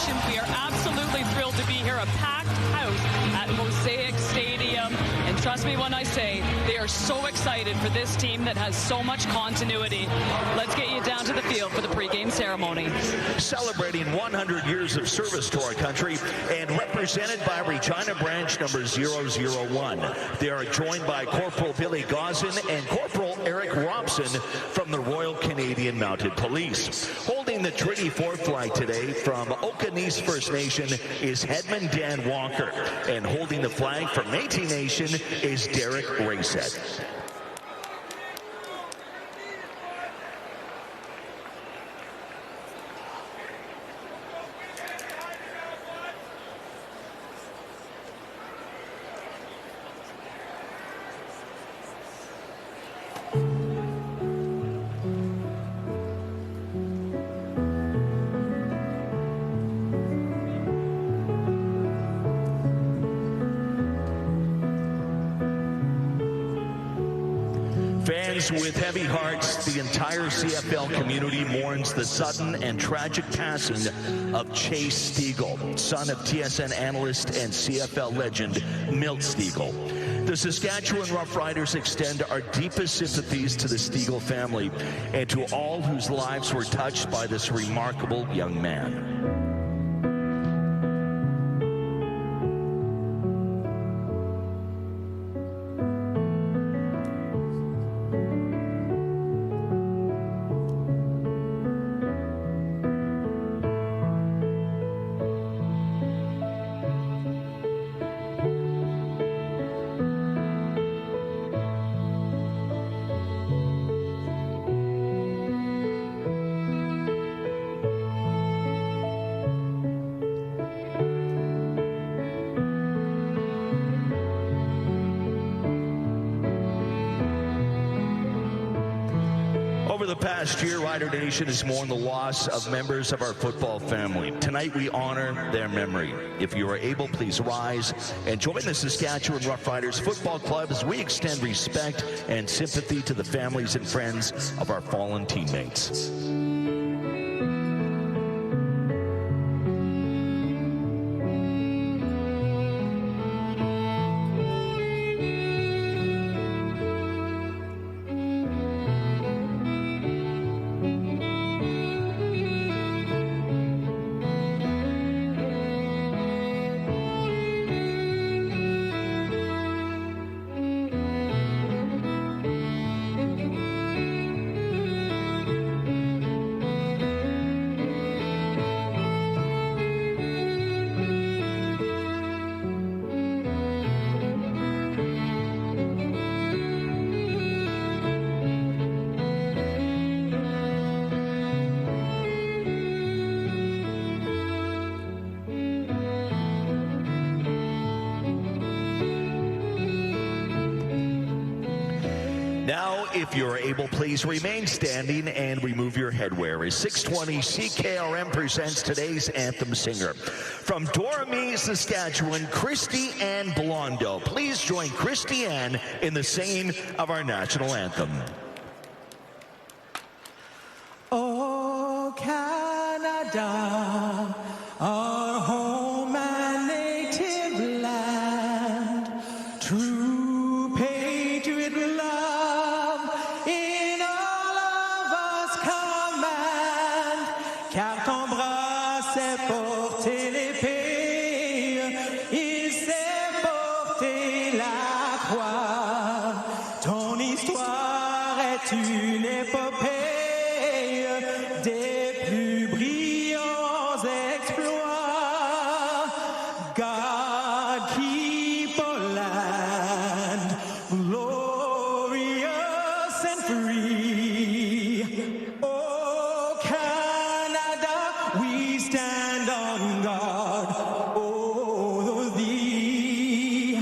Nation. We are absolutely thrilled to be here, a packed house at Mosaic Stadium. And trust me when I say, they are so excited for this team that has so much continuity. Let's get you down to the field for the pregame ceremony. Celebrating 100 years of service to our country and represented by Regina branch number 001. They are joined by Corporal Billy Gausin and Corporal Eric Robson from the Royal Canadian Mounted Police. Holding the Treaty 4 flag today from Okanese First Nation is Headman Dan Walker, and holding the flag from Métis Nation is Derek Rayset. Fans with heavy hearts, the entire CFL community mourns the sudden and tragic passing of Chase Stiegel, son of TSN analyst and CFL legend Milt Stiegel. The Saskatchewan Roughriders extend our deepest sympathies to the Stiegel family and to all whose lives were touched by this remarkable young man. Over the past year, Rider Nation has mourned the loss of members of our football family. Tonight, we honor their memory. If you are able, please rise and join the Saskatchewan Roughriders Football Club as we extend respect and sympathy to the families and friends of our fallen teammates. Now, if you're able, please remain standing and remove your headwear as 620 CKRM presents today's anthem singer. From Dormy, Saskatchewan, Christy Ann Blondo. Please join Christy Ann in the singing of our national anthem. Oh, Canada, our home and native land, true patriot love in all of us command, car ton bras s'est porté l'épée, il s'est porté la croix, ton histoire est une épopée des plus brillants exploits. God keep our land glorious and free. Oh, Canada, we stand on guard over thee.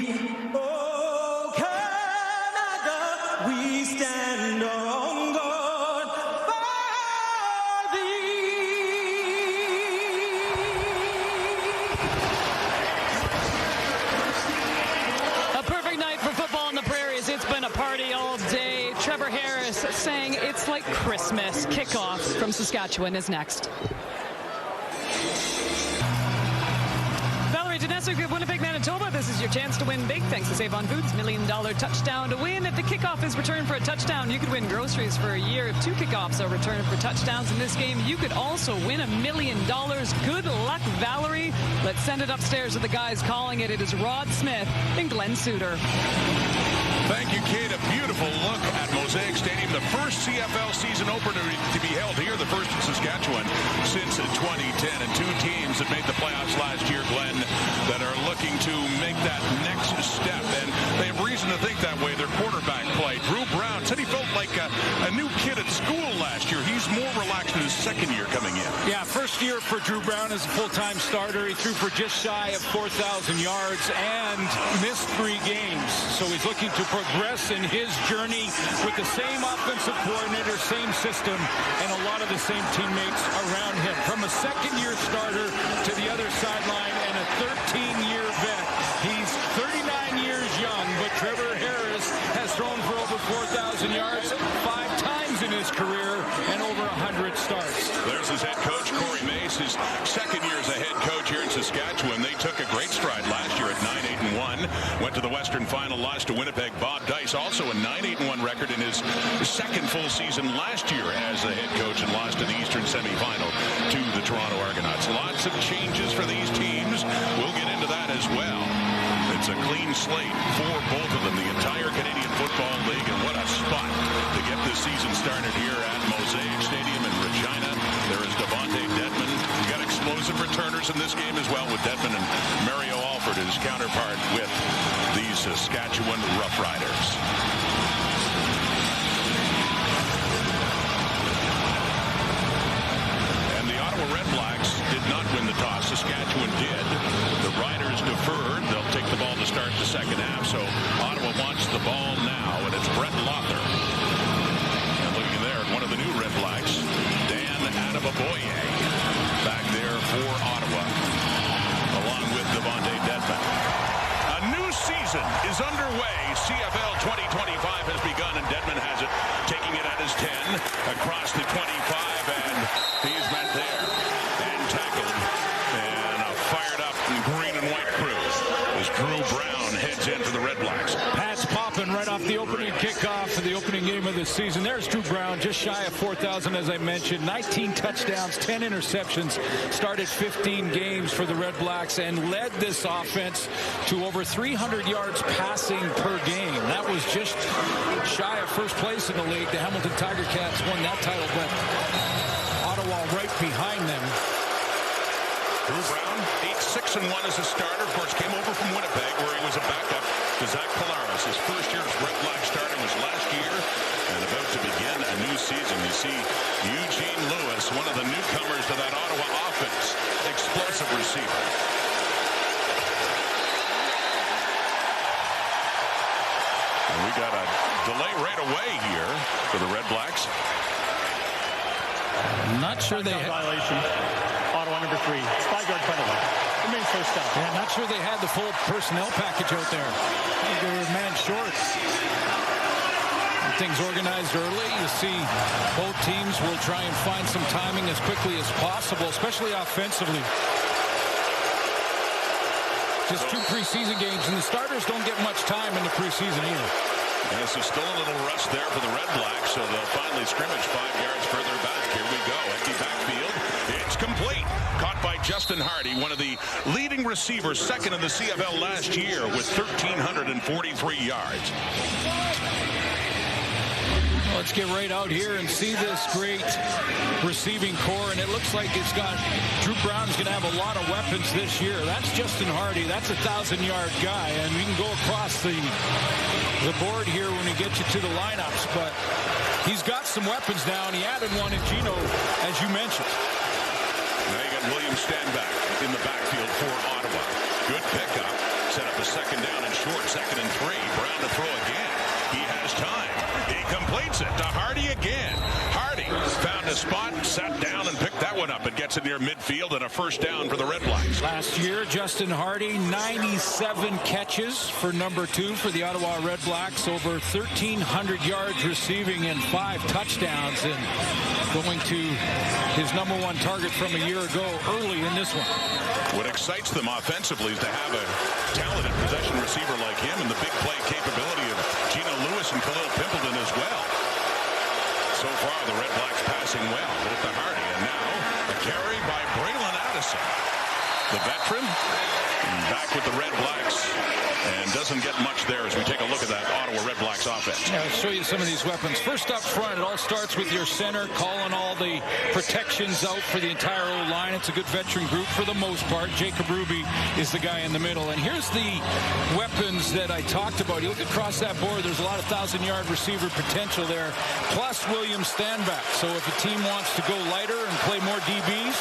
Oh, Canada, we stand on guard for thee. A perfect night for football on the prairies. It's been a party all day. Trevor Harris saying it's like Christmas. Kickoff from Saskatchewan is next. Danesuk of Winnipeg, Manitoba. This is your chance to win big thanks to Save on Foods. $1 million touchdown to win. If the kickoff is returned for a touchdown, you could win groceries for a year. If 2 kickoffs are returned for touchdowns in this game, you could also win $1 million. Good luck, Valerie. Let's send it upstairs to the guys calling it. It is Rod Smith and Glenn Suter. Thank you, Kate. A beautiful look at Mosaic Stadium. The first CFL season opener to be held here, the first in Saskatchewan since 2010. And 2 teams that made the playoffs last year, Glenn, that are looking to make that next step. And they have reason to think that way. Their quarterback play, Drew Brown, said he felt like a new kid at school last year. He's more relaxed in his second year coming in. Yeah, first year for Drew Brown as a full-time starter. He threw for just shy of 4,000 yards and missed 3 games. So he's looking to progress in his journey with the same offensive coordinator, same system, and a lot of the same teammates around him. From a second-year starter to the other sideline and a 13-year vet. He's 39 years young, but Trevor Harris has thrown for over 4,000 yards 5 times in his career and over 100 starts. There's his head coach, Corey Mace, his second year as a head coach here in Saskatchewan. They took a great stride last year at 9-8-1. Went to the Western Final, lost to Winnipeg. Bob Dice, also a 9-8-1 record in his second full season last year as a head coach, and lost in the Eastern semifinal to the Toronto Argonauts. Lots of changes for these teams. We'll get into that as well. It's a clean slate for both of them, the entire Canadian Football League, and what a spot to get this season started here at Mosaic Stadium in Regina. There is Devontae Dedmon. You got explosive returners in this game as well, with Dedmon and Mario Alford, his counterpart with the Saskatchewan Roughriders. And the Ottawa REDBLACKS did not win the toss. Saskatchewan did. The Riders deferred. They'll take the ball to start the second half. So Ottawa wants the ball now, and it's Brett Lother. And looking there at one of the new REDBLACKS, Dan Adeboboye, back there for Ottawa, along with Devontae Dedmon. A new season is underway. CFL 2025 has begun, and Dedmon has it, taking it at his 10, across the 25, and he's met there and tackled. And a fired up green and white crew as Drew Brown heads in for the REDBLACKS. Pats popping right off the opening kickoff for the opening game of the season. There's Drew Brown, just shy of 4,000, as I mentioned. 19 touchdowns, 10 interceptions. Started 15 games for the REDBLACKS and led this offense to over 300 yards passing per game. That was just shy of first place in the league. The Hamilton Tiger Cats won that title, but Ottawa right behind them. Drew Brown, 8-6-1 as a starter. Of course, came over from Winnipeg, where he was a backup to Zach Collaros. His first year as REDBLACK starter was last year, and about to begin a new season. You see Eugene Lewis, one of the newcomers to that Ottawa offense. Explosive receiver. And we got a delay right away here for the REDBLACKS. Not sure they violation. Ottawa number 3. 5-yard penalty. Remains first down. Yeah, not sure they had the full personnel package out there. They were man short. Things organized early. You see both teams will try and find some timing as quickly as possible, especially offensively. Just 2 preseason games, and the starters don't get much time in the preseason either. Yeah, so still a little rust there for the REDBLACKS, so they'll finally scrimmage 5 yards further back. Here we go. Empty backfield. It's complete. Caught by Justin Hardy, one of the leading receivers, second in the CFL last year with 1,343 yards. Let's get right out here and see this great receiving core, and it looks like it's got Drew Brown's going to have a lot of weapons this year. That's Justin Hardy. That's a 1,000-yard guy, and we can go across the board here when we get you to the lineups, but he's got some weapons now, and he added one in Gino, as you mentioned. Now you got William Stanback in the backfield for Ottawa. Good pickup. Set up a second down and short, 2nd and 3. Brown to throw again. He has time. He completes it to Hardy again. Hardy found a spot, sat down and picked that one up and gets it near midfield and a first down for the Red Blacks. Last year, Justin Hardy, 97 catches for number 2 for the Ottawa Red Blacks, over 1,300 yards receiving and 5 touchdowns, and going to his number 1 target from a year ago early in this one. What excites them offensively is to have a talented possession receiver like him and the big play capability of Gino Lewis and Khalil Pimpleton as well. So far, the Red Blacks passing well with the Hardy, and now a carry by Braylon Addison. The veteran back with the Red Blacks and doesn't get much there as we take a look at that Ottawa Red Blacks offense. Yeah, I'll show you some of these weapons. First up front, it all starts with your center calling all the protections out for the entire O-line. It's a good veteran group for the most part. Jacob Ruby is the guy in the middle. And here's the weapons that I talked about. You look across that board, there's a lot of 1,000-yard receiver potential there, plus William Stanback. So if a team wants to go lighter and play more DBs,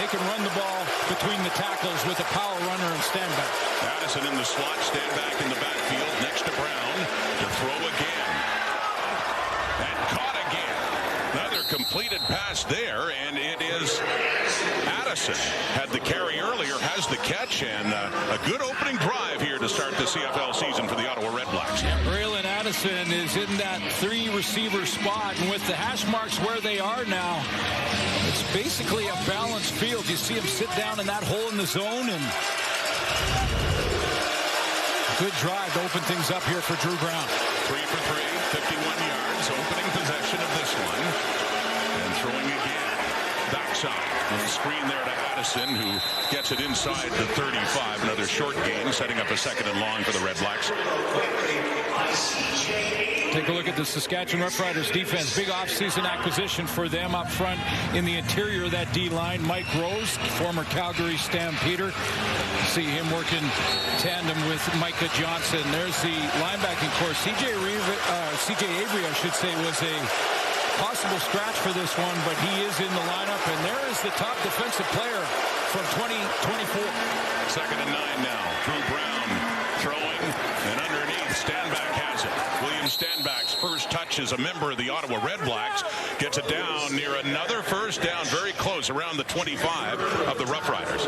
they can run the ball between the tackles with a power runner and Stanback. Addison in the slot, Stanback in the backfield next to Brown to throw again. And caught again. Another completed pass there, and it is Addison. Had the carry earlier, has the catch, and a good opening drive here to start the CFL season for the Ottawa Red Blacks. Braylon Addison is in that 3-receiver spot, and with the hash marks where they are now, it's basically a balanced field. You see him sit down in that hole in the zone, and good drive to open things up here for Drew Brown. 3 for 3, 51 yards, opening possession of this one, and throwing again. Backside with a screen there to Addison, who gets it inside the 35. Another short gain, setting up a 2nd and long for the Red Blacks. Take a look at the Saskatchewan Roughriders defense. Big offseason acquisition for them up front in the interior of that D-line. Mike Rose, former Calgary Stampeder. See him working tandem with Micah Johnson. There's the linebacking core. CJ Avery, I should say, was a possible scratch for this one, but he is in the lineup, and there is the top defensive player from 2024. 2nd and 9 now. Drew Brown throwing, and underneath, Stanback has it. William Stanback's first touch as a member of the Ottawa Red Blacks gets it down near another first down, very close, around the 25 of the Roughriders.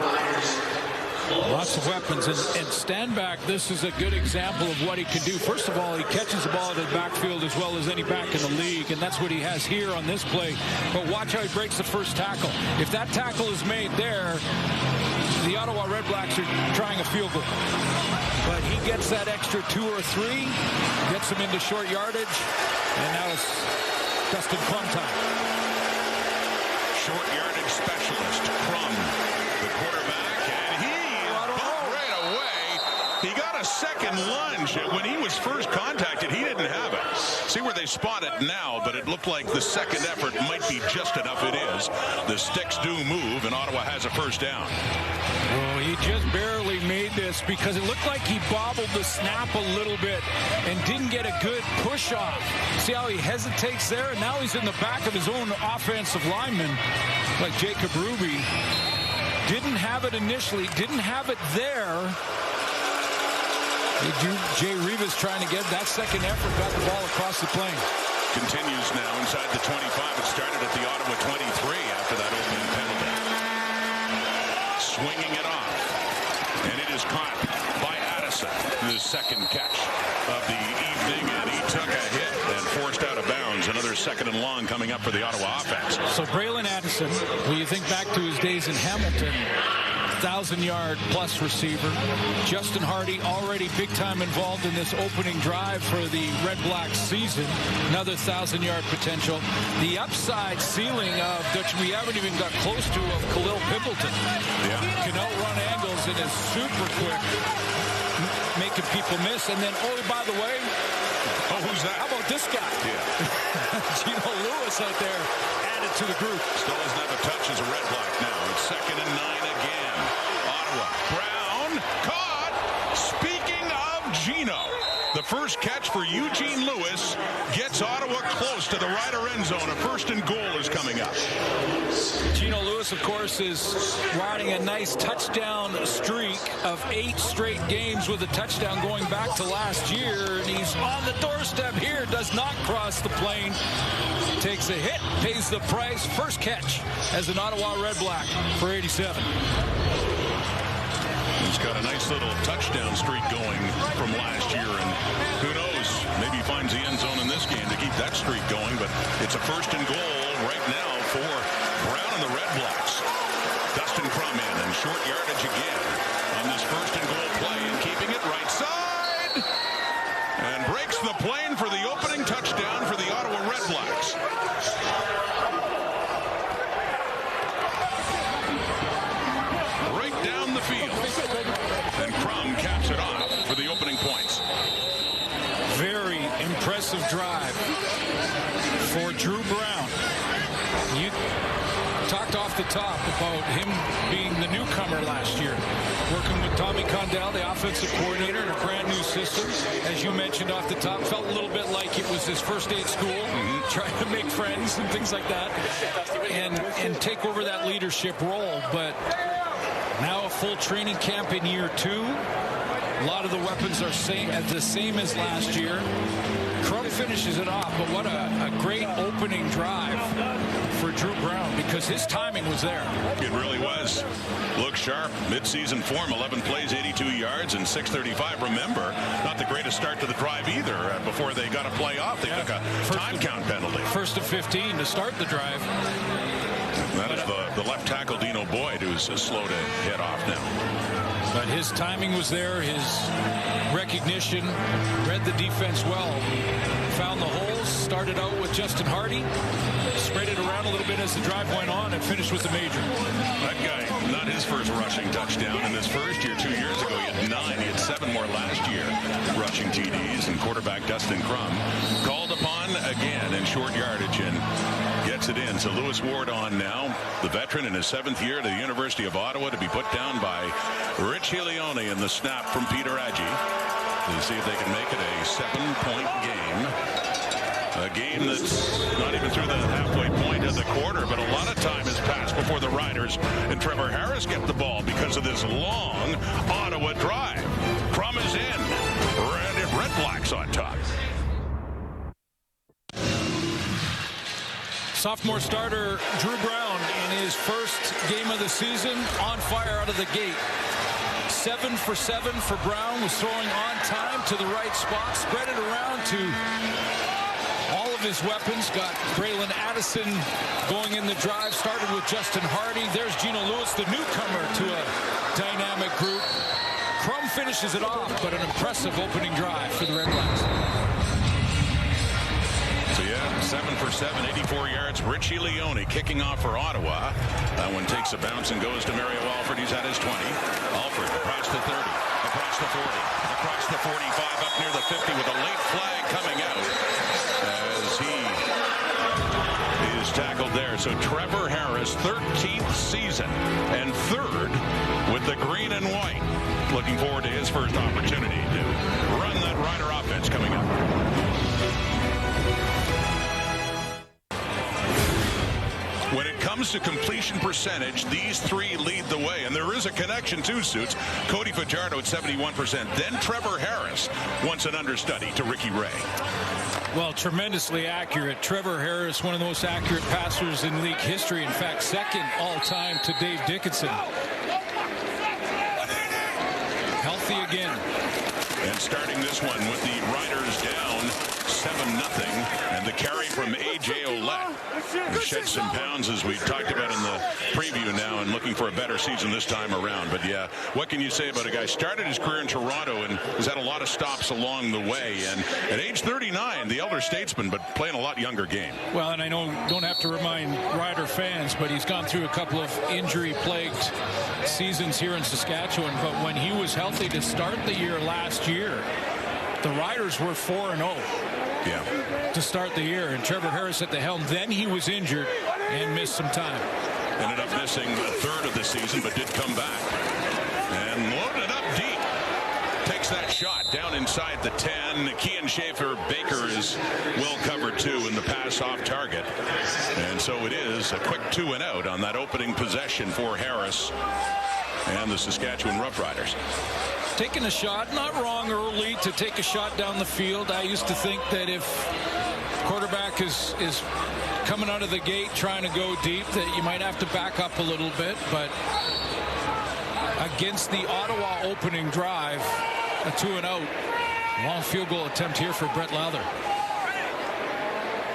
Lots of weapons, and Stanback, this is a good example of what he can do. First of all, he catches the ball out of the backfield as well as any back in the league, and that's what he has here on this play. But watch how he breaks the first tackle. If that tackle is made there, the Ottawa Red Blacks are trying a field goal. But he gets that extra 2 or 3, gets him into short yardage, and now it's Dustin Crum time. Short yardage specialist, Crum, the quarterback, and he bumped right away. He got a second lunge. When he was first contacted, he didn't have it. See where they spot it now, but it looked like the second effort might be just enough. It is. The sticks do move, and Ottawa has a first down. Oh, he just barely made this because it looked like he bobbled the snap a little bit and didn't get a good push off. See how he hesitates there? And now he's in the back of his own offensive lineman, like Jacob Ruby. Didn't have it initially, didn't have it there. Jay Rivas trying to get that second effort, got the ball across the plane. Continues now inside the 25. It started at the Ottawa 23 after that opening penalty. Swinging it off, and it is caught by Addison, the second catch of the evening, and he took a hit and forced out of bounds. Another 2nd and long coming up for the Ottawa offense. So Braylon Addison, when you think back to his days in Hamilton, 1,000-yard plus receiver. Justin Hardy already big time involved in this opening drive for the Red Blacks season. Another 1,000-yard potential. The upside ceiling of Dutch we haven't even got close to of Khalil Pimpleton. Yeah. Can outrun angles and is super quick, making people miss. And then, oh, by the way, who's that? How about this guy? Yeah. Gino Lewis out there added to the group. Still doesn't have a touch as a Red Black now. It's 2nd and 9 again. Ottawa. Brown caught. Speaking of Gino, the first catch for Eugene Lewis gets Ottawa close to the Ryder end zone. A 1st and goal is coming up. Gino Lewis Lewis, of course, is riding a nice touchdown streak of 8 straight games with a touchdown going back to last year. And he's on the doorstep here, does not cross the plane. Takes a hit, pays the price. First catch as an Ottawa Redblack for 87. He's got a nice little touchdown streak going from last year, and who knows, maybe he finds the end zone in this game to keep that streak going, but it's a 1st and goal right now for Brown and the Redblacks. Dustin Crum in and short yardage again on this 1st and goal play, and keeping it right side, and breaks the plane for the opening touchdown for the Ottawa Redblacks. Right down the field. And Crum caps it off for the opening points. Very impressive drive for Drew Brown. You talked off the top about him being the newcomer last year, working with Tommy Condell, the offensive coordinator, in a brand new system. As you mentioned off the top, felt a little bit like it was his first day at school, trying to make friends and things like that, and take over that leadership role. But now a full training camp in year 2. A lot of the weapons are the same as last year. Crum finishes it off, but what a great opening drive for Drew Brown, because his timing was there. It really was. Looks sharp. Mid-season form, 11 plays, 82 yards, and 6:35. Remember, not the greatest start to the drive either. Before they got a play off, they took a time count penalty. 1st and 15 to start the drive. That is the left tackle, Dino Boyd, who's slow to head off now. But his timing was there, his recognition, read the defense well, found the holes, started out with Justin Hardy, spread it around a little bit as the drive went on, and finished with the major. That guy, not his first rushing touchdown in his first year. 2 years ago, he had 9. He had 7 more last year rushing TDs. And quarterback Dustin Crum called upon again in short yardage and gets it in. So Lewis Ward on now, the veteran in his 7th year at the University of Ottawa, to be put down by Rich Helione in the snap from Peter Adji. To see if they can make it a 7-point game. A game that's not even through the halfway point of the quarter, but a lot of time has passed before the Riders and Trevor Harris get the ball because of this long Ottawa drive. Crum is in. Redblacks on top. Sophomore starter Drew Brown in his first game of the season, on fire out of the gate. 7 for 7 for Brown, was throwing on time to the right spot, spread it around to all of his weapons. Got Braylon Addison going in the drive, started with Justin Hardy. There's Gino Lewis, the newcomer to a dynamic group. Crum finishes it off, but an impressive opening drive for the Redblacks. So yeah, 7 for 7, 84 yards. Rich Helione kicking off for Ottawa. That one takes a bounce and goes to Mario Alford. He's at his 20. Alford across the 30, across the 40, across the 45, up near the 50 with a late flag coming out as he is tackled there. So Trevor Harris, 13th season and 3rd with the green and white. Looking forward to his first opportunity to run that Rider offense coming up. When it comes to completion percentage, these 3 lead the way, and there is a connection to Suits. Cody Fajardo at 71%, then Trevor Harris, once an understudy to Ricky Ray. Well, tremendously accurate. Trevor Harris, one of the most accurate passers in league history. In fact, 2nd all-time to Dave Dickinson. Healthy again. And starting this one with the Riders down 7-0, and the carry from A.J. Ouellette. He shed some pounds, as we talked about in the preview now, and looking for a better season this time around. But yeah, what can you say about a guy started his career in Toronto and has had a lot of stops along the way, and at age 39, the elder statesman, but playing a lot younger game. Well, and I know don't have to remind Rider fans, but he's gone through a couple of injury-plagued seasons here in Saskatchewan. But when he was healthy to start the year last year, the Riders were 4-0. Yeah. To start the year, and Trevor Harris at the helm. Then he was injured and missed some time. Ended up missing a 1/3 of the season, but did come back. And loaded up deep. Takes takes that shot down inside the 10. Kean Schaefer-Baker is well covered too in the pass off target. And so it is a quick 2 and out on that opening possession for Harris and the Saskatchewan Roughriders. Taking a shot, not wrong early to take a shot down the field. I used to think that if quarterback is coming out of the gate trying to go deep, that you might have to back up a little bit, but against the Ottawa opening drive, a 2 and out. Long field goal attempt here for Brett Lowther.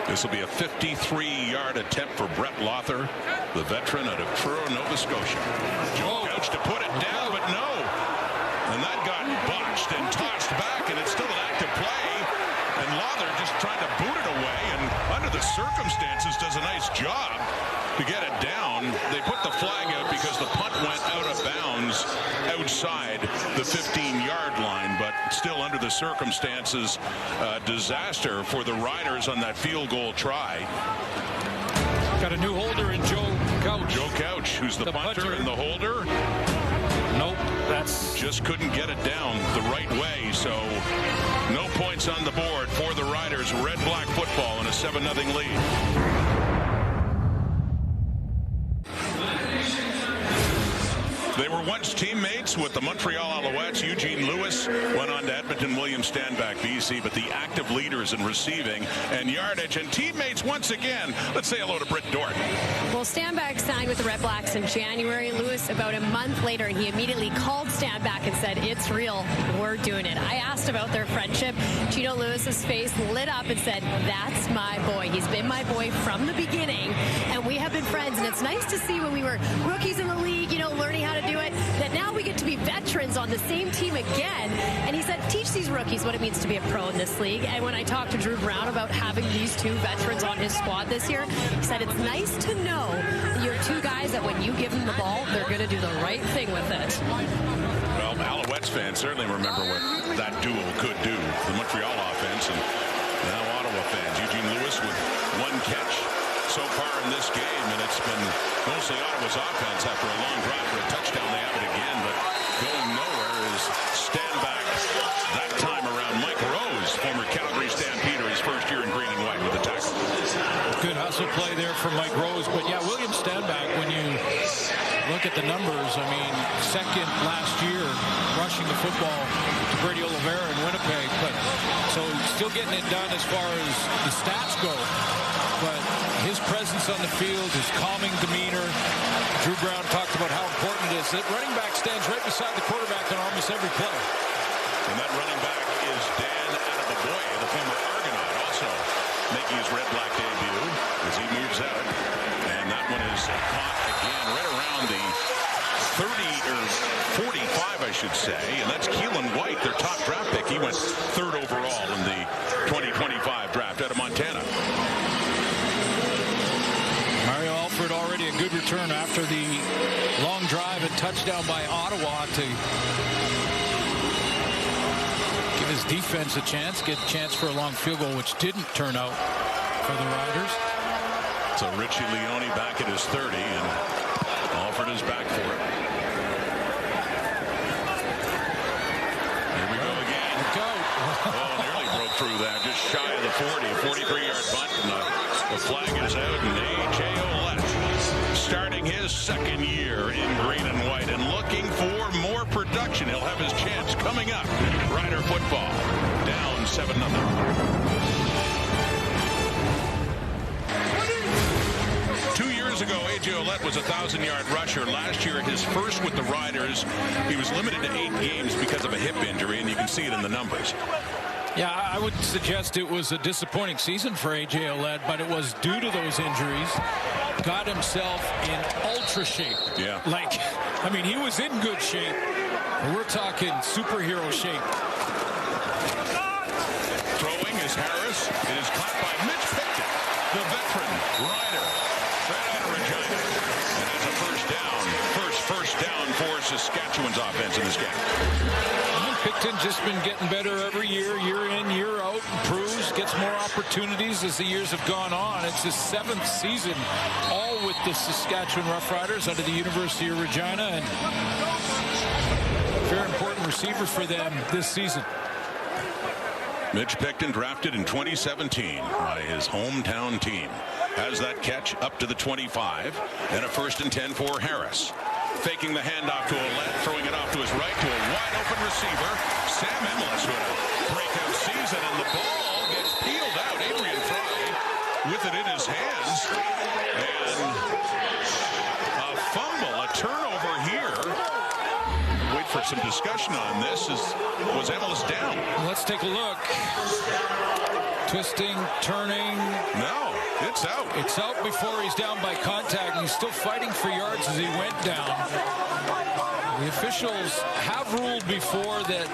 This will be a 53-yard attempt for Brett Lowther, the veteran out of Truro, Nova Scotia. Joe Couch to put it down, but no. And that got botched and tossed back, and it's still an active play. And Lowther just trying to boot it away, and under the circumstances does a nice job to get it down. They put the flag out because the punt went out of bounds outside the 15-yard line, but still under the circumstances, disaster for the Riders on that field goal try. Got a new holder in Joe Couch. Joe Couch, who's the punter and the holder. Nope, that's just couldn't get it down the right way, so no points on the board for the Riders. Red-black football in a 7-0 lead. They were once teammates with the Montreal Alouettes. Eugene Lewis went on to Edmonton Williams Standback, BC, but the active leaders in receiving and yardage and teammates once again. Let's say hello to Britt Dort. Well, Standback signed with the Red Blacks in January. Lewis, about a month later, he immediately called Standback and said, "It's real. We're doing it." I asked about their friendship. Gino Lewis's face lit up and said, "That's my boy. He's been my boy from the beginning, and we have been friends." And it's nice to see when we were rookies in the league, learning how to do it, that now we get to be veterans on the same team again. And he said, teach these rookies what it means to be a pro in this league. And when I talked to Drew Brown about having these two veterans on his squad this year, he said it's nice to know that you have two guys that when you give them the ball, they're going to do the right thing with it. Well, Alouettes fans certainly remember what that duo could do, the Montreal offense, and now Ottawa fans. Eugene Lewis with one catch so far in this game, and it's been mostly Ottawa's offense after a long drive for a touchdown. They have it again, but going nowhere is Standback. That time around, Mike Rose, former Calgary Stampeder, his first year in green and white with the tackle. Good hustle play there from Mike Rose, but yeah, William Standback, when you look at the numbers, I mean, second last year rushing the football to Brady Oliveira in Winnipeg, but so still getting it done as far as the stats go. But his presence on the field, his calming demeanor. Drew Brown talked about how important it is that running back stands right beside the quarterback on almost every play. And that running back is Dan Adeboboye, the former Argonaut, also making his red-black debut as he moves out. And that one is caught again right around the 30 or 45, I should say. And that's Keelan White, their top draft pick. He went third overall in the 2025 draft out of Montana. Already a good return after the long drive and touchdown by Ottawa to give his defense a chance, get a chance for a long field goal, which didn't turn out for the Riders. So Richie Leone back at his 30, and Alford is back for it. Here we go again. Oh, nearly broke through that, just shy of the 40, a 43-yard bunt, and the flag is out, and A.J. Ouellette starting his second year in green and white and looking for more production. He'll have his chance coming up. Rider football down 7-0. 2 years ago, A.J. Ouellette was a 1,000-yard rusher. Last year, his first with the Riders, he was limited to 8 games because of a hip injury, and you can see it in the numbers. Yeah, I would suggest it was a disappointing season for A.J. Ouellette, but it was due to those injuries. Got himself in ultra shape. Yeah. I mean, he was in good shape. We're talking superhero shape. Throwing is Harris. It is caught by Mitch Picton, the veteran rider, right out of Regina. And that's a first down. First down for Saskatchewan's offense in this game. Picton just been getting better every year in, year out, improves, gets more opportunities as the years have gone on. It's his 7th season, all with the Saskatchewan Roughriders under the University of Regina, and very important receiver for them this season. Mitch Picton, drafted in 2017 by his hometown team, has that catch up to the 25 and a 1st and 10 for Harris. Faking the handoff to Ouellette, throwing it off to his right to a wide open receiver. Sam Emilus with a breakout season, and the ball gets peeled out. Adrian Fry with it in his hands, and a fumble, a turnover here. Wait for some discussion on this. Was Emilus down? Let's take a look. Twisting, turning. No, it's out. It's out before he's down by contact, and he's still fighting for yards as he went down. The officials have ruled before that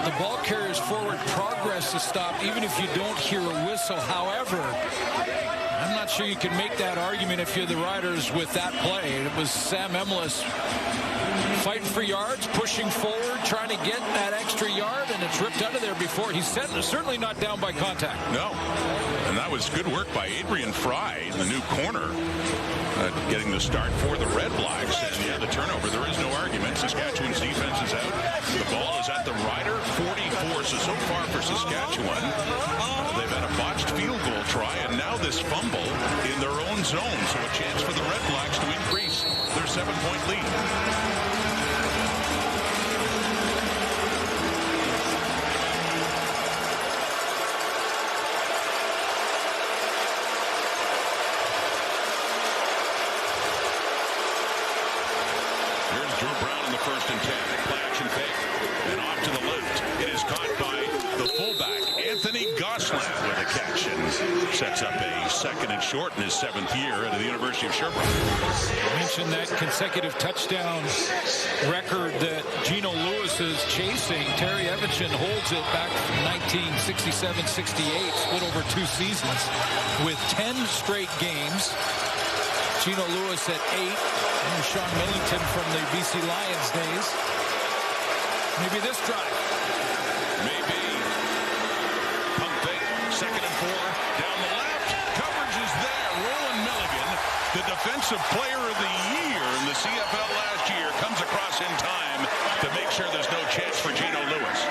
the ball carrier's forward progress is stopped even if you don't hear a whistle. However, I'm not sure you can make that argument if you're the Riders with that play. It was Sam Emilus fighting for yards, pushing forward, trying to get that extra yard, and it's ripped out of there before. He's certainly not down by contact. No. And that was good work by Adrian Fry, the new corner, getting the start for the REDBLACKS. And yeah, the turnover, there is no argument. Saskatchewan's defense is out. The ball is at the Rider 44. So far for Saskatchewan, they've had a botched field goal try, and now this fumble in their own zone. So a chance for the REDBLACKS to increase their 7-point lead. First and 10, play action fake, and off to the left. It is caught by the fullback, Anthony Gosselin, with a catch, and sets up a 2nd and short in his 7th year at the University of Sherbrooke. I mentioned that consecutive touchdown record that Gino Lewis is chasing. Terry Evanson holds it back from 1967-68, split over 2 seasons with 10 straight games. Gino Lewis at 8. And Sean Millington from the BC Lions days. Maybe this drive. Maybe. Pump fake. 2nd and 4. Down the left. Coverage is there. Roland Milligan, the defensive player of the year in the CFL last year, comes across in time to make sure there's no chance for Gino Lewis.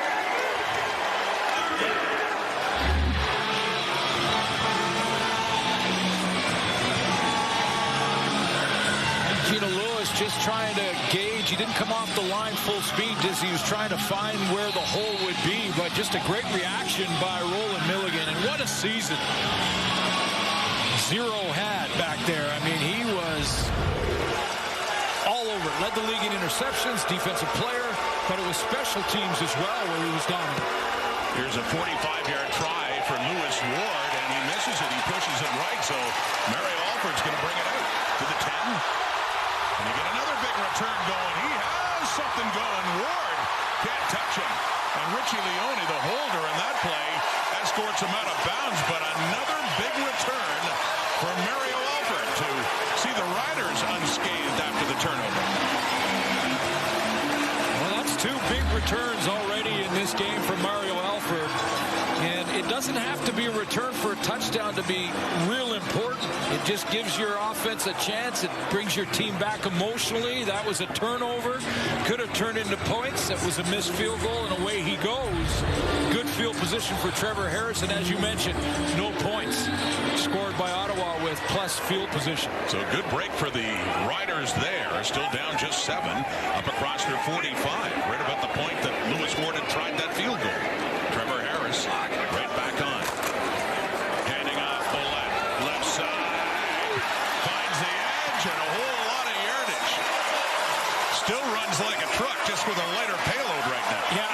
Gino Lewis just trying to gauge. He didn't come off the line full speed as he was trying to find where the hole would be, but just a great reaction by Roland Milligan, and what a season Zero had back there. I mean, he was all over. Led the league in interceptions, defensive player, but it was special teams as well where he was dominant. Here's a 45-yard try for Lewis Ward, and he misses it. He pushes it right, so Mario Alford's going to bring it out to the 10. And you get another big return going. He has something going. Ward can't touch him. And Richie Leone, the holder in that play, escorts him out of bounds. But another big return for Mario Alford to see the Riders unscathed after the turnover. Well, that's 2 big returns already in this game for Mario Alford. And it doesn't have to be a return for a touchdown to be real important. It just gives your offense a chance. It brings your team back emotionally. That was a turnover. Could have turned into points. That was a missed field goal, and away he goes. Good field position for Trevor Harris, and as you mentioned, no points scored by Ottawa with plus field position. So a good break for the Riders there. Still down just 7, up across their 45. Right about the point that Lewis Ward had tried that field goal. Trevor Harris right back on. Handing off Ouellette. Left side. Finds the edge and a whole lot of yardage. Still runs like a truck, just with a lighter payload right now. Yeah,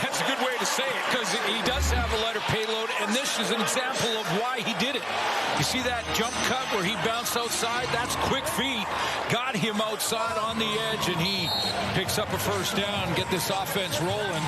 that's a good way to say it, because he does have a lighter payload, and this is an example of why he did it. You see that jump cut where he bounced outside? That's quick feet. Got him outside on the edge, and he picks up a first down, get this offense rolling.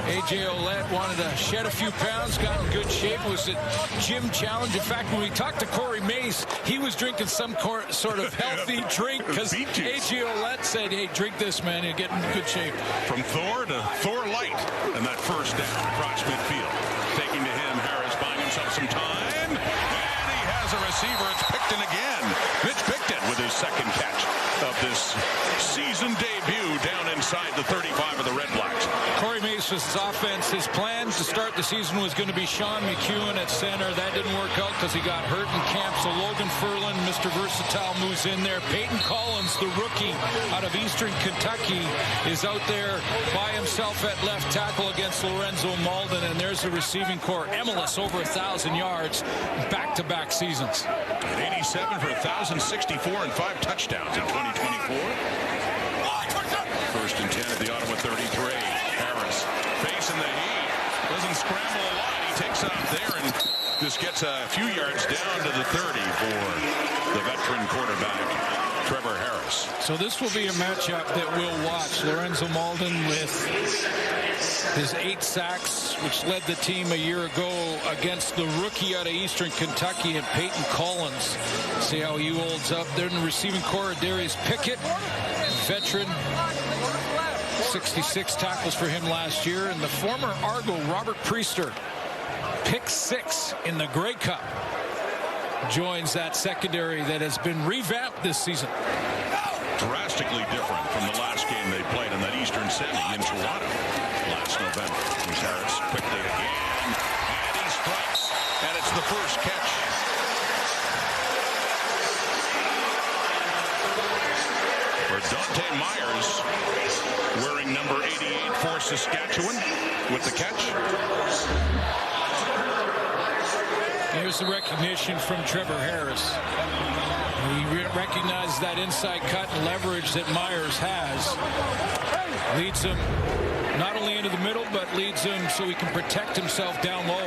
A.J. Ouellette wanted to shed a few pounds, got in good shape. It was a gym challenge. In fact, when we talked to Corey Mace, he was drinking some sort of healthy drink, because A.J. Ouellette said, hey, drink this, man, and get in good shape. From Thor to Thor Light, and that first down across midfield. Taking to him, Harris buying himself some time, and he has a receiver. It's Picton again. Mitch Picton with his 2nd catch of this season debut down inside the 35 of the Red Blacks. Corey Mace's offense, his plan to start the season was going to be Sean McEwen at center. That didn't work out because he got hurt in camp. So Logan Ferland, Mr. Versatile, moves in there. Peyton Collins, the rookie out of Eastern Kentucky, is out there by himself at left tackle against Lorenzo Malden. And there's the receiving core. Emelis over 1,000 yards back-to-back seasons. 87 for 1,064 and 5 touchdowns in 2024. First and 10 at the Ottawa 33. Harris facing the heat. Doesn't scramble a lot. He takes off there and just gets a few yards down to the 30 for the veteran quarterback, Trevor Harris. So this will be a matchup that we'll watch. Lorenzo Malden with his 8 sacks, which led the team a year ago, against the rookie out of Eastern Kentucky and Peyton Collins. See how he holds up. They're in the receiving core. Darius Pickett, veteran, 66 tackles for him last year. And the former Argo, Robert Priester, pick 6 in the Grey Cup, joins that secondary that has been revamped this season. Drastically different from the last game they played in that Eastern Semi in Toronto last November. Here's Harris quickly again, and he strikes, and it's the first catch. For Dante Myers, wearing number 88 for Saskatchewan, with the catch. Here's the recognition from Trevor Harris. He recognizes that inside cut and leverage that Myers has. Leads him not only into the middle, but leads him so he can protect himself down low.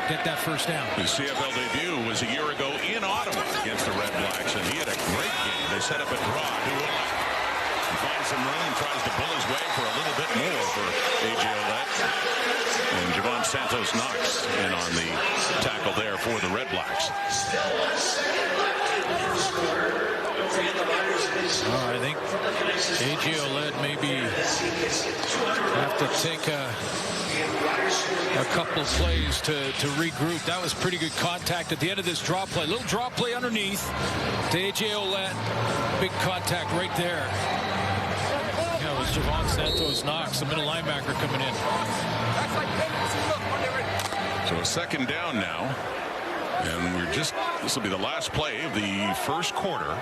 Get that first down. His CFL debut was a year ago in Ottawa against the Red Blacks, and he had a great game. They set up a draw. He finds some room, tries to pull his way for a little bit more for A.J. Ouellette. And Javon Santos-Knox in on the tackle there for the Red Blacks. I think A.J. Ouellette maybe have to take a couple of plays to regroup. That was pretty good contact at the end of this draw play. Little draw play underneath to A.J. Ouellette. Big contact right there. That was Javon Santos-Knox, the middle linebacker, coming in. So a second down now. And this will be the last play of the first quarter.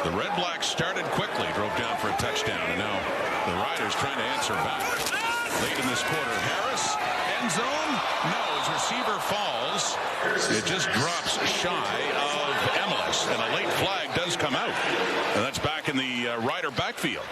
The Red Blacks started quickly, drove down for a touchdown, and now the Riders trying to answer back. Late in this quarter, Harris, end zone. No, his receiver falls. It just drops shy of Emelis, and a late flag does come out. And that's back in the Rider backfield.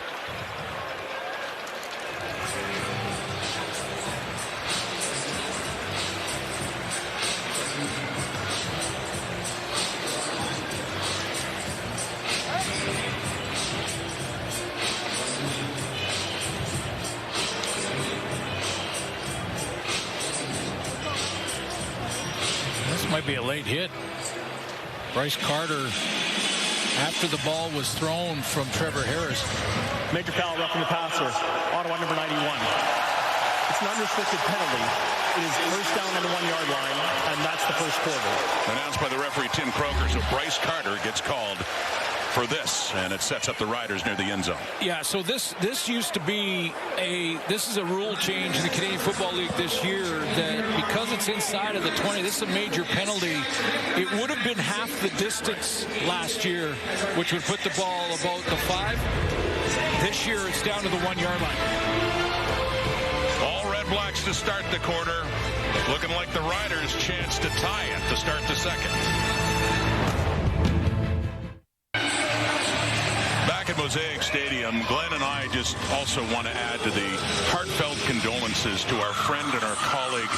Might be a late hit. Bryce Carter, after the ball was thrown from Trevor Harris. Major foul, roughing the passer. Ottawa number 91. It's an unrestricted penalty. It is first down on the 1-yard line, and that's the first quarter. Announced by the referee Tim Croker, so Bryce Carter gets called for this, and it sets up the Riders near the end zone. Yeah, so this used to be this is a rule change in the Canadian Football League this year, that because it's inside of the 20, this is a major penalty. It would have been half the distance last year, which would put the ball about the 5. This year it's down to the 1-yard line. All Red Blacks to start the quarter. Looking like the Riders' chance to tie it to start the second. Back at Mosaic Stadium, Glenn and I just also want to add to the heartfelt condolences to our friend and our colleague,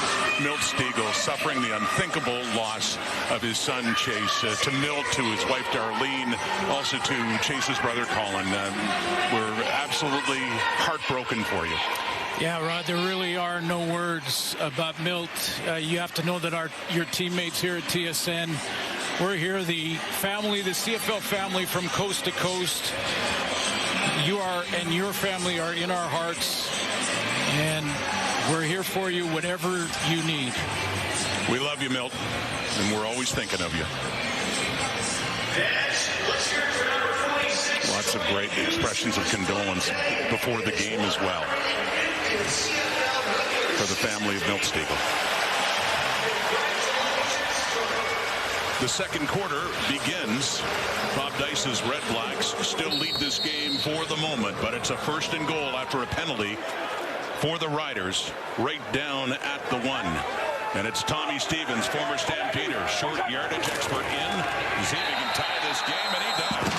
Milt Stegall, suffering the unthinkable loss of his son, Chase. To Milt, to his wife, Darlene, also to Chase's brother, Colin. We're absolutely heartbroken for you. Yeah, Rod, there really are no words about Milt. You have to know that your teammates here at TSN, we're here, the family, the CFL family from coast to coast. You are, and your family are in our hearts, and we're here for you whatever you need. We love you, Milt, and we're always thinking of you. Let's hear it for number 46. Lots of great expressions of condolence before the game as well for the family of Miltstiegel. The second quarter begins. Bob Dice's Red Blacks still lead this game for the moment, but it's a first and goal after a penalty for the Riders right down at the 1. And it's Tommy Stevens, former Stampeder, short yardage expert in. See if he can tie this game, and he does.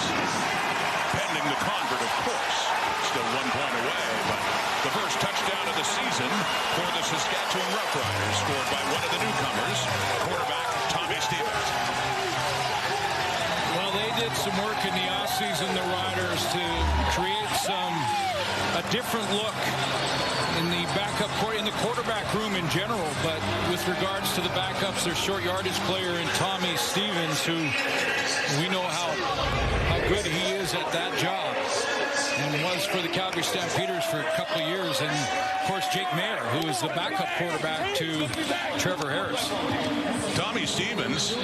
Pending the convert, of course. Still 1 point away, but the first touchdown of the season for the Saskatchewan Roughriders, scored by one of the newcomers, quarterback Tommy Stevens. Well, they did some work in the offseason, the Riders, to create a different look in the backup, in the quarterback room in general, but with regards to the backups, their short yardage player in Tommy Stevens, who we know how good he is at that job, and was for the Calgary Stampeders for a couple of years, and of course Jake Mayer, who is the backup quarterback to Trevor Harris. Tommy Stevens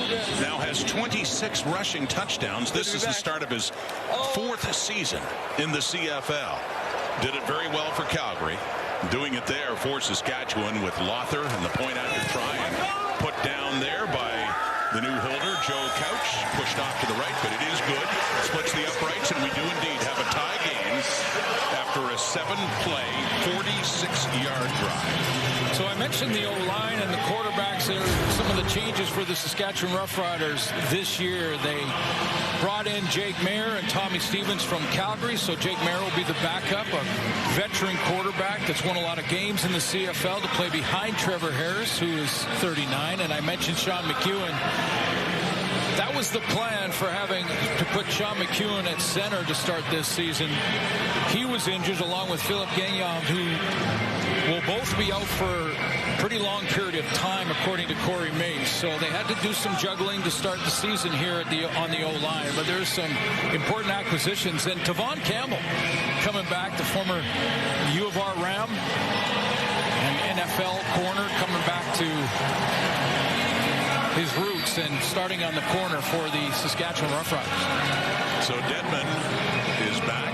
now has 26 rushing touchdowns. This is the start of his 4th season in the CFL. Did it very well for Calgary. Doing it there for Saskatchewan with Lothar and the point after try, and put down there by the new holder, Joe Couch. Pushed off to the right, but it is good. Splits the uprights, and we do indeed have a tie game after a 7-play, 46-yard drive. So I mentioned the O-line and the quarterbacks. Some of the changes for the Saskatchewan Roughriders this year. They brought in Jake Mayer and Tommy Stevens from Calgary. So Jake Mayer will be the backup, a veteran quarterback that's won a lot of games in the CFL, to play behind Trevor Harris, who is 39. And I mentioned Sean McEwen. That was the plan for having to put Sean McEwen at center to start this season. He was injured along with Philip Gagnon, who will both be out for a pretty long period of time, according to Corey Mace. So they had to do some juggling to start the season here on the O-line. But there's some important acquisitions. And Tavon Campbell coming back, the former U of R Ram and NFL corner, coming back to his roots and starting on the corner for the Saskatchewan Roughriders. So Dedman is back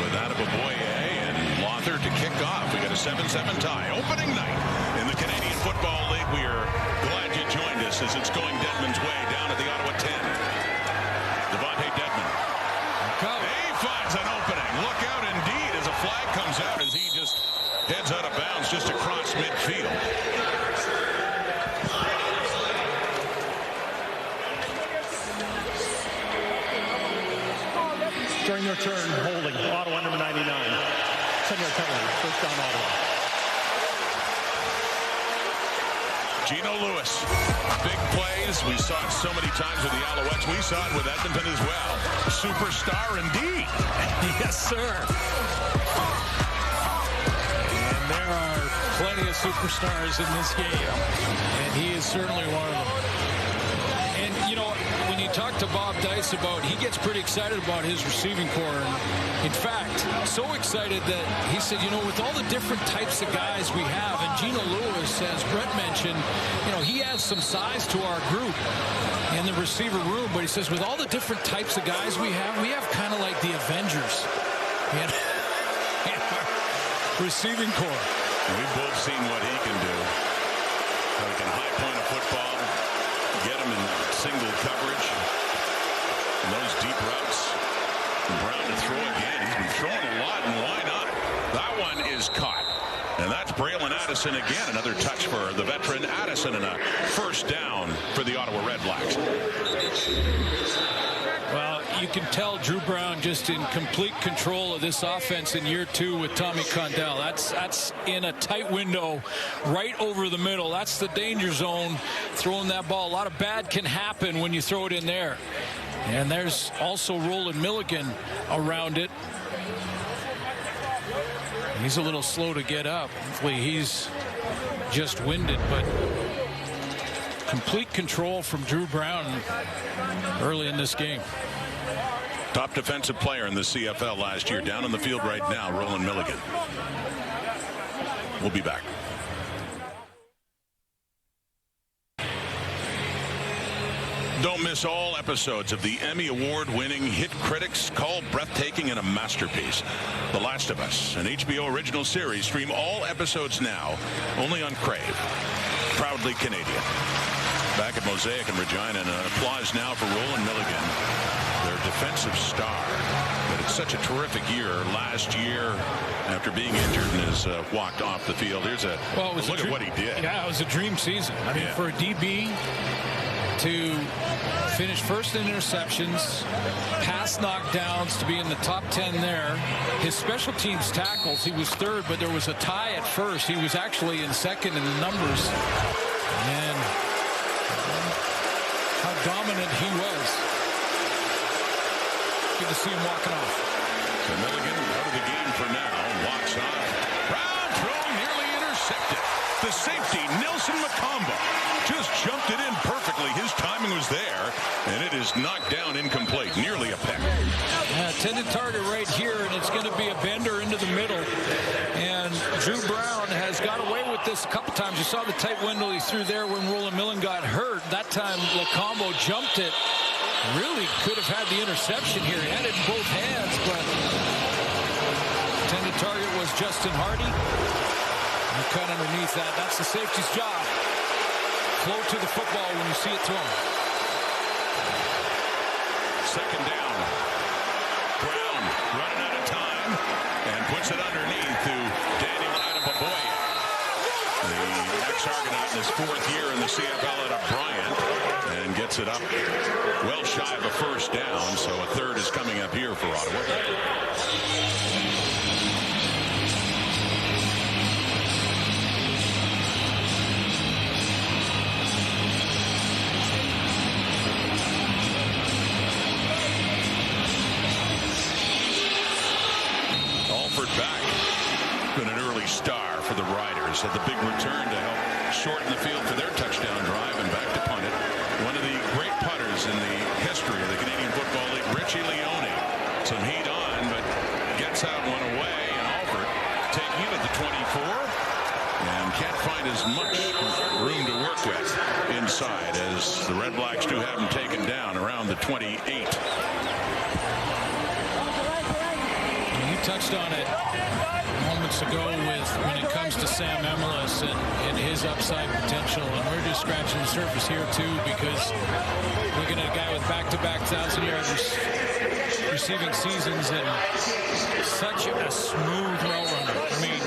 with Attaboy and Lothar to kick off. We got a 7-7 tie. Opening night in the Canadian Football League. We are glad you joined us as it's going Dedman's way down at the Ottawa 10. Devontae Dedman. He finds an opening. Look out indeed as a flag comes out as he just heads out of bounds just across midfield. During their turn, holding Ottawa number 99. 10-yard penalty, first down Ottawa. Gino Lewis, big plays. We saw it so many times with the Alouettes. We saw it with Edmonton as well. Superstar indeed. Yes, sir. And there are plenty of superstars in this game, and he is certainly one of them. And, you know, when you talk to Bob Dice about, he gets pretty excited about his receiving core. And in fact, so excited that he said, you know, with all the different types of guys we have, and Gino Lewis, as Brett mentioned, you know, he adds some size to our group in the receiver room. But he says, with all the different types of guys we have kind of like the Avengers in our receiving core. We've both seen what he can do. How he can high point a football, get him in single coverage, and those deep routes. And Brown to throw again. He's been throwing a lot, and why not? That one is caught. And that's Braylon Addison again. Another touch for the veteran Addison, and a first down for the Ottawa REDBLACKS. Well, you can tell Drew Brown just in complete control of this offense in year 2 with Tommy Condell. That's in a tight window right over the middle. That's the danger zone, throwing that ball. A lot of bad can happen when you throw it in there. And there's also Roland Milligan around it. He's a little slow to get up. Hopefully he's just winded, but complete control from Drew Brown early in this game. Top defensive player in the CFL last year. Down on the field right now, Roland Milligan. We'll be back. Don't miss all episodes of the Emmy Award-winning hit critics call breathtaking and a masterpiece. The Last of Us, an HBO original series. Stream all episodes now, only on Crave. Proudly Canadian. Back at Mosaic and Regina, and applause now for Roland Milligan, their defensive star. But it's such a terrific year. Last year, after being injured and has walked off the field, here's a look at what he did. Yeah, it was a dream season. I mean, for a DB to finish first in interceptions, pass knockdowns, to be in the top 10 there. His special teams tackles, he was third, but there was a tie at first. He was actually in second in the numbers. And how dominant he was. Good to see him walking off. So Milligan out of the game for now. Walks off. Brown throw nearly intercepted. The safety, Nelson Macombo, just jumped it in perfectly. His timing was there, and it is knocked down incomplete. Nearly a peck. Intended target right here, and it's going to be a bender into the middle. And Drew Brown has got away with this a couple times. You saw the tight window he threw there when Roland Millen got hurt. That time, Macombo jumped it. Really could have had the interception here. He had it in both hands, but intended target was Justin Hardy. You cut underneath that. That's the safety's job. Flow to the football when you see it thrown. Second down. Brown running out of time and puts it underneath to Daniel Adebaboye. The ex-Argonaut in his fourth year in the CFL at Bryant, and gets it up well shy of a first down, so a third is coming up here for Ottawa. Back. Been an early star for the Riders. Had the big return to help shorten the field for their touchdown drive, and back to punt it. One of the great punters in the history of the Canadian Football League, Richie Leone. Some heat on, but gets out one away, and Alford taking it at the 24, and can't find as much room to work with inside, as the Red Blacks do have him taken down around the 28. Touched on it moments ago with when it comes to Sam Emilus and his upside potential, and we're just scratching the surface here too, because looking at a guy with back-to-back 1,000-yard receiving seasons and such a smooth route runner. I mean,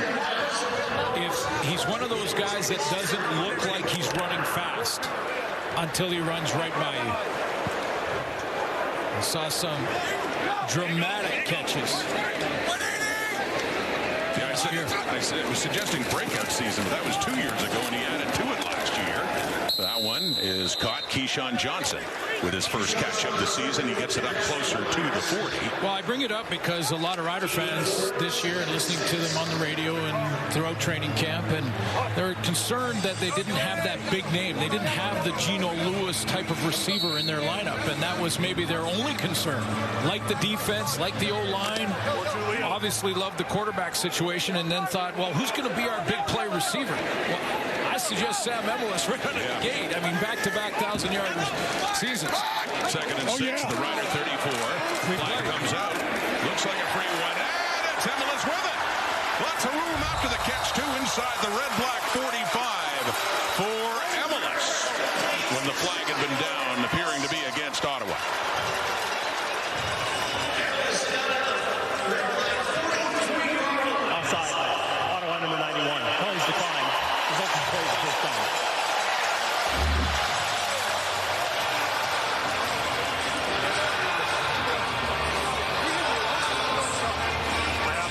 if he's one of those guys that doesn't look like he's running fast until he runs right by you. I saw some dramatic catches. Yeah, I said it was suggesting breakout season, but that was 2 years ago, and he added to it last year. That one is caught. Keyshawn Johnson with his first catch of the season. He gets it up closer to the 40. Well, I bring it up because a lot of Rider fans this year are listening to them on the radio and throughout training camp, and they're concerned that they didn't have that big name. They didn't have the Geno Lewis type of receiver in their lineup, and that was maybe their only concern. Like the defense, like the O-line, obviously loved the quarterback situation, and then thought, well, who's going to be our big play receiver? Well, I suggest Sam Emilus right out of the gate. I mean, back-to-back 1,000-yard seasons. Second and 6, the Rider 34. Flag comes out. Looks like a free one. And it's Emilus with it. Lots of room after the catch, too, inside the Red Black 45 for Emilus, when the flag had been down, appearing to be against Ottawa. Offside. Ottawa number 91. Penalties declined. Resulting plays the first down.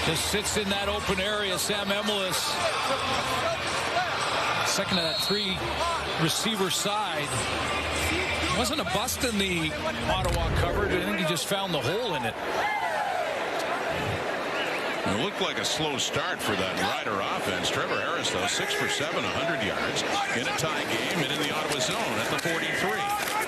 Just sits in that open area. Sam Emilus, second of that three receiver side. Wasn't a bust in the Ottawa coverage. I think he just found the hole in it. It looked like a slow start for that Rider offense. Trevor Harris, though, 6 for 7, 100 yards in a tie game and in the Ottawa zone at the 43.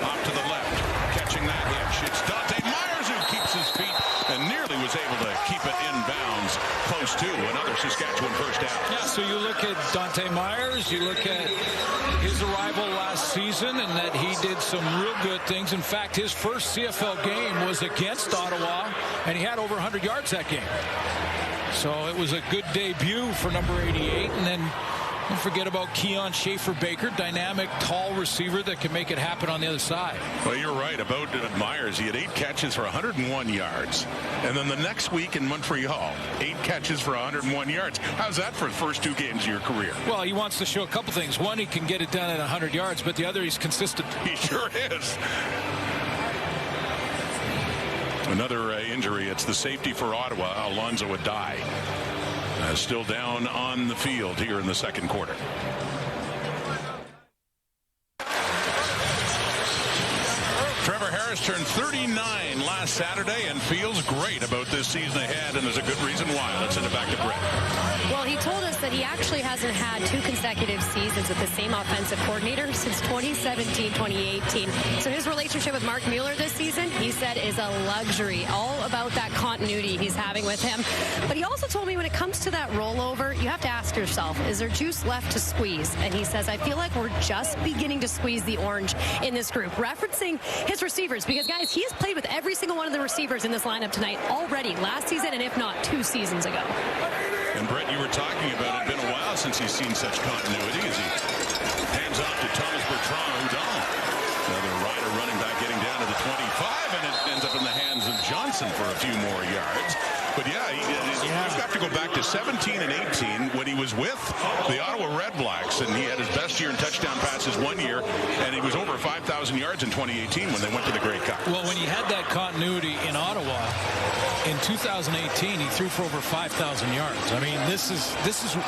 Off to the left, catching that hitch. It's Dante Myers who keeps his feet and nearly was able to keep it in bounds close close, too. Another Saskatchewan first down. Yeah, so you look at Dante Myers, you look at his arrival last season and that he did some real good things. In fact, his first CFL game was against Ottawa, and he had over 100 yards that game. So it was a good debut for number 88. And then don't forget about Keon Schaefer-Baker, dynamic, tall receiver that can make it happen on the other side. Well, you're right about Myers. He had 8 catches for 101 yards. And then the next week in Montreal, 8 catches for 101 yards. How's that for the first 2 games of your career? Well, he wants to show a couple things. One, he can get it done at 100 yards, but the other, he's consistent. He sure is. Another injury. It's the safety for Ottawa, Alonzo Adai. Still down on the field here in the second quarter. Trevor Harris turned 39 last Saturday and feels great about this season ahead, and there's a good reason why. Let's send it back to Brett. Well, he told us that he actually hasn't had 2 consecutive seasons with the same offensive coordinator since 2017-2018. So his relationship with Mark Mueller this season, he said, is a luxury. All about that continuity he's having with him. But he also told me when it comes to that rollover, you have to ask yourself, is there juice left to squeeze? And he says, I feel like we're just beginning to squeeze the orange in this group. Referencing his receivers, because, guys, he has played with every single one of the receivers in this lineup tonight already last season, and if not 2 seasons ago. And Brett, you were talking about it. Been a while since he's seen such continuity as he hands off to Thomas Bertrand-Houdon. Another Rider running back getting down to the 25, and it ends up in the hands of Johnson for a few more yards. But yeah, you have to go back to 17 and 18 when he was with the Ottawa REDBLACKS, and he had his best year in touchdown passes one year, and he was over 5,000 yards in 2018 when they went to the Grey Cup. Well, when he had that continuity in Ottawa in 2018, he threw for over 5,000 yards. I mean, this is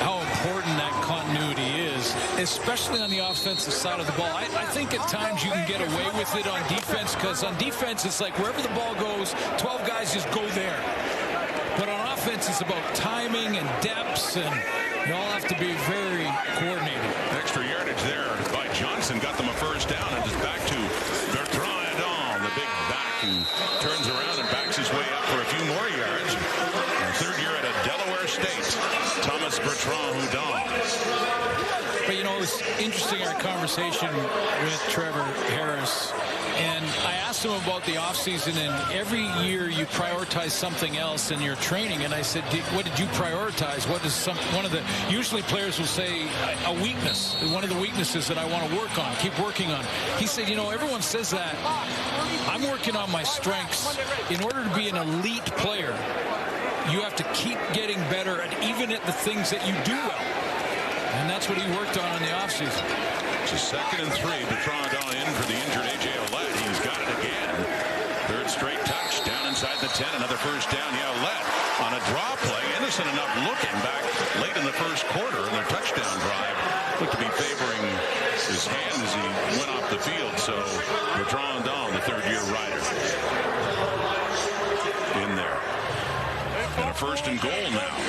how important that continuity is, especially on the offensive side of the ball. I think at times you can get away with it on defense, because on defense it's like wherever the ball goes, 12 guys just go there. But on offense, it's about timing and depths, and you all have to be very coordinated. Extra yardage there by Johnson got them a first down, and it's back to Bertrand-Houdon, the big back, who turns around and backs his way up for a few more yards. And 3rd year at a Delaware State, Thomas Bertrand-Houdon. But, you know, it was interesting, our conversation with Trevor Harris. And I asked him about the offseason, and every year you prioritize something else in your training. And I said, what did you prioritize? What is usually players will say a weakness, one of the weaknesses that I want to work on, keep working on. He said, you know, everyone says that. I'm working on my strengths. In order to be an elite player, you have to keep getting better at even at the things that you do well. And that's what he worked on in the offseason. It's 2nd and 3. Bertrand-Houdon in for the injured A.J. Ouellette. He's got it again. 3rd straight touch down inside the 10. Another first down. Yeah, Ouellette on a draw play. Innocent enough looking back late in the first quarter in their touchdown drive. Looked to be favoring his hand as he went off the field. So Bertrand-Houdon, the 3rd-year Rider, in there. And a 1st and goal now.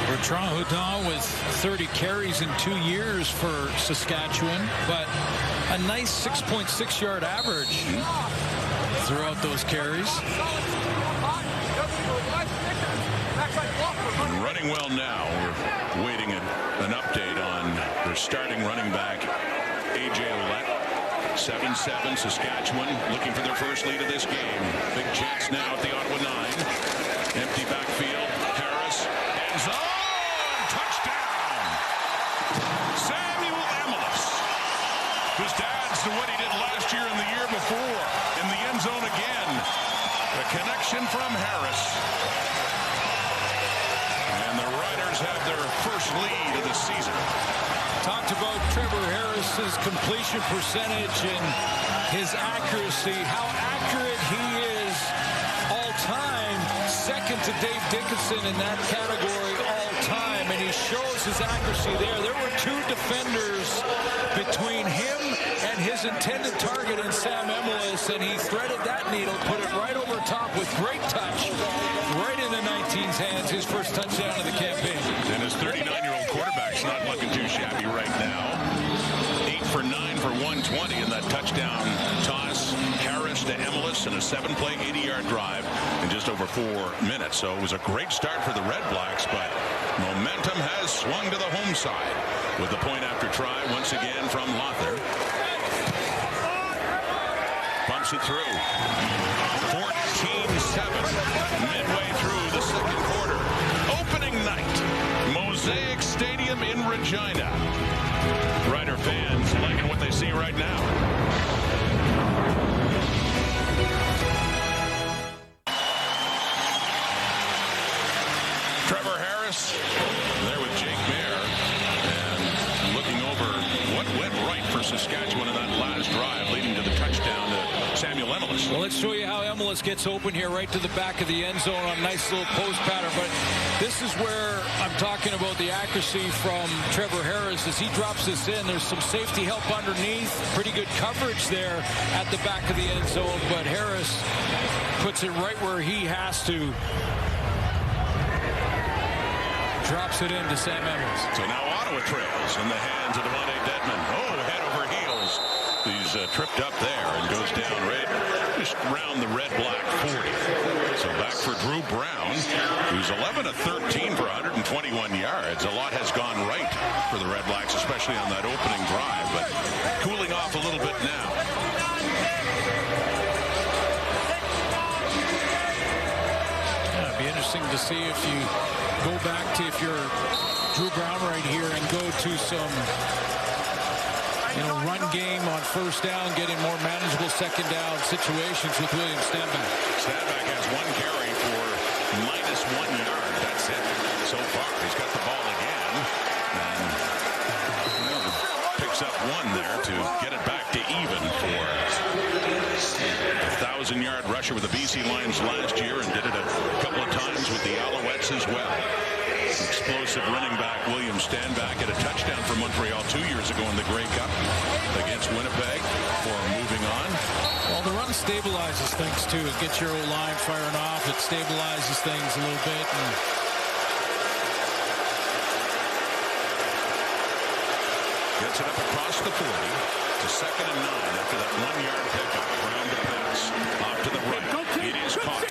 Bertrand-Houdon with 30 carries in 2 years for Saskatchewan, but a nice 6.6-yard average throughout those carries. And running well now. We're waiting an update on their starting running back, A.J. Ouellette. 7-7 Saskatchewan looking for their first lead of this game. Big chance now at the Ottawa 9. Empty backfield. Harris and zone. His dad's to what he did last year and the year before in the end zone again. A connection from Harris. And the Riders have their first lead of the season. Talked about Trevor Harris's completion percentage and his accuracy, how accurate he is all time. 2nd to Dave Dickinson in that category all time, and he shows his accuracy there. There were 2 defenders between him and his intended target in Sam Emilus, and he threaded that needle, put it right over top with great touch, right in the 19's hands, his first touchdown of the campaign. And his 39-year-old quarterback's not looking too shabby right now. 8 for 9 for 120 in that touchdown toss. Harris to Emilus and a 7-play 80-yard drive in just over 4 minutes. So it was a great start for the Red Blacks, but momentum has swung to the home side with the point after try once again from Lothar. Bumps it through. 14-7 midway through the second quarter. Opening night, Mosaic Stadium in Regina. Rider fans liking what they see right now. Trevor Harris there with Jake Mayer, and looking over what went right for Saskatchewan in that last drive, leading to the touchdown to Samuel Emilus. Well, let's show you how Emilus gets open here, right to the back of the end zone on a nice little post pattern. But this is where I'm talking about the accuracy from Trevor Harris. As he drops this in, there's some safety help underneath. Pretty good coverage there at the back of the end zone. But Harris puts it right where he has to. Drops it into Sam Emilus. So now Ottawa trails in the hands of Devontae Dedmon. Oh, head over heels. He's tripped up there and goes down right just around the red-black 40. So back for Drew Brown, who's 11 of 13 for 121 yards. A lot has gone right for the Red Blacks, especially on that opening drive, but cooling off a little bit now. Yeah, it'd be interesting to see if you go back to, if you're Drew Brown right here, and go to some run game on first down, getting more manageable second down situations with William Stanback. Stanback has 1 carry for -1 yard. That's it so far. He's got the ball again and picks up 1 there to get it back to even for a 1,000-yard rusher with the BC Lions last year, and did it a couple of times with the Alouettes as well. Explosive running back William Stanback had a touchdown for Montreal 2 years ago in the Grey Cup against Winnipeg before moving on. Well, the run stabilizes things too. It gets your O-line firing off. It stabilizes things a little bit. And gets it up across the 40 to 2nd and 9 after that 1-yard pickup. Brown to pass off to the right. It is caught.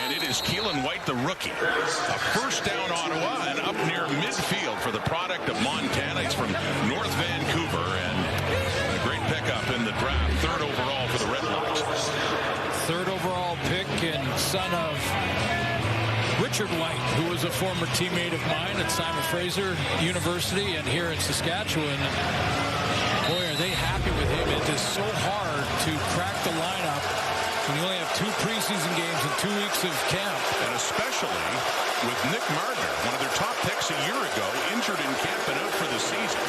And it is Keelan White, the rookie. A first down Ottawa, and up near midfield for the product of Montana. He's from North Vancouver, and a great pickup in the draft. 3rd overall for the Red Blacks. 3rd overall pick, and son of Richard White, who was a former teammate of mine at Simon Fraser University and here in Saskatchewan. Boy, are they happy with him. It is so hard to crack the lineup when you only have 2 preseason games and 2 weeks of camp. And especially with Nick Martin, one of their top picks a year ago, injured in camp and out for the season.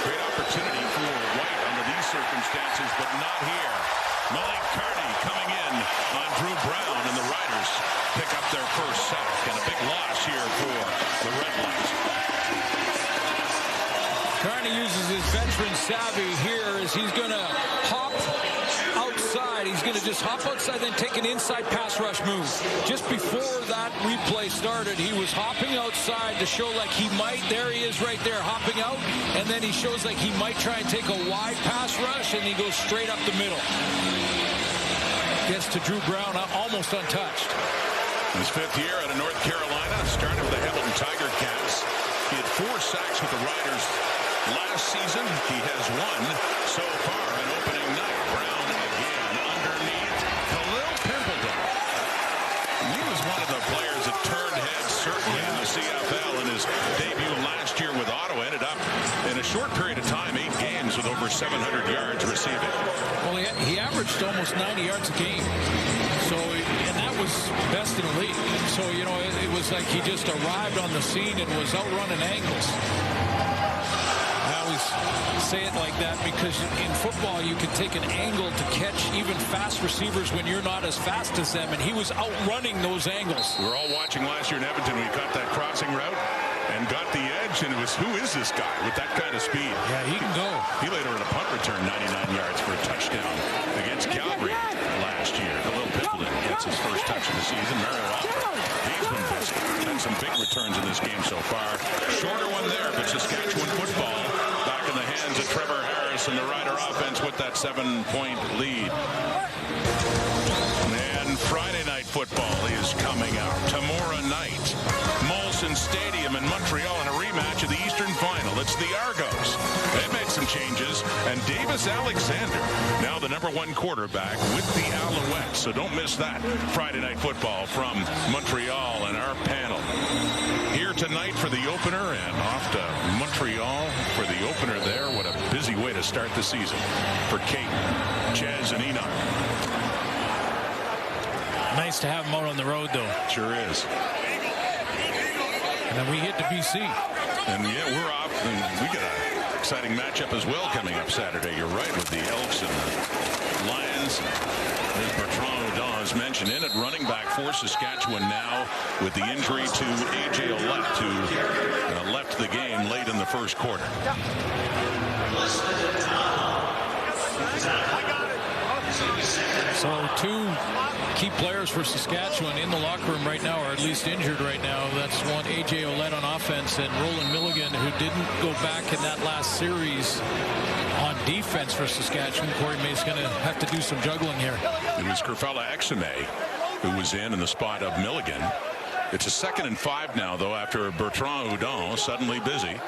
Great opportunity for White under these circumstances, but not here. Malik Carney coming in on Drew Brown, and the Riders pick up their first sack, and a big loss here for the Red Blacks. Carney uses his veteran savvy here as he's going to hop outside. He's going to just hop outside, then take an inside pass rush move. Just before that replay started, he was hopping outside to show like he might. There he is right there hopping out, and then he shows like he might try and take a wide pass rush, and he goes straight up the middle. Gets to Drew Brown almost untouched. His 5th year out of North Carolina, started with the Hamilton Tiger Cats. He had 4 sacks with the Riders last season. He has 1 so far in opening night. Brown again underneath Khalil Pimpleton. He was one of the players that turned heads certainly in the CFL in his debut last year with Ottawa. Ended up in a short period of time, 8 games with over 700 yards receiving. Well, he averaged almost 90 yards a game. So, and that was best in the league. So, it was like he just arrived on the scene and was outrunning angles. I always say it like that because in football you can take an angle to catch even fast receivers when you're not as fast as them, and he was outrunning those angles. We were all watching last year in Edmonton. We caught that crossing route and got the edge, and it was, who is this guy with that kind of speed? Yeah, he can go. He later in a punt return 99 yards for a touchdown against Calgary last year. Khalil Pimpleton gets his first touch of the season. Mario Alford, he's been busy. Had some big returns in this game so far. Shorter one there, but Saskatchewan football back in the hands of Trevor Harris and the Rider offense with that 7-point lead. Friday night football is coming up tomorrow night. Molson Stadium in Montreal in a rematch of the Eastern Final. It's the Argos. They made some changes, and Davis Alexander, now the #1 quarterback with the Alouettes. So don't miss that Friday night football from Montreal and our panel. Here tonight for the opener and off to Montreal for the opener there. What a busy way to start the season for Kate, Chaz, and Enoch. Nice to have him out on the road, though. Sure is. And then we hit to BC. And yeah, we're off. And we got an exciting matchup as well coming up Saturday. You're right, with the Elks and the Lions. There's Bertrand Hudon, as mentioned, in at running back for Saskatchewan now with the injury to A.J. Ouellette, who left the game late in the first quarter. So two key players for Saskatchewan in the locker room right now, or at least injured right now. That's one, A.J. Ouellette on offense, and Roland Milligan, who didn't go back in that last series on defense for Saskatchewan. Corey May's going to have to do some juggling here. It was Kerfella Exime who was in the spot of Milligan. It's a 2nd and 5 now, though, after Bertrand Hudon suddenly busy.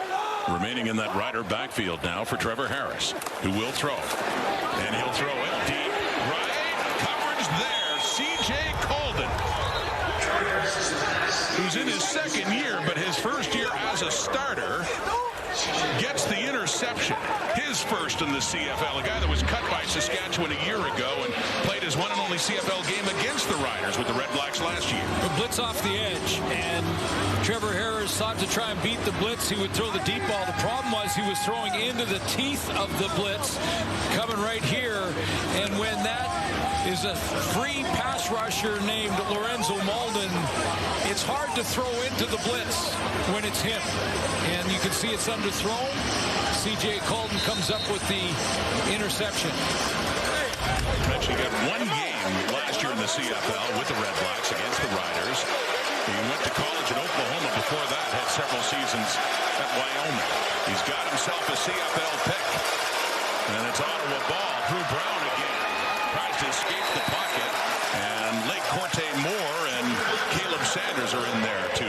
Remaining in that Rider backfield now for Trevor Harris, who will throw. And he'll throw it deep. Coverage there. C.J. Colden, who's in his 2nd year, but his first year as a starter, gets the interception. His first in the CFL. A guy that was cut by Saskatchewan a year ago and played his one and only CFL game against the Riders with the Red Blacks last year. The blitz off the edge, and Trevor Harris thought to try and beat the blitz. He would throw the deep ball. The problem was he was throwing into the teeth of the blitz, coming right here. And when that is a free pass rusher named Lorenzo Malden, it's hard to throw into the blitz when it's him. And you can see it's underthrown. C.J. Colden comes up with the interception. He got one game last year in the CFL with the Red Blacks against the Riders. He went to college in Oklahoma before that, had several seasons at Wyoming. He's got himself a CFL pick. And it's Ottawa ball through Brown again. Tries to escape the pocket. And Lake Corte Moore and Caleb Sanders are in there to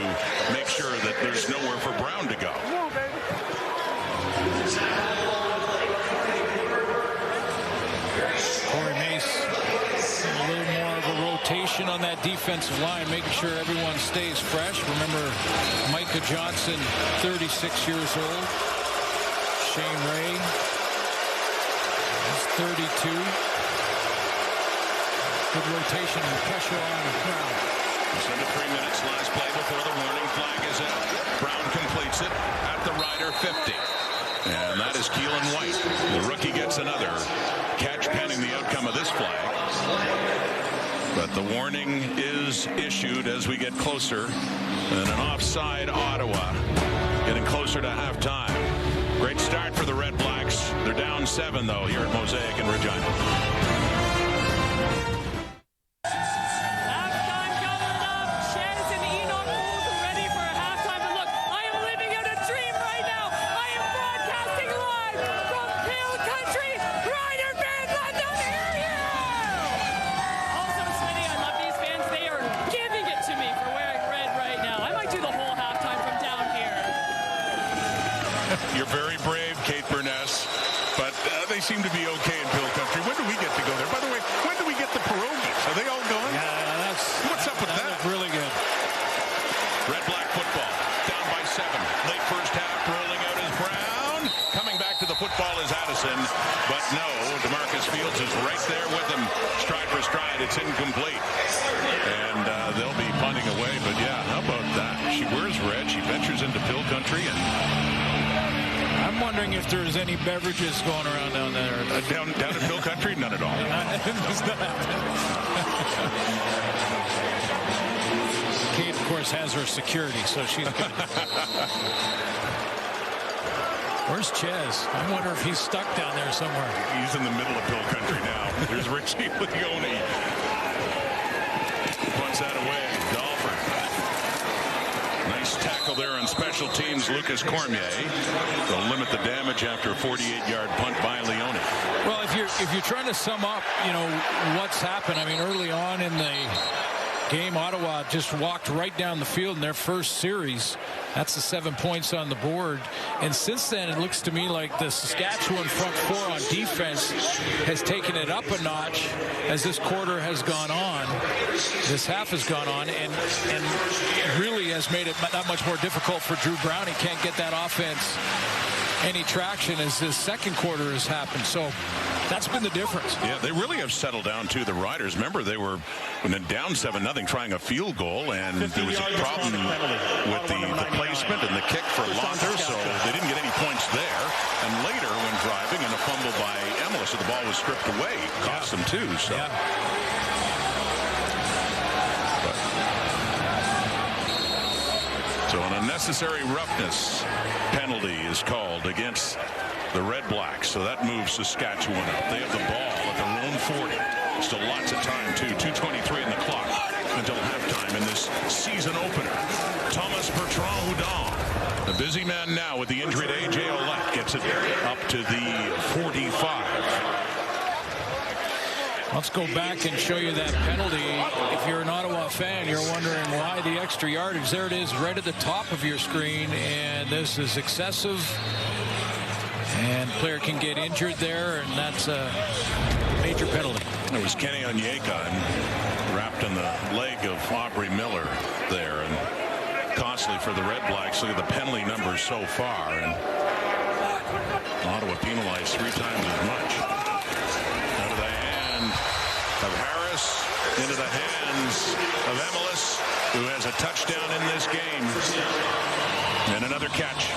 make sure that there's nowhere for Brown to go. Corey Mace, a little more of a rotation on that defensive line, making sure everyone stays fresh. Remember, Micah Johnson, 36 years old. Shane Ray is 32. Good rotation and pressure on the ground. It's under 3 minutes. Last play before the warning flag is in. Brown completes it at the Rider 50. And that is Keelan White. The rookie gets another catch pending the outcome of this flag. But the warning is issued as we get closer. And an offside Ottawa getting closer to halftime. Great start for the Red Blacks. They're down 7, though, here at Mosaic in Regina. You're very brave, Kate Burness, but they seem to be okay in Pill Country. When do we get to go there? By the way, when do we get the pierogies? Are they all gone? Yeah, what's up with that? Really good. Red Black football, down by 7. Late first half, rolling out is Brown. Coming back to the football is Addison, but no, DeMarcus Fields is right there with him, stride for stride. It's incomplete, and they'll be punting away. But yeah, how about that? She wears red. She ventures into Pill Country and. I'm wondering if there's any beverages going around down there. Down in Pill Country? None at all. Kate, of course, has her security, so she's good. Where's Chaz? I wonder if he's stuck down there somewhere. He's in the middle of Pill Country now. There's Richie Leone. Puts that away. Dolphin. Nice Nice tackle there on special teams. Lucas Cormier will limit the damage after a 48-yard punt by Leone. Well, if you're trying to sum up, what's happened. I mean, early on in the game, Ottawa just walked right down the field in their first series. That's the 7 points on the board. And since then, it looks to me like the Saskatchewan front four on defense has taken it up a notch as this quarter has gone on. This half has gone on and really has made it that much more difficult for Drew Brown. He can't get that offense any traction as this second quarter has happened. So that's been the difference. Yeah, they really have settled down to the Riders. Remember, they were down 7-0 trying a field goal, and there was a problem with the placement and the kick for Launder, so they didn't get any points there. And later, when driving, and a fumble by Emilus, so the ball was stripped away, cost them too. So. Yeah. So an unnecessary roughness penalty is called against the REDBLACKS. So that moves Saskatchewan up. They have the ball at their own 40. Still lots of time, too. 2:23 in the clock until halftime in this season opener. Thomas Bertrand-Houdan, the busy man now with the injury to A.J. Olette, gets it up to the 45. Let's go back and show you that penalty. If you're an Ottawa fan, you're wondering why the extra yardage. There it is right at the top of your screen, and this is excessive. And player can get injured there, and that's a major penalty. It was Kenny Onyeka wrapped in the leg of Aubrey Miller there, and costly for the REDBLACKS. Look at the penalty numbers so far, and Ottawa penalized 3 times as much. Out of the hand of Harris, into the hands of Emilus, who has a touchdown in this game, and another catch.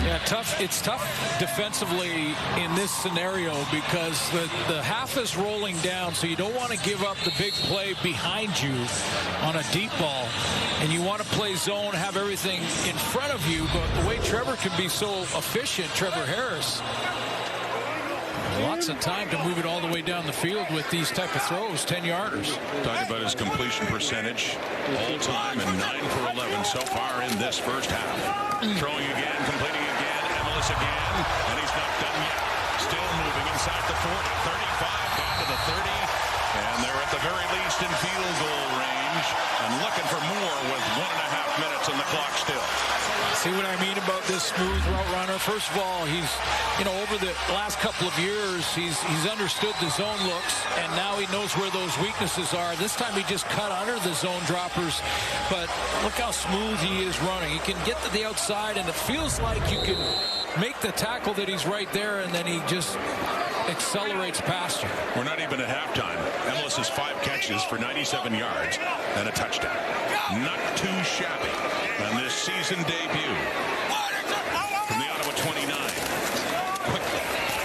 Yeah, tough. It's tough defensively in this scenario because the half is rolling down, so you don't want to give up the big play behind you on a deep ball, and you want to play zone, have everything in front of you. But the way Trevor can be so efficient, Trevor Harris, lots of time to move it all the way down the field with these type of throws, 10-yarders. Talking about his completion percentage all time, and 9 for 11 so far in this first half. Throwing again, completing again, Emilus again, and he's not done yet. Still moving inside the 40, 35, down to the 30, and they're at the very least in field goal range, and looking for more with 1.5 minutes on the clock still. See what I mean about this smooth route runner? First of all, he's, over the last couple of years, he's understood the zone looks, and now he knows where those weaknesses are. This time he just cut under the zone droppers, but look how smooth he is running. He can get to the outside, and it feels like you can make the tackle that he's right there, and then he just accelerates past you. We're not even at halftime. Emilus has 5 catches for 97 yards and a touchdown. Not too shabby on this season debut from the Ottawa 29. Quickly,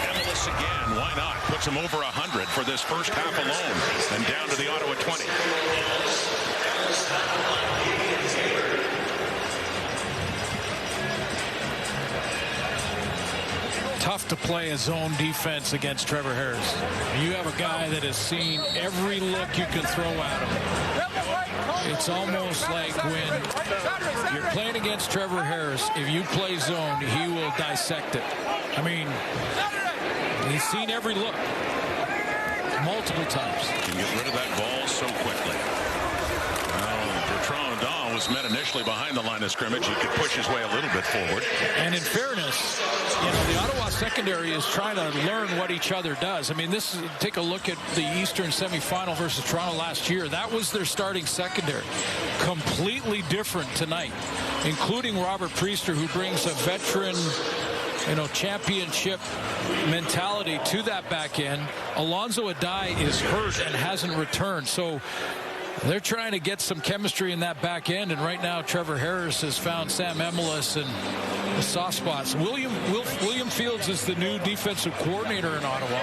Emilus again. Why not? Puts him over 100 for this first half alone, and down to the Ottawa 20. Tough to play a zone defense against Trevor Harris. You have a guy that has seen every look you can throw at him. It's almost like when you're playing against Trevor Harris, if you play zone, he will dissect it. I mean, he's seen every look multiple times. Can get rid of that ball so quickly. Bertrand-Houdan was met initially behind the line of scrimmage. He could push his way a little bit forward. And in fairness, the Ottawa secondary is trying to learn what each other does. I mean, take a look at the Eastern semifinal versus Toronto last year. That was their starting secondary. Completely different tonight, including Robert Priester, who brings a veteran, championship mentality to that back end. Alonzo Adai is hurt and hasn't returned. So they're trying to get some chemistry in that back end, and right now Trevor Harris has found Sam Emilus and the soft spots. William Fields is the new defensive coordinator in Ottawa.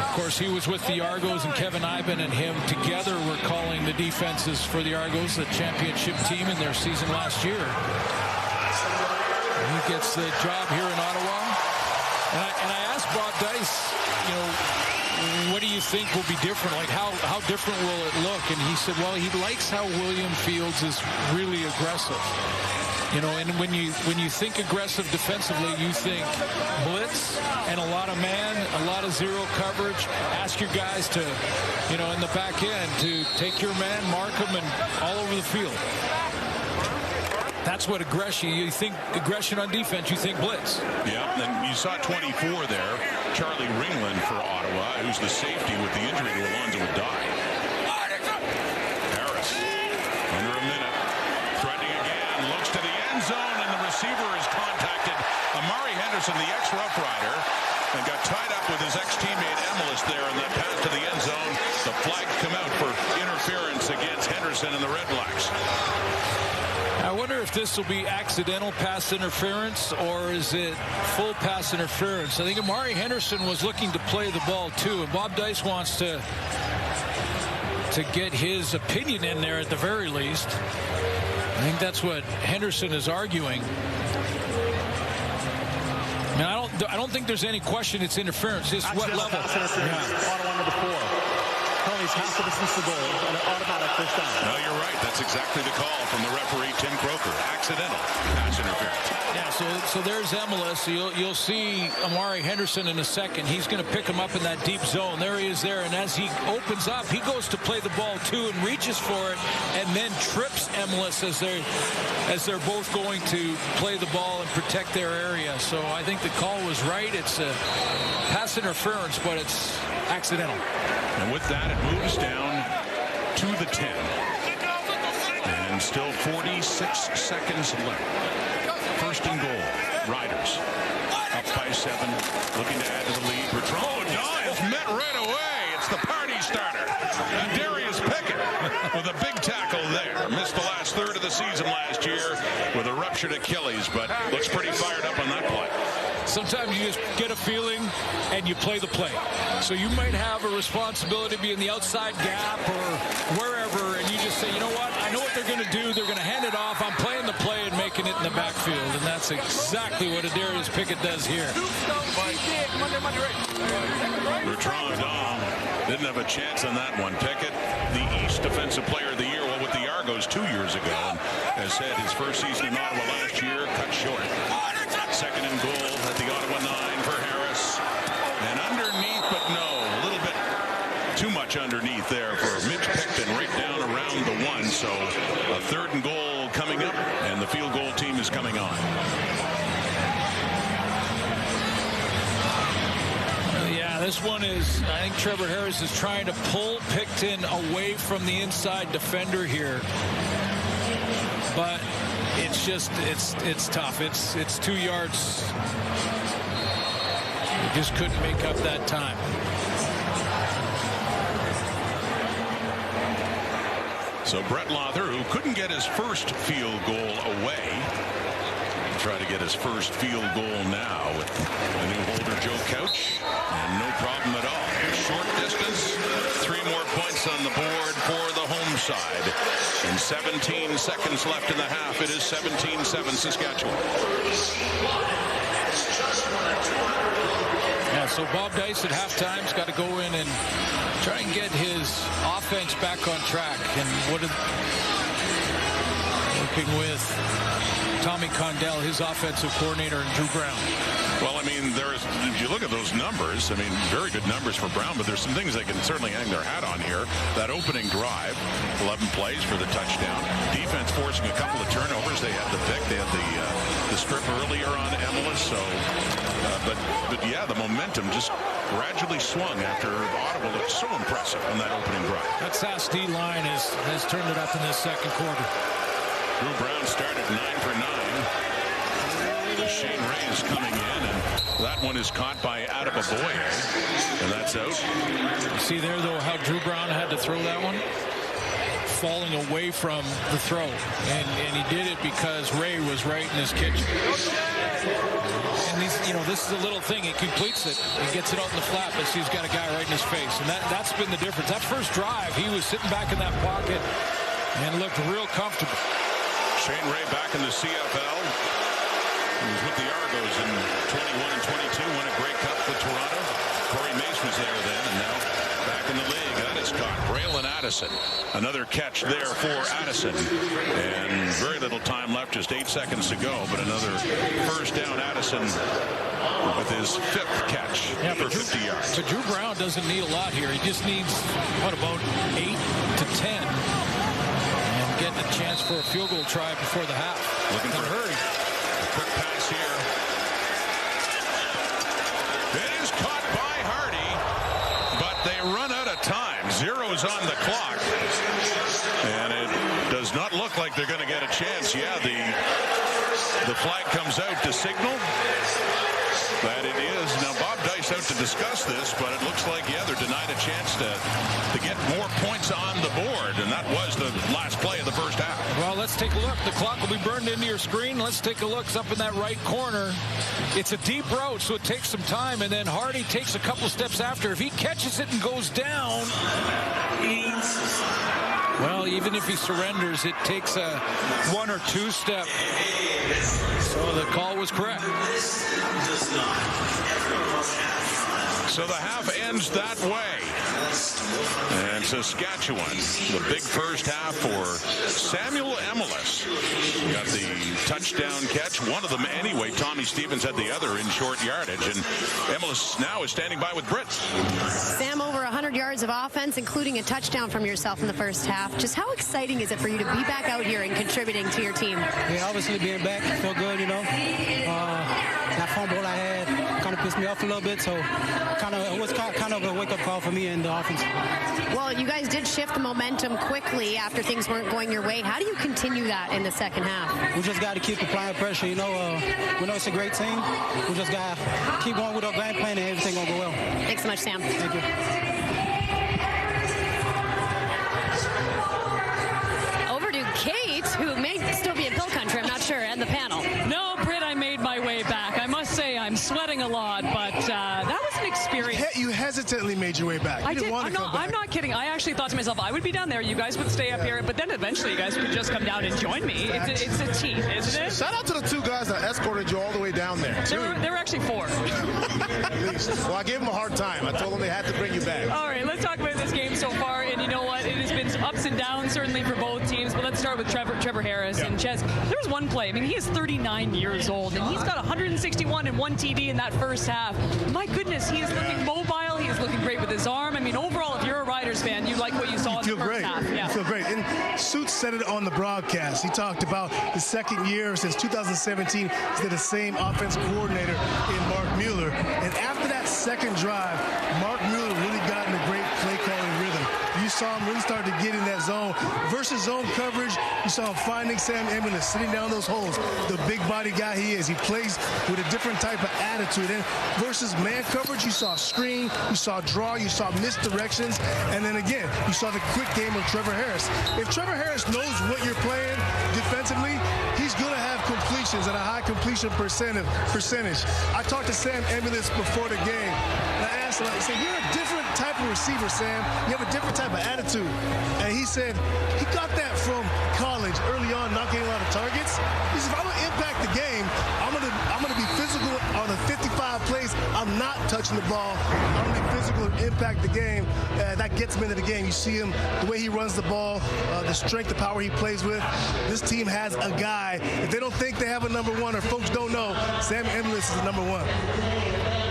Of course, he was with the Argos, and Kevin Iben and him together were calling the defenses for the Argos, the championship team in their season last year. And he gets the job here in Ottawa. And I asked Bob Dice, what do you think will be different? Like, how different will it look? And he said, well, he likes how William Fields is really aggressive. You know, and when you think aggressive defensively, you think blitz and a lot of man, a lot of zero coverage. Ask your guys to, you know, in the back end to take your man, mark them, and all over the field. That's what aggression. You think aggression on defense, you think blitz. Yeah, and you saw 24 there. Charlie Ringland for Ottawa, who's the safety with the injury to Alonzo Adai. Harris, under a minute. Threading again, looks to the end zone, and the receiver is contacted. Amari Henderson, the ex-Rough Rider, and got tied up with his ex-teammate Emelis there in that pass to the end zone. The flags come out for interference against Henderson and the REDBLACKS. I wonder if this will be accidental pass interference or is it full pass interference. I think Amari Henderson was looking to play the ball too, and Bob Dice wants to get his opinion in there at the very least. I think that's what Henderson is arguing. And I don't think there's any question it's interference. It's what level? Yeah. Ottawa number 4. Penalties half the distance to goal and an automatic first down. No, you're right. That's exactly the call from the referee, Tim Croker. Accidental pass interference. Yeah, so there's Emelis. You'll see Amari Henderson in a second. He's going to pick him up in that deep zone. There he is there. And as he opens up, he goes to play the ball too and reaches for it and then trips Emelis as they're both going to play the ball and protect their area. So I think the call was right. It's a pass interference, but it's accidental. And with that, it moves down to the 10. And still 46 seconds left. First and goal. Riders up by 7. Looking to add to the lead. Bertrand is met right away. It's the party starter. And Darius Pickett with a big tackle there. Missed the last third of the season last year with a ruptured Achilles, but looks pretty fired up on that play. Sometimes you just get a feeling and you play the play. So you might have a responsibility to be in the outside gap or wherever, and you just say, you know what? I know what they're going to do. They're going to hand it off. I'm playing the play and making it in the backfield, and that's exactly what Darius Pickett does here. Bertrand didn't have a chance on that one. Pickett, the East Defensive Player of the Year, well, with the Argos 2 years ago, and as said, his first season in Ottawa last year cut short. Second and goal at the Ottawa 9 for Harris. And underneath, but no, a little bit too much underneath there for Mitch Picton, right down around the 1. So a third and goal coming up, and the field goal team is coming on. Yeah, this one is, I think Trevor Harris is trying to pull Picton away from the inside defender here. But it's just, it's tough. It's 2 yards. He just couldn't make up that time. So Brett Lother, who couldn't get his first field goal away, try to get his first field goal now with the new holder Joe Couch, and no problem at all. Short distance, 3 more points on the board for the home side. And 17 seconds left in the half. It is 17-7 Saskatchewan. Yeah, so Bob Dice at halftime's got to go in and try and get his offense back on track. And working with Tommy Condell, his offensive coordinator, and Drew Brown. Well, I mean, if you look at those numbers, I mean, very good numbers for Brown, but there's some things they can certainly hang their hat on here. That opening drive, 11 plays for the touchdown. Defense forcing a couple of turnovers. They had the pick. They had the strip earlier on Emelis. So, but yeah, the momentum just gradually swung after Ottawa looked so impressive on that opening drive. That Sask D line has turned it up in this second quarter. Drew Brown started 9 for 9. Shane Ray is coming in, and that one is caught by Adebaboye, and that's out. See there, though, how Drew Brown had to throw that one? Falling away from the throw, and he did it because Ray was right in his kitchen. And this is a little thing. He completes it. He gets it out in the flat, but he's got a guy right in his face, and that's been the difference. That first drive, he was sitting back in that pocket and looked real comfortable. Shane Ray back in the CFL. He was with the Argos in 21 and 22, won a Grey Cup with Toronto. Corey Mace was there then, and now back in the league. That is caught. Braylon Addison. Another catch there for Addison. And very little time left, just 8 seconds to go, but another first down. Addison with his 5th catch for 50 yards. So Drew Brown doesn't need a lot here. He just needs, what, about 8 to 10. And getting a chance for a field goal try before the half. Looking for a hurry. A quick pass here. It is caught by Hardy, but they run out of time. 0's on the clock. And it does not look like they're going to get a chance. Yeah, the flag comes out to signal that it is. Now, Bob Dice out to discuss this, but it looks like, yeah, they're denied a chance to get more points on the board, and that was the last play of the first half. Well, let's take a look. The clock will be burned into your screen. Let's take a look. It's up in that right corner. It's a deep route, so it takes some time, and then Hardy takes a couple steps after. If he catches it and goes down, well, even if he surrenders, it takes a 1 or 2 step. So the call was correct. So the half ends that way. And Saskatchewan, the big first half for Samuel Emelis. Got the touchdown catch, one of them anyway. Tommy Stevens had the other in short yardage. And Emelis now is standing by with Britt. Sam, over 100 yards of offense, including a touchdown from yourself in the first half. Just how exciting is it for you to be back out here and contributing to your team? Yeah, obviously being back, feel good, you know. That fumble I had kind of pissed me off a little bit, so it was kind of a wake-up call for me in the offense. Well, you guys did shift the momentum quickly after things weren't going your way. How do you continue that in the second half? We just got to keep applying pressure, you know. We know it's a great team. We just got to keep going with our game plan and everything will go well. Thanks so much, Sam. Thank you. Over to Kate, who may still be in Pill Country, I'm not sure, and the panel. No, Britt, I made my way back. I must say I'm sweating a lot, but that was an experience. You hesitantly made your way back. I did. I'm not kidding. I actually thought to myself, I would be down there. You guys would stay up here, but then eventually you guys would just come down and join me. It's a team, isn't it? Shout out to the 2 guys that escorted you all the way down there. There were actually 4. At least. Well, I gave them a hard time. I told them they had to bring you back. All right, let's talk about this game so far. And you know what? It has been ups and downs, certainly, for both teams. But let's start with Trevor Harris and Ches. There was one play. I mean, he is 39 years old, and he's got 161 and 1 TD in that first half. My goodness, he is looking mobile. He is looking great with his arm. I mean, overall, if you're a Riders fan, you like what you saw in the first half. Yeah. You feel great. And Suits said it on the broadcast. He talked about the second year since 2017. He's been the same offensive coordinator in Mark Mueller. And after that second drive, Mark Mueller really got in a great play calling rhythm. You saw him really start to get in that zone. Versus zone coverage, you saw him finding Sam Emelis, sitting down those holes. The big body guy he is. He plays with a different type of attitude. And versus man coverage, you saw screen, you saw draw, you saw misdirections. And then again, you saw the quick game of Trevor Harris. If Trevor Harris knows what you're playing defensively, he's going to have completions at a high completion percentage. I talked to Sam Emelis before the game. And I asked him, I said, you're a different type of receiver, Sam. You have a different type of attitude. And he said he got that from college early on, not getting a lot of targets. He said, if I'm going to impact the game, I'm going to be physical on the 55 plays. I'm not touching the ball. I'm going to be physical and impact the game. That gets him into the game. You see him, the way he runs the ball, the strength, the power he plays with. This team has a guy. If they don't think they have a number 1 or folks don't know, Sam Emelis is the number 1.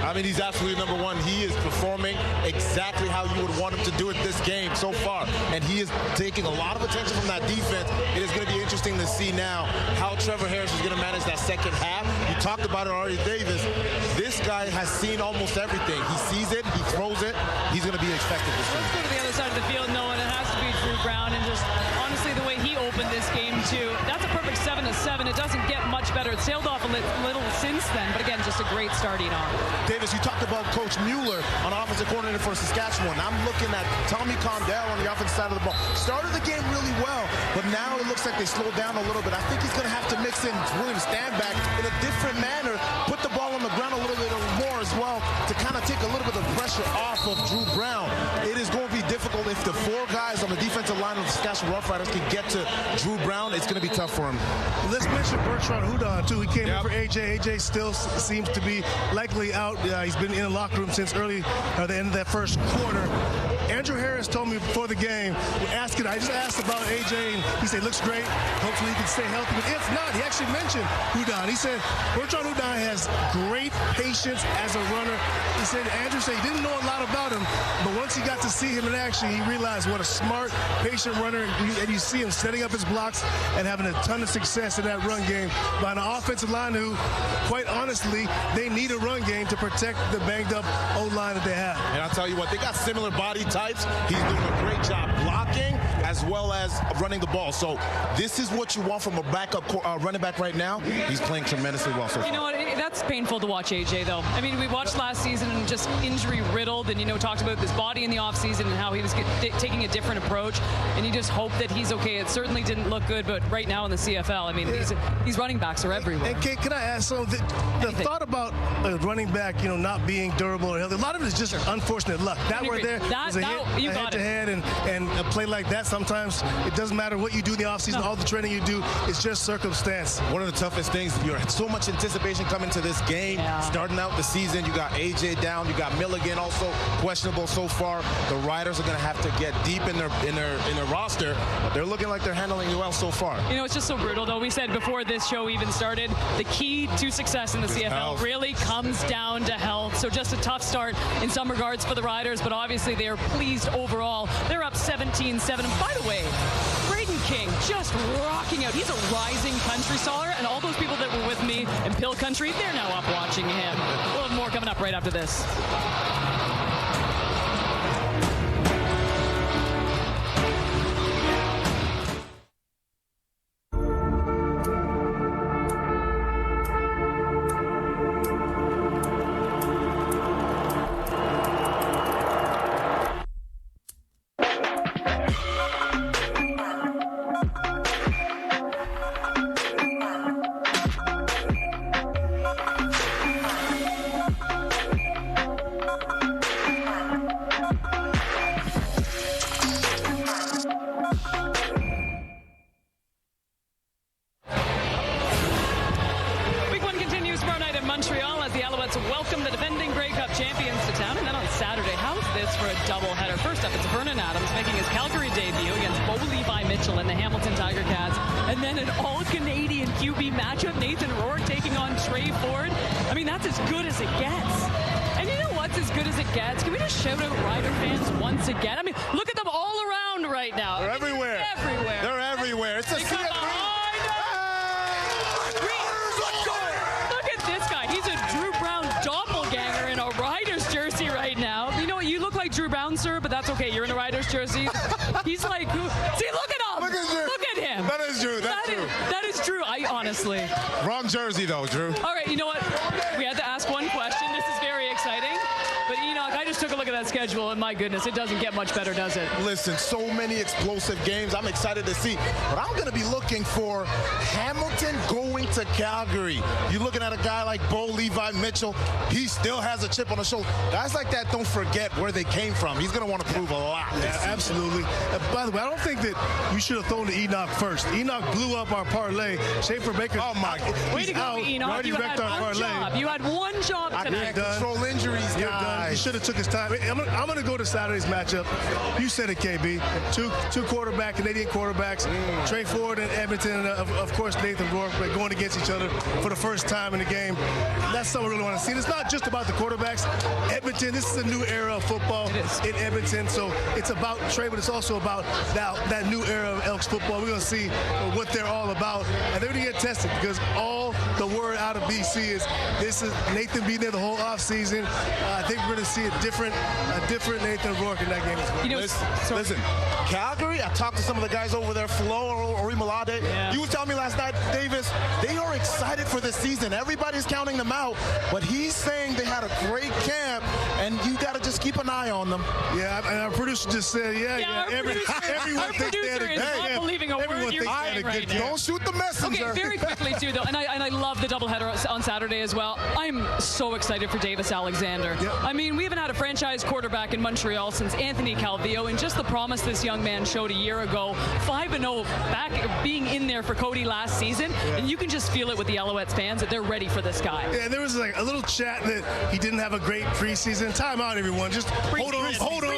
I mean, he's absolutely number 1. He is performing exactly how you would want him to do it this game so far. And he is taking a lot of attention from that defense. It is going to be interesting to see now how Trevor Harris is going to manage that second half. You talked about it already, Davis. This guy has seen almost everything. He sees it. He throws it. He's going to be expected to see. Let's go to the other side of the field, Noah, and it has to be Drew Brown. And just honestly, the way he opened this game, too, that's a perfect 7-7. It doesn't get much better. It sailed off a little since then. But again, just a great starting off. Davis, you talked about Coach Mueller on offensive coordinator for Saskatchewan. I'm looking at Tommy Condell on the offensive side of the ball. Started the game really well, but now it looks like they slowed down a little bit. I think he's going to have to mix in William Stanback in a different manner, put the ball on the ground a little bit more, as well to kind of take a little bit of pressure off of Drew Brown. It is going to be difficult if the 4 guys on the defensive line of the Saskatchewan Roughriders can get to Drew Brown. It's going to be tough for him. Let's mention Bertrand Houdon, too. He came in for AJ. AJ still seems to be likely out. He's been in the locker room since early at the end of that first quarter. Andrew Harris told me before the game, I just asked about AJ, and he said, looks great. Hopefully he can stay healthy. But if not, he actually mentioned Houdon. He said, Bertrand Houdon has great patience as a runner. He said, Andrew said he didn't know a lot about him, but once he got to see him in action, he realized what a smart, patient runner, and you see him setting up his blocks and having a ton of success in that run game by an offensive line who, quite honestly, they need a run game to protect the banged-up O-line that they have. And I'll tell you what, they got similar body types. He's doing a great job blocking as well as running the ball. So this is what you want from a backup running back right now. He's playing tremendously well so far. You know what? That's painful to watch AJ, though. I mean, we watched last season and just injury-riddled and, talked about his body in the offseason and how he was taking a different approach, and you just hope that he's okay. It certainly didn't look good, but right now in the CFL, I mean, these running backs are everywhere. And Kate, can I ask, so the thought about a running back, not being durable or healthy, a lot of it is just unfortunate luck. That right there is a head-to-head, and a play like that, sometimes it doesn't matter what you do in the offseason, all the training you do, it's just circumstance. One of the toughest things, you had so much anticipation coming to this game, starting out the season. You got AJ down, you got Milligan also questionable so far. The Riders are going to have to get deep in their roster, but they're looking like they're handling it well so far. It's just so brutal, though. We said before this show even started, the key to success in the CFL really comes down to health. So just a tough start in some regards for the Riders, but obviously they are pleased overall. They're up 17-7. And by the way, Braden King just rocking out. He's a rising country star, and all those people that were with me in Pill Country, they're now up watching him. We'll have more coming up right after this. Jersey. He's like, see, look at him. Look at him. That is Drew. That is Drew. I honestly. Wrong jersey, though, Drew. All right, you know what? We had to ask one question. This is very exciting. But, I just took a look at that schedule, and my goodness, it doesn't get much better, does it? Listen, so many explosive games. I'm excited to see. But I'm going to be looking for Hamilton going to Calgary. You're looking at a guy like Bo Levi Mitchell. He still has a chip on his shoulder. Guys like that don't forget where they came from. He's going to want to prove a lot. Yeah, absolutely. By the way, I don't think that you should have thrown to Enoch first. Enoch blew up our parlay. Schaefer Baker. Oh, my God. Way to go, Enoch. You had one job. You had one job tonight. Control injuries, guys. He should have took his time. I'm going to go to Saturday's matchup. You said it, KB. Two Canadian quarterbacks. Trey Ford and Edmonton, and of course Nathan Rourke, going against each other for the first time in the game. That's something we really want to see. It's not just about the quarterbacks. Edmonton, this is a new era of football in Edmonton. So it's about Trey, but it's also about that new era of Elks football. We're going to see what they're all about. And they're going to get tested because all the word out of BC is this is Nathan being there the whole offseason. I think we're going to see a different Nathan Rourke in that game as well. Listen, Calgary, I talked to some of the guys over there, Flo or Imalade. Yeah. You was telling me last night, Davis, they are excited for this season. Everybody's counting them out, but he's saying they had a great camp, and you got to just keep an eye on them. Yeah, and our producer just said, everyone thinks they had a good camp. Believing a word you're saying right now. Don't shoot the messenger. Okay, very quickly too, though, and I love the doubleheader on Saturday as well. I'm so excited for Davis Alexander. Yep. I mean, we haven't had a franchise quarterback in Montreal since Anthony Calvillo, and just the promise this young man showed a year ago, 5-0 back, being in there for Cody last season, and you can just feel it with the Alouettes fans that they're ready for this guy. Yeah, there was like a little chat that he didn't have a great preseason. Time out, everyone. Just hold on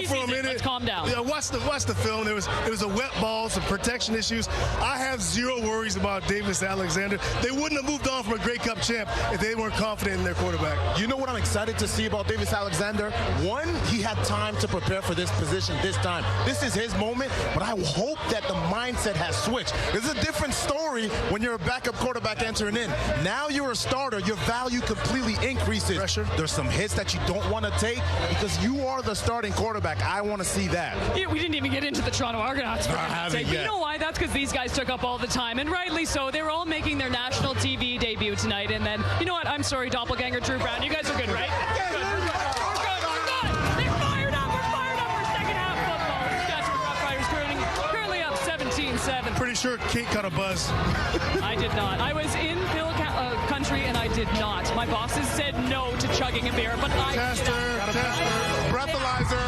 for a minute. Let's calm down. Yeah, watch the film. It was a wet ball, some protection issues. I have zero worries about Davis Alexander. They wouldn't have moved on from a Grey Cup champ if they weren't confident in their quarterback. You know what I'm excited to see about Davis Alexander? One, he had time to prepare for this position this time. This is his moment, but I hope that the mindset has switched. It's a different story when you're a backup quarterback entering in. Now you're a starter. Your value completely increases. Pressure. There's some hits that you don't want to take because you are the starting quarterback. I want to see that. Yeah, we didn't even get into the Toronto Argonauts. You know why? That's because these guys took up all the time, and rightly so. They were all making their national TV debut tonight, and then, you know what? I'm sorry, doppelganger Drew Brown. You guys are good, right? We're good. They're fired up. We're fired up for second half football. Saskatchewan Roughriders currently up 17-7. Pretty sure Kate caught a buzz. I did not. I was in Hill country, and I did not. My bosses said no to chugging a beer, but I Tester. Breathalyzer.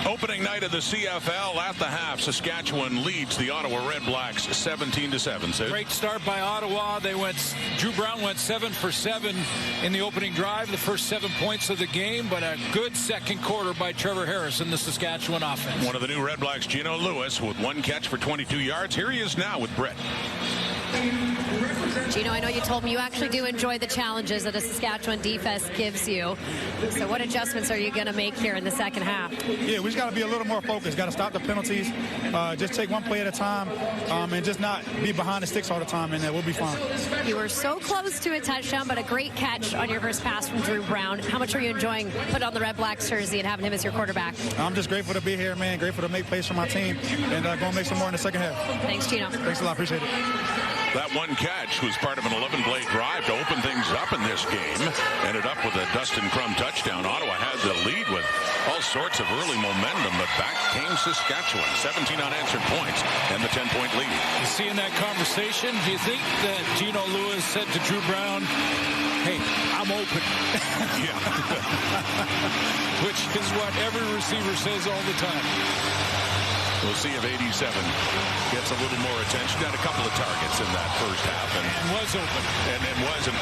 Opening night of the CFL at the half. Saskatchewan leads the Ottawa REDBLACKS 17-7. Sid. Great start by Ottawa. Drew Brown went 7 for 7 in the opening drive, the first 7 points of the game, but a good second quarter by Trevor Harris in the Saskatchewan offense. One of the new REDBLACKS, Gino Lewis, with 1 catch for 22 yards. Here he is now with Brett. Gino, I know you told me you actually do enjoy the challenges that a Saskatchewan defense gives you. So what adjustments are you going to make here in the second half? Yeah, we just got to be a little more focused. Got to stop the penalties. Just take one play at a time and just not be behind the sticks all the time, and we'll be fine. You were so close to a touchdown, but a great catch on your first pass from Drew Brown. How much are you enjoying putting on the REDBLACKS jersey and having him as your quarterback? I'm just grateful to be here, man. Grateful to make plays for my team and going to make some more in the second half. Thanks, Gino. Thanks a lot. Appreciate it. That one catch was part of an 11-play drive to open things up in this game. Ended up with a Dustin Crum touchdown. Ottawa had the lead with all sorts of early momentum, but back came Saskatchewan. 17 unanswered points and the 10-point lead. You see in that conversation, do you think that Gino Lewis said to Drew Brown, hey, I'm open? Yeah. Which is what every receiver says all the time. We'll see if 87 gets a little more attention. Got a couple of targets in that first half. And was open. And was a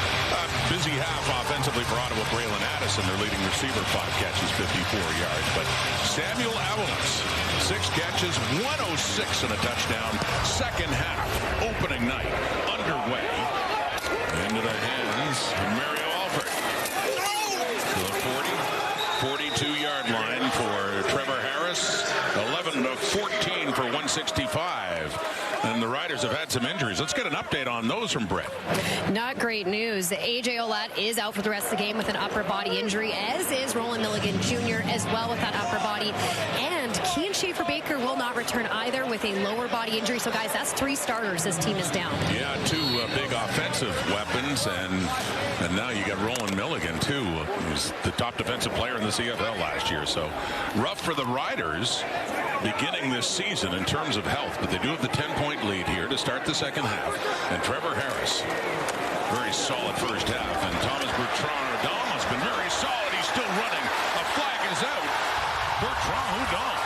busy half offensively for Ottawa. Braylon Addison, their leading receiver, 5 catches, 54 yards. But Samuel Avalos, 6 catches, 106 and a touchdown. Second half, opening night, underway. Into the hands of Mario Alford. To the 42-yard line for Trevor Harris. 11 to 14 for 165. And the Riders have had some injuries. Let's get an update on those from Brett. Not great news. A.J. Ouellette is out for the rest of the game with an upper body injury, as is Roland Milligan Jr. as well with that upper body. And Kean Schaefer-Baker will not return either with a lower body injury. So, guys, that's 3 starters this team is down. Yeah, 2 big offensive weapons. And now you got Roland Milligan, too. He was the top defensive player in the CFL last year. So rough for the Riders beginning this season in terms of health. But they do have the 10-point lead here to start the second half. And Trevor Harris, very solid first half. And Thomas Bertrand has been very solid. He's still running. A flag is out. Bertrand Houdon.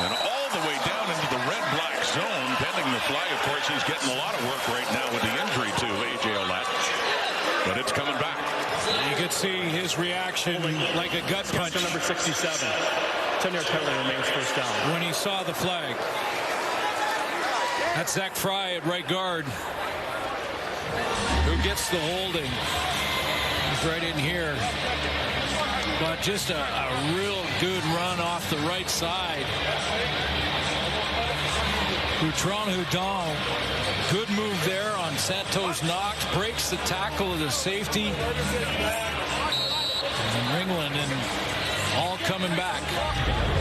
And all the way down into the red-black zone, pending the flag. Of course, he's getting a lot of work right now with the injury to A.J. Ouellette. But it's coming back. You could see his reaction like a gut punch. Number 67. 10-yard penalty remains first down. When he saw the flag. That's Zach Fry at right guard. Who gets the holding. He's right in here. But just a real good run off the right side. Bertrand Houdon. Good move there on Santos Knox. Breaks the tackle of the safety. And Ringland and all coming back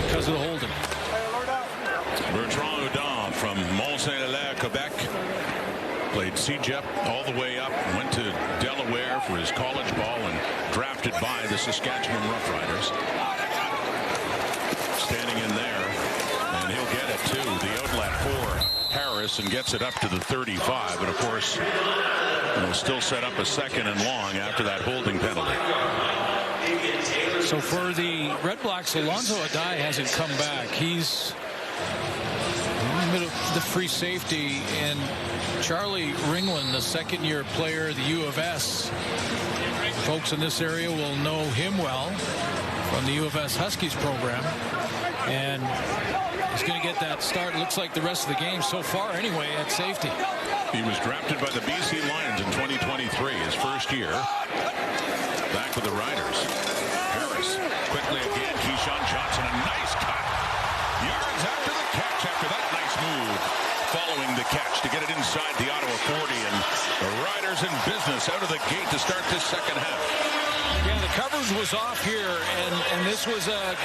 because of the holding. Bertrand Houdon from Mont-Saint-Hilaire, Quebec. Played CJEP all the way up. Went to Delaware for his college ball and drafted by the Saskatchewan Roughriders. standing in there, and he'll get it to the outlet for Harris and gets it up to the 35. And of course, will still set up a 2nd and long after that holding penalty. So for the REDBLACKS, Alonzo Adai hasn't come back. He's the free safety, and Charlie Ringland, the 2nd-year player of the U of S. Folks in this area will know him well from the U of S Huskies program, and he's going to get that start. Looks like the rest of the game so far anyway at safety. He was drafted by the BC Lions in 2023, his first year. Back with the Riders. Harris quickly again. Keyshawn Johnson, a nice cut. Yards after the catch, after that nice move. Following the catch to get it inside the Ottawa 40, and the Riders in business out of the gate to start this second half. Yeah, the coverage was off here, and this was a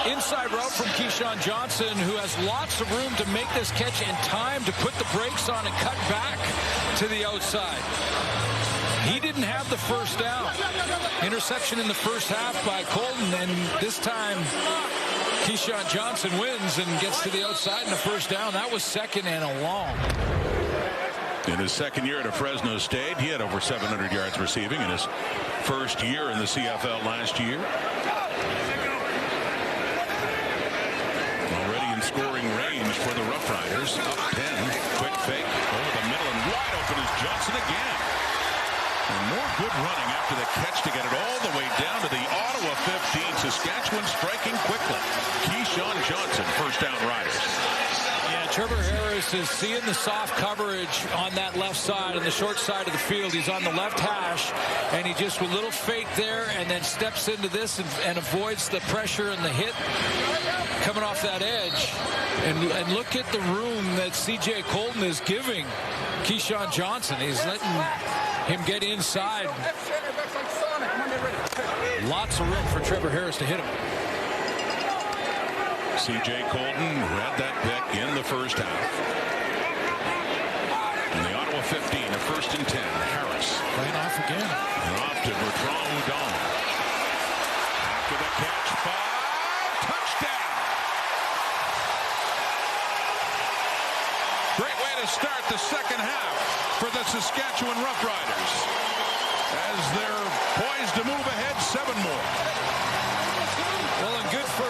inside route from Keyshawn Johnson, who has lots of room to make this catch and time to put the brakes on and cut back to the outside. He didn't have the first down. Interception in the first half by Colton, and this time Keyshawn Johnson wins and gets to the outside in the first down. That was 2nd and a long. In his 2nd year at Fresno State, he had over 700 yards receiving in his first year in the CFL last year. Already in scoring range for the Roughriders. Up 10. Quick fake over the middle, and wide open is Johnson again. And more good running after the catch to get it all the way down to the Ottawa 15. Saskatchewan striking quickly. Keyshawn Johnson, first down Riders. Yeah, Trevor Harris is seeing the soft coverage on that left side and the short side of the field. He's on the left hash, and he just with a little fake there and then steps into this and avoids the pressure and the hit coming off that edge. And look at the room that C.J. Colton is giving Keyshawn Johnson. He's letting him get inside. Lots of room for Trevor Harris to hit him. C.J. Colton read that pick in the first half. And the Ottawa 15, a 1st and 10. Harris. Playing off again. And off to Bertrand Houdon. After the catch, 5. Touchdown. Great way to start the second half for the Saskatchewan Roughriders, as they're poised to move ahead 7 more. Well, and good for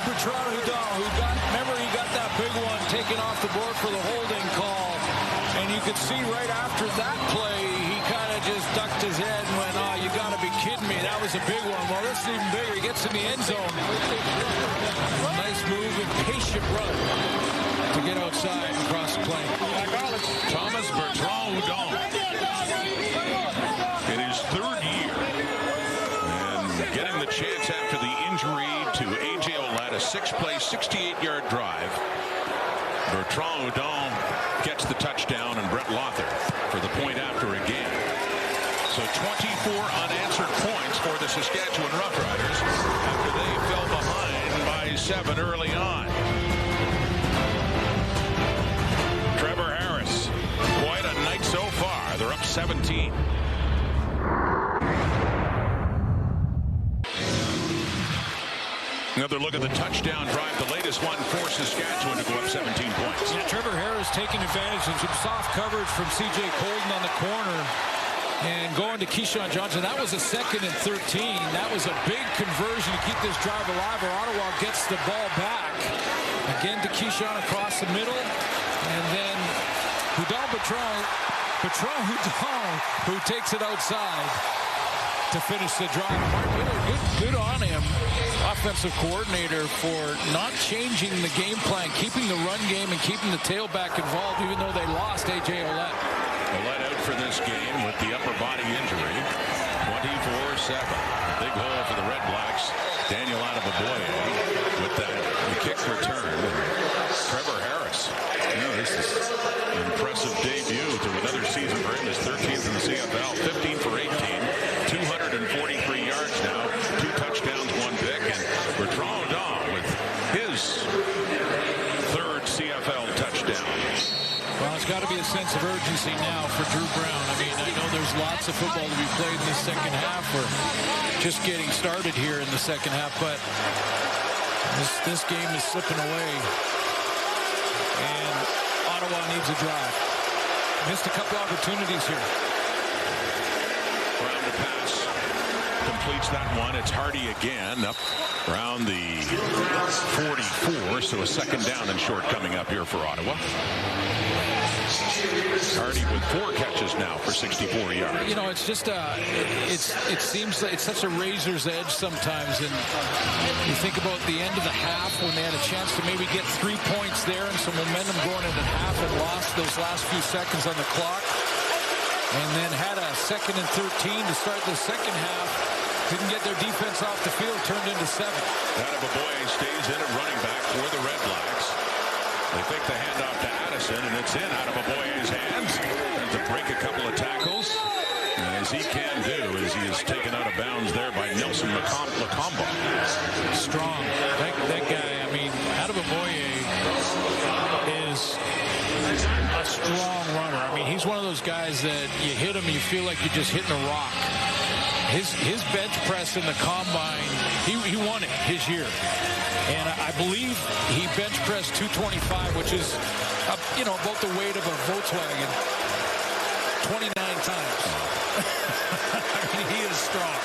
Bertrand Houdon, who remember he got that big one taken off the board for the holding call, and you could see right after that play he kind of just ducked his head and went, "Oh, you got to be kidding me! That was a big one." Well, this is even bigger. He gets in the end zone. Nice move and patient run to get outside and cross the plane. Thomas Bertrand Houdon in his 3rd year, and getting the chance after the injury to A.J. Olette, a 6-play, 68-yard drive. Bertrand Houdon gets the touchdown, and Brett Lother for the point after again. So 24 unanswered points for the Saskatchewan Roughriders after they fell behind by 7 early on. Trevor Harris, quite a night so far. They're up 17. Another look at the touchdown drive, the latest one for Saskatchewan to go up 17 points. Yeah, Trevor Harris taking advantage of some soft coverage from C.J. Colton on the corner and going to Keyshawn Johnson. That was a 2nd and 13. That was a big conversion to keep this drive alive, where Ottawa gets the ball back. Again to Keyshawn across the middle, and then Bertrand Houdon, who takes it outside to finish the drive. Mark Miller, good on him, offensive coordinator, for not changing the game plan, keeping the run game and keeping the tailback involved, even though they lost A.J. Olette. Olette out for this game with the upper body injury. 24-7. A big hole for the REDBLACKS. Daniel Adeboboye with that kick return. Trevor Harris. This is an impressive debut to another season for him. His 13th in the CFL. 15 for 18. 243 yards now. 2 touchdowns, 1 pick. And Bertrand Houdon with his 3rd CFL touchdown. Well, it's got to be a sense of urgency now for Drew Brown. I mean, I know there's lots of football to be played in the second half. We're just getting started here in the second half, but This game is slipping away, and Ottawa needs a drive. Missed a couple opportunities here. Brown to pass. Completes that one. It's Hardy again up around the 44, so a second down and short coming up here for Ottawa. Hardy with 4 catches now for 64 yards. You know, it's just it seems like it's such a razor's edge sometimes, and you think about the end of the half when they had a chance to maybe get 3 points there and some momentum going into half and lost those last few seconds on the clock, and then had a 2nd and 13 to start the second half. Didn't get their defense off the field, turned into 7. Attaboy stays in at running back for the Red Blacks. They fake the handoff to Addison, and it's in Attaboy's hands. And to break a couple of tackles, as he can do, as he is taken out of bounds there by Nelson Lacomba. Strong. That guy, I mean, Attaboy is a strong runner. I mean, he's one of those guys that you hit him and you feel like you're just hitting a rock. His bench press in the combine, he won it his year. And I believe he bench pressed 225, which is, about the weight of a Volkswagen 29 times. I mean, he is strong.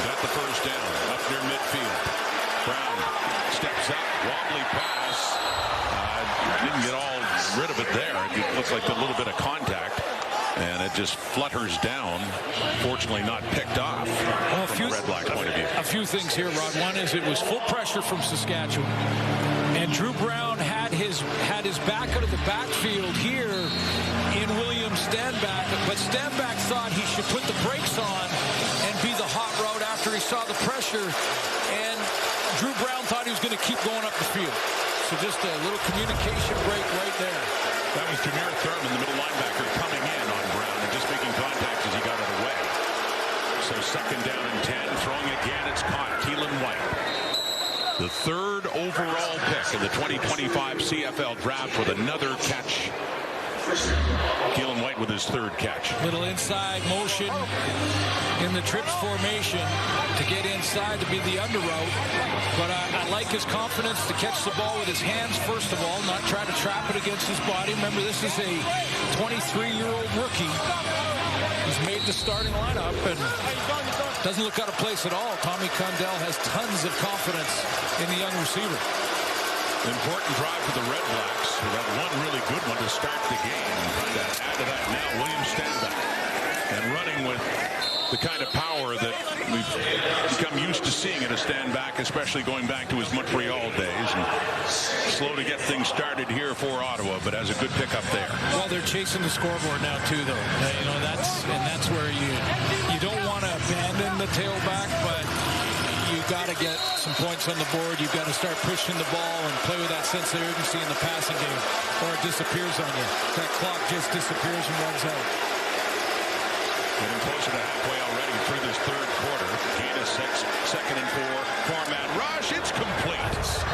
Got the first down up near midfield. Brown steps up, wobbly pass. Didn't get all rid of it there. It looks like a little bit of contact. And it just flutters down. Fortunately, not picked off from a Red Black point of view. A few things here, Rod. One is it was full pressure from Saskatchewan. And Drew Brown had his back out of the backfield here in Williams Stanback. But Stanback thought he should put the brakes on and be the hot route after he saw the pressure. And Drew Brown thought he was going to keep going up the field. So just a little communication break right there. That was Jameer Thurman, the middle linebacker, coming in on Brown and just making contact as he got it away. So second down and 10. Throwing again, it's caught. Keelan White. The 3rd overall pick in the 2025 CFL draft with another catch. Keelan White with his 3rd catch. Little inside motion in the trips formation to get inside to be the under route. But I like his confidence to catch the ball with his hands, first of all, not try to trap it against his body. Remember, this is a 23-year-old rookie. He's made the starting lineup and doesn't look out of place at all. Tommy Condell has tons of confidence in the young receiver. Important drive for the Red Blacks. Who had one really good one to start the game. Trying to add to that now, William Stanback. And running with the kind of power that we've become used to seeing at a Stanback, especially going back to his Montreal days. And slow to get things started here for Ottawa, but has a good pickup there. Well, they're chasing the scoreboard now too, though. That's where you don't want to abandon the tailback, but you've got to get some points on the board. You've got to start pushing the ball and play with that sense of urgency in the passing game, or it disappears on you. That clock just disappears and runs out. Getting closer to halfway already through this 3rd quarter. Gain of 6, 2nd and 4. 4-man rush. It's complete.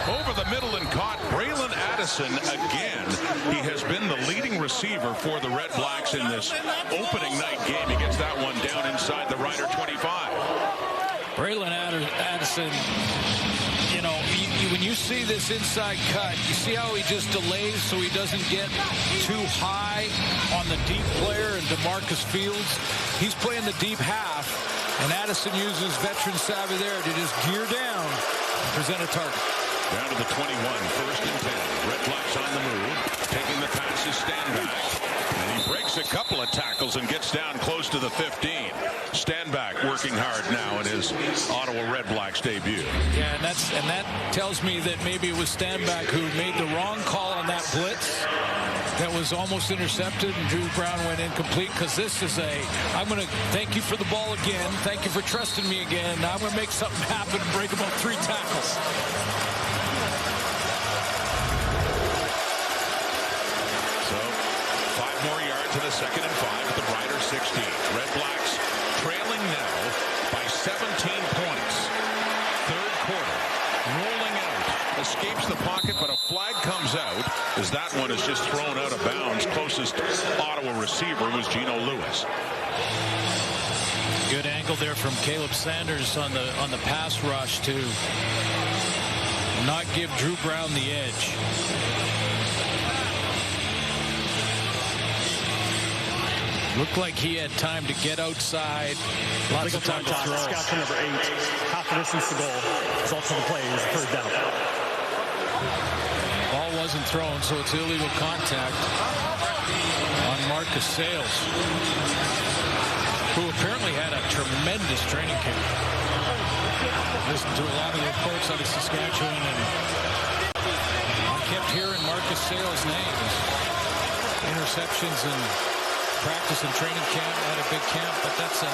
Over the middle and caught. Braylon Addison again. He has been the leading receiver for the Red Blacks in this opening night game. He gets that one down inside the Rider 25. Braylon Addison, when you see this inside cut, you see how he just delays so he doesn't get too high on the deep player and DeMarcus Fields. He's playing the deep half, and Addison uses veteran savvy there to just gear down and present a target. Down to the 21, 1st and 10. Red Blacks on the move, taking the pass is Stanback. And he breaks a couple of tackles and gets down close to the 15. Stanback working hard now in his Ottawa Red Blacks debut. Yeah, and that tells me that maybe it was Stanback who made the wrong call on that blitz that was almost intercepted, and Drew Brown went incomplete, because this is I'm going to thank you for the ball again. Thank you for trusting me again. Now I'm going to make something happen and break about 3 tackles. So 5 more yards in a 2nd and 5 at the Rider 16. Red Blacks trailing now by 17 points. 3rd quarter. Rolling out. Escapes the pocket, but a flag comes out as that one is just thrown out of bounds. Closest Ottawa receiver was Gino Lewis. Good angle there from Caleb Sanders on the pass rush to not give Drew Brown the edge. Looked like he had time to get outside. Lots of time to throw. Saskatchewan number 8, half the distance to goal. Result of the play is the third down. Ball wasn't thrown, so it's illegal contact on Marcus Sales, who apparently had a tremendous training camp. Listened to a lot of reports out of Saskatchewan, and I kept hearing Marcus Sales' name. Interceptions and practice and training camp, had a big camp, but that's a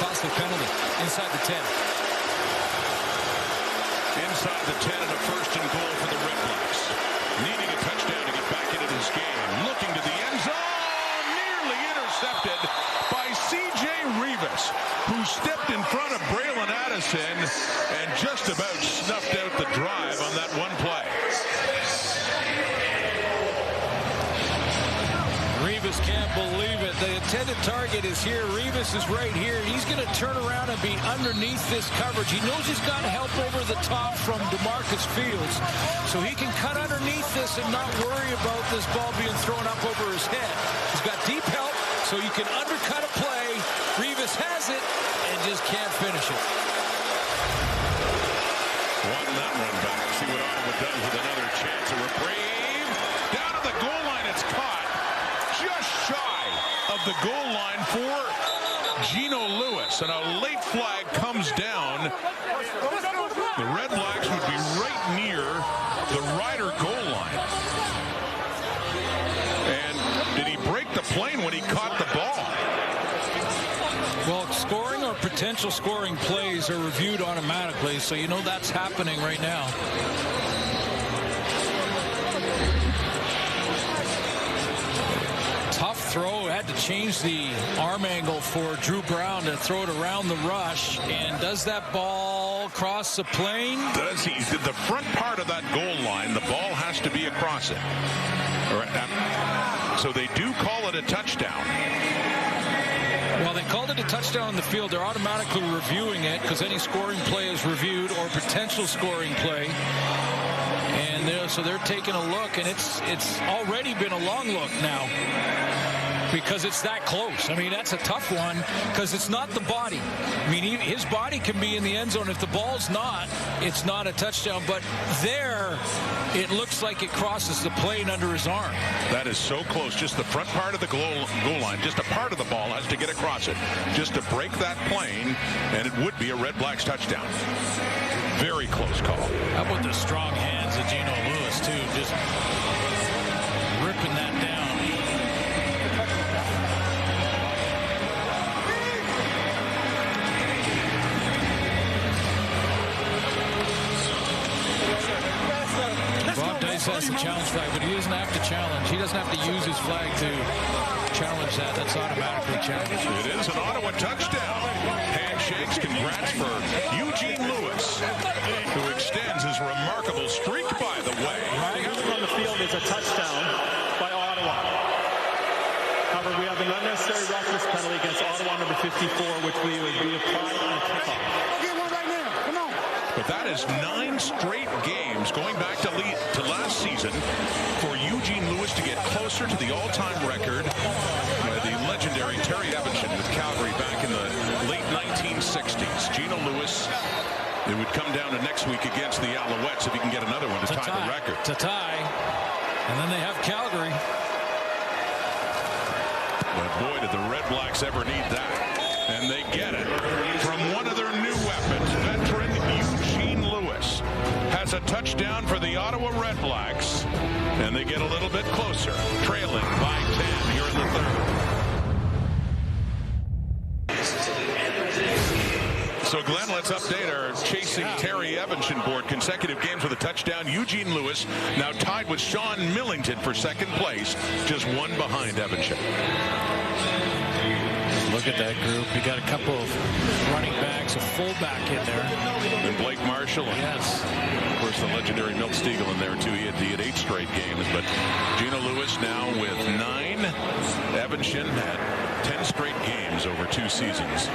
costly penalty inside the 10. Inside the 10 and a first and goal for the REDBLACKS. Needing a touchdown to get back into this game. Looking to the end zone. Nearly intercepted by C.J. Rivas, who stepped in front of Braylon Addison and just about snuffed out the drive on that one play. Rivas can't believe it. The intended target is here. Rivas is right here. He's going to turn around and be underneath this coverage. He knows he's got help over the top from DeMarcus Fields, so he can cut underneath this and not worry about this ball being thrown up over his head. He's got deep help, so you can undercut a play. Rivas has it and just can't finish it. Won that one back. See what Ottawa does with another chance. A reprieve. Down to the goal line. It's caught. Just shy of the goal line for Gino Lewis, and a late flag comes down. The REDBLACKS would be right near the Rider goal line. And did he break the plane when he caught the ball? Well, scoring or potential scoring plays are reviewed automatically, so you know that's happening right now. Tough throw. Had to change the arm angle for Drew Brown to throw it around the rush. And does that ball cross the plane? Does he? The front part of that goal line, the ball has to be across it. So they do call it a touchdown. Well, they called it a touchdown on the field. They're automatically reviewing it because any scoring play is reviewed, or potential scoring play. And so they're taking a look, and it's already been a long look now because it's that close. I mean, that's a tough one because it's not the body. I mean, his body can be in the end zone. If the ball's not, it's not a touchdown. But there, it looks like it crosses the plane under his arm. That is so close. Just the front part of the goal line, just a part of the ball has to get across it, just to break that plane, and it would be a REDBLACKS touchdown. Very close call. How about the strong hands of Gino Lewis, too, just ripping that down. Bob Dice has the challenge flag, but he doesn't have to challenge. He doesn't have to use his flag to challenge that. That's automatically challenged. It is an Ottawa touchdown. Handshakes. Congrats for Eugene Lewis, who extends his remarkable streak, by the way. On the field is a touchdown by Ottawa. However, we have an unnecessary roughness penalty against Ottawa number 54, which we would be applied on the kickoff. But that is 9 straight games going back to last season for Eugene Lewis to get closer to the all-time record by the legendary Terry Evanston with Calgary back in the late 1960s. Gino Lewis, it would come down to next week against the Alouettes if he can get another one to tie the record. To tie. And then they have Calgary. But boy, did the REDBLACKS ever need that. And they get it from one of their new weapons, veteran Eugene Lewis. Has a touchdown for the Ottawa REDBLACKS. And they get a little bit closer, trailing by 10 here in the third. So, Glenn, let's update our chasing Terry Evanston board. Consecutive games with a touchdown. Eugene Lewis now tied with Sean Millington for second place, just one behind Evanston. Look at that group. You got a couple of running backs, a fullback in there. And Blake Marshall. And yes. Of course, the legendary Milt Stegall in there, too. He had 8 straight games. But Gino Lewis now with 9. Evanston had 10 straight games over 2 seasons.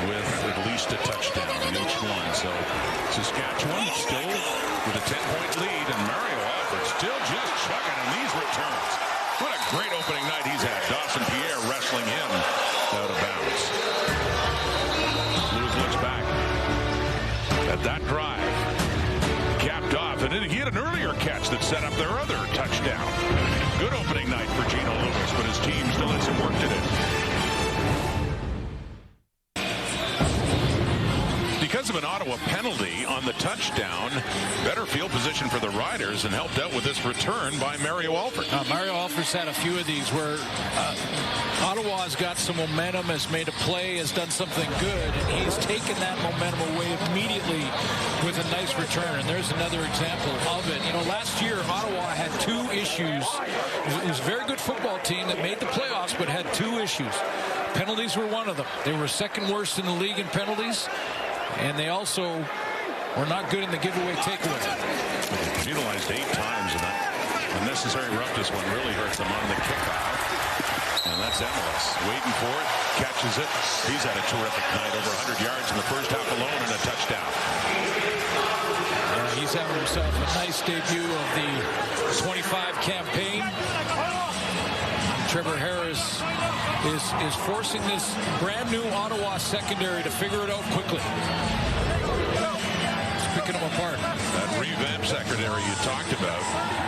with at least a touchdown in each one. So Saskatchewan still with a 10-point lead, and Mario Alford still just chugging in these returns. What a great opening night he's had. Dawson Pierre wrestling him out of bounds. Lewis looks back at that drive. Capped off, and he had an earlier catch that set up their other touchdown. Good opening night for Gino Lewis, but his team still has some work to do. Because of an Ottawa penalty on the touchdown, better field position for the Riders, and helped out with this return by Mario Alford. Mario Alford's had a few of these where Ottawa's got some momentum, has made a play, has done something good, and he's taken that momentum away immediately with a nice return. And there's another example of it. You know, last year Ottawa had two issues. It was a very good football team that made the playoffs, but had two issues. Penalties were one of them. They were second worst in the league in penalties, and they also were not good in the giveaway takeaway. Utilized 8 times, and that unnecessary roughness one really hurts them on the kickoff. And that's Emilus waiting for it, catches it. He's had a terrific night, over 100 yards in the first half alone and a touchdown. He's having himself a nice debut of the 25 campaign. Trevor Harris is forcing this brand new Ottawa secondary to figure it out quickly. It's picking them apart. That revamped secondary you talked about,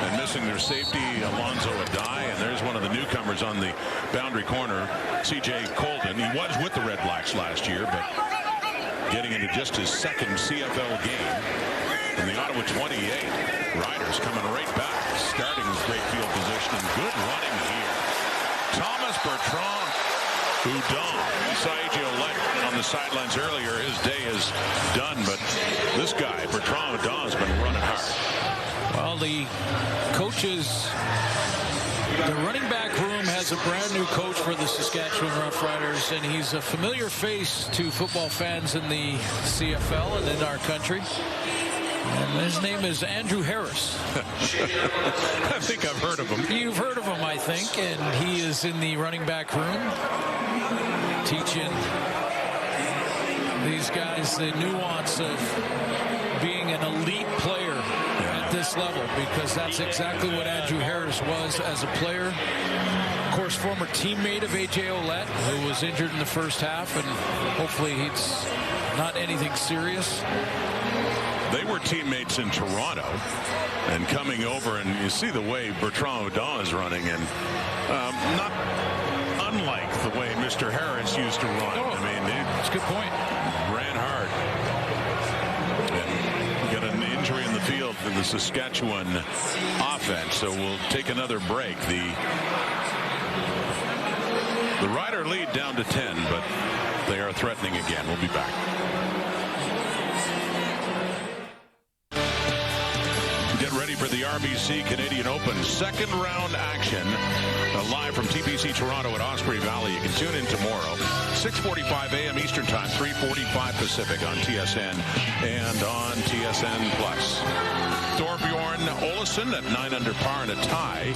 and missing their safety, Alonzo Adai, and there's one of the newcomers on the boundary corner, CJ Colden. He was with the REDBLACKS last year, but getting into just his second CFL game. In the Ottawa 28, Riders coming right back, starting with great field position and good running here. Thomas Bertrand Udon. We saw A.J. Olette on the sidelines earlier. His day is done, but this guy, Bertrand Udon, has been running hard. Well, the coaches, the running back room has a brand new coach for the Saskatchewan Roughriders, and he's a familiar face to football fans in the CFL and in our country. And his name is Andrew Harris. I think I've heard of him. You've heard of him, I think, and he is in the running back room teaching these guys the nuance of being an elite player at this level, because that's exactly what Andrew Harris was as a player. Of course, former teammate of A.J. Olette, who was injured in the first half, and hopefully it's not anything serious. They were teammates in Toronto, and coming over, and you see the way Bertrand Udon is running, and not unlike the way Mr. Harris used to run. Oh, I mean, that's a good point. Ran hard. And got an injury in the field for the Saskatchewan offense, so we'll take another break. The Rider lead down to 10, but they are threatening again. We'll be back. Get ready for the RBC Canadian Open second round action, live from TPC Toronto at Osprey Valley. You can tune in tomorrow, 6:45 a.m. Eastern Time, 3:45 Pacific on TSN and on TSN Plus. Thorbjorn Olesen at 9 under par and a tie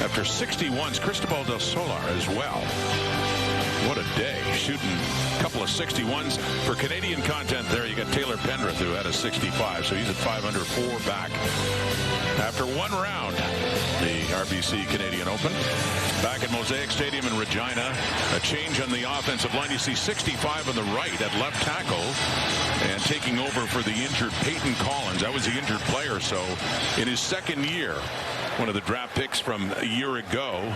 after 61s. Cristobal del Solar as well. What a day, shooting a couple of 61s. For Canadian content there, you got Taylor Pendrith, who had a 65, so he's at 5 under 4 back after one round. The RBC Canadian Open. Back at Mosaic Stadium in Regina, a change on the offensive line. You see 65 on the right at left tackle, and taking over for the injured Peyton Collins. That was the injured player, so in his second year, one of the draft picks from a year ago,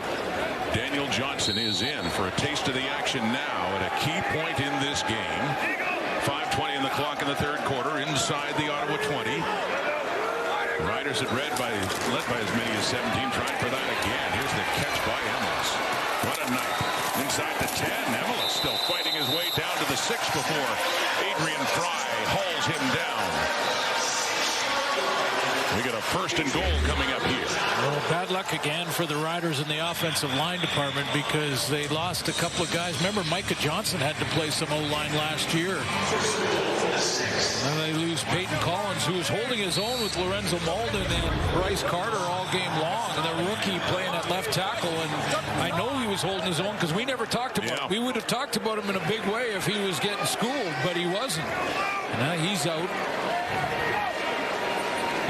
Daniel Johnson is in for a taste of the action now at a key point in this game. 5:20 on the clock in the third quarter, inside the Ottawa 20. Riders led by as many as 17, trying for that again. Here's the catch by Emilus. What a night. Inside the 10, Emilus still fighting his way down to the 6 before Adrian Fry hauls him down. We got a first and goal coming up here. Well, bad luck again for the Riders in the offensive line department, because they lost a couple of guys. Remember, Micah Johnson had to play some O-line last year. And they lose Peyton Collins Jones, who was holding his own with Lorenzo Malden and Bryce Carter all game long, and the rookie playing at left tackle. And I know he was holding his own because we never talked about him. We would have talked about him in a big way if he was getting schooled, but he wasn't. Now he's out.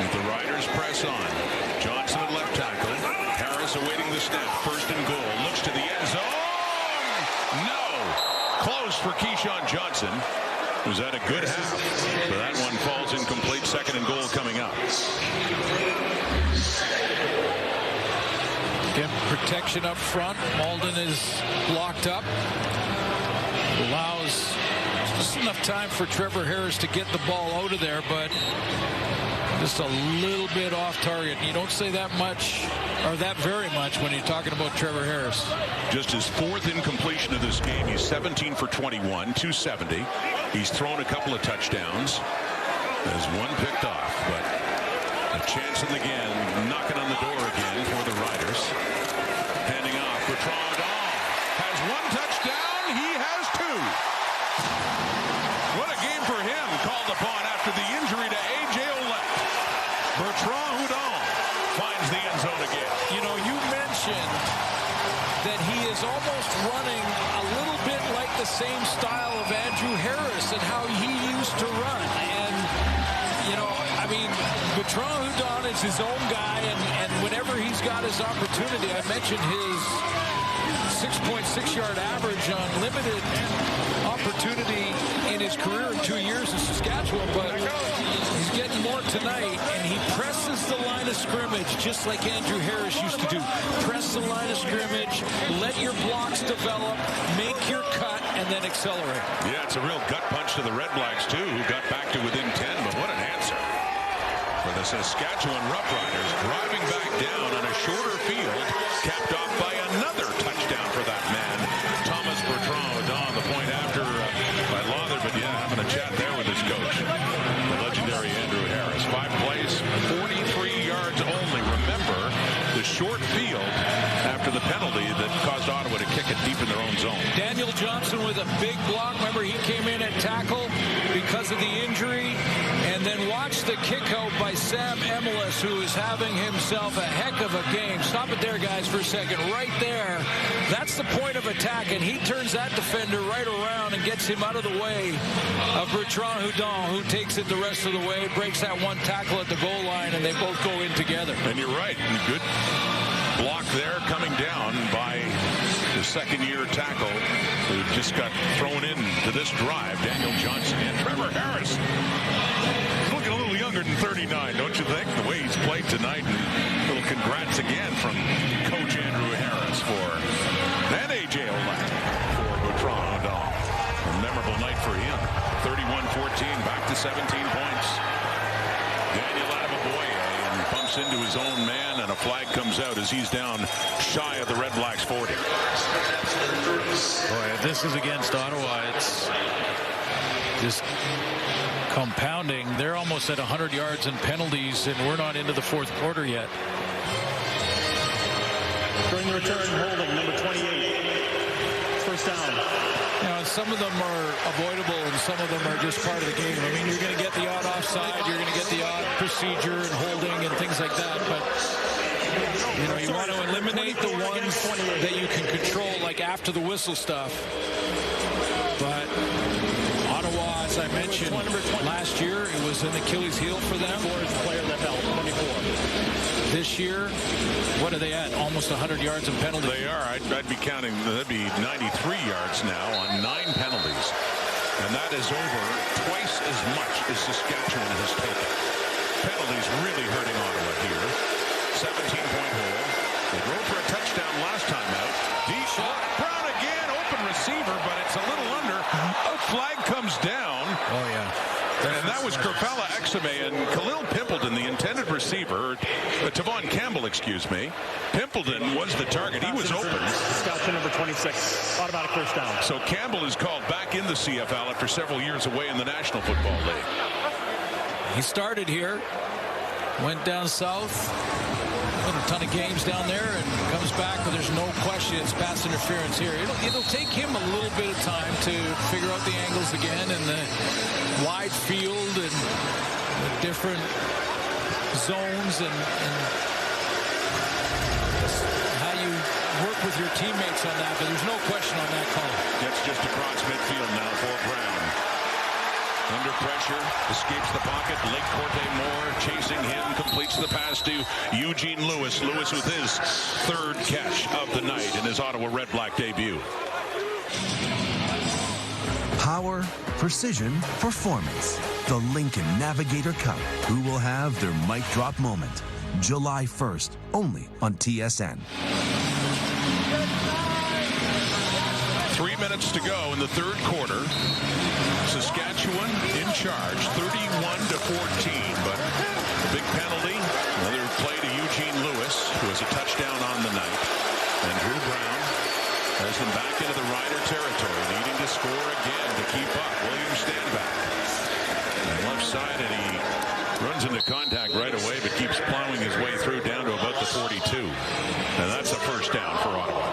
The Riders press on. Johnson at left tackle. Harris awaiting the snap. First and goal. Looks to the end zone. No. Close for Keyshawn Johnson. Was that a good half? But that one falls incomplete. Second and goal coming up. Again, protection up front. Malden is blocked up. Allows just enough time for Trevor Harris to get the ball out of there, but just a little bit off target. You don't say that much, or that very much, when you're talking about Trevor Harris. Just his fourth incompletion of this game. He's 17 for 21, 270. He's thrown a couple of touchdowns. There's one picked off, but a chance in the game, knocking on the door again for the Riders. Handing off. Bertrand Dahl has one touchdown. He has two. What a game for him, called upon after the injury to A.J. Olette. Bertrand Houdon finds the end zone again. You know, you mentioned that he is almost running a little bit like the same style of Andrew Harris and how he used to run. And, you know, I mean, Bertrand Houdon is his own guy, and whenever he's got his opportunity, I mentioned his 6.6-yard average on limited opportunity in his career in 2 years in Saskatchewan, but he's getting more tonight, and he presses the line of scrimmage just like Andrew Harris used to do. Press the line of scrimmage, let your blocks develop, make your cut, and then accelerate. Yeah, it's a real gut punch to the REDBLACKS, too, who got back to within 10, but what an answer for the Saskatchewan Roughriders, driving back down on a shorter field, capped off by another touchdown for that man, Thomas Bertrand Houdon. The point after by Lawler, but yeah, having a chat there with his coach, the legendary Andrew Harris. 5 plays, 43 yards only. Remember, the short field after the penalty that caused Ottawa to kick it deep in their own zone. Daniel Johnson with a big block. Remember, he came in at tackle because of the injury. And then watch the kick out by Sam Emelis, who is having himself a heck of a game. Stop it there, guys, for a second. Right there. That's the point of attack, and he turns that defender right around and gets him out of the way of Bertrand Houdon, who takes it the rest of the way, breaks that one tackle at the goal line, and they both go in together. And you're right. Good block there coming down by the second-year tackle who just got thrown into this drive, Daniel Johnson. And Trevor Harris, he's looking a little younger than 39, don't you think? The way he's played tonight, and a little congrats again from Coach Andrew Harris and A.J. Olette for Bertrand Houdon. A memorable night for him. 31-14, back to 17 points. Daniel Adeboye and bumps into his own man, and a flag comes out as he's down shy of the REDBLACKS 40. Boy, if this is against Ottawa, it's just compounding. They're almost at 100 yards in penalties, and we're not into the fourth quarter yet. During the return, holding number 28. First down. You know, some of them are avoidable, and some of them are just part of the game. I mean, you're going to get the odd offside, you're going to get the odd procedure and holding and things like that, but you know, you want to eliminate the ones that you can control, like after the whistle stuff. But Ottawa, as I mentioned, last year, it was an Achilles heel for them. Player that held 24. This year, what are they at? Almost 100 yards in penalties. They are. I'd be counting. That'd be 93 yards now on 9 penalties. And that is over twice as much as Saskatchewan has taken. Penalties really hurting Ottawa here. 17-point hole. They drove for a touchdown last time out. Deep shot. Brown again. Open receiver, but it's a little under. A flag comes down. Oh, yeah. And that was Kerpella Exame and Khalil Pimpleton, the intended receiver. Tavon Campbell, excuse me. Pimpleton was the target. He was open. Saskatchewan number 26. Automatic first down. So Campbell is called back in the CFL after several years away in the National Football League. He started here, went down south, won a ton of games down there, and comes back, but there's no question it's pass interference here. It'll take him a little bit of time to figure out the angles again and the wide field, and different zones and how you work with your teammates on that, but there's no question on that call. Gets just across midfield now for Brown. Under pressure, escapes the pocket. Lake Corte Moore chasing him, completes the pass to Eugene Lewis. Lewis with his third catch of the night in his Ottawa Red Black debut. Power, precision, performance. The Lincoln Navigator Cup. Who will have their mic drop moment? July 1st, only on TSN. 3 minutes to go in the third quarter. Saskatchewan in charge, 31-14, but a big penalty. Another play to Eugene Lewis, who has a touchdown on the night. And Drew Brown has them back into the Rider territory, needing to score again to keep up. William Stanback on the left side, and he runs into contact right away, but keeps plowing his way through down to about the 42. And that's a first down for Ottawa.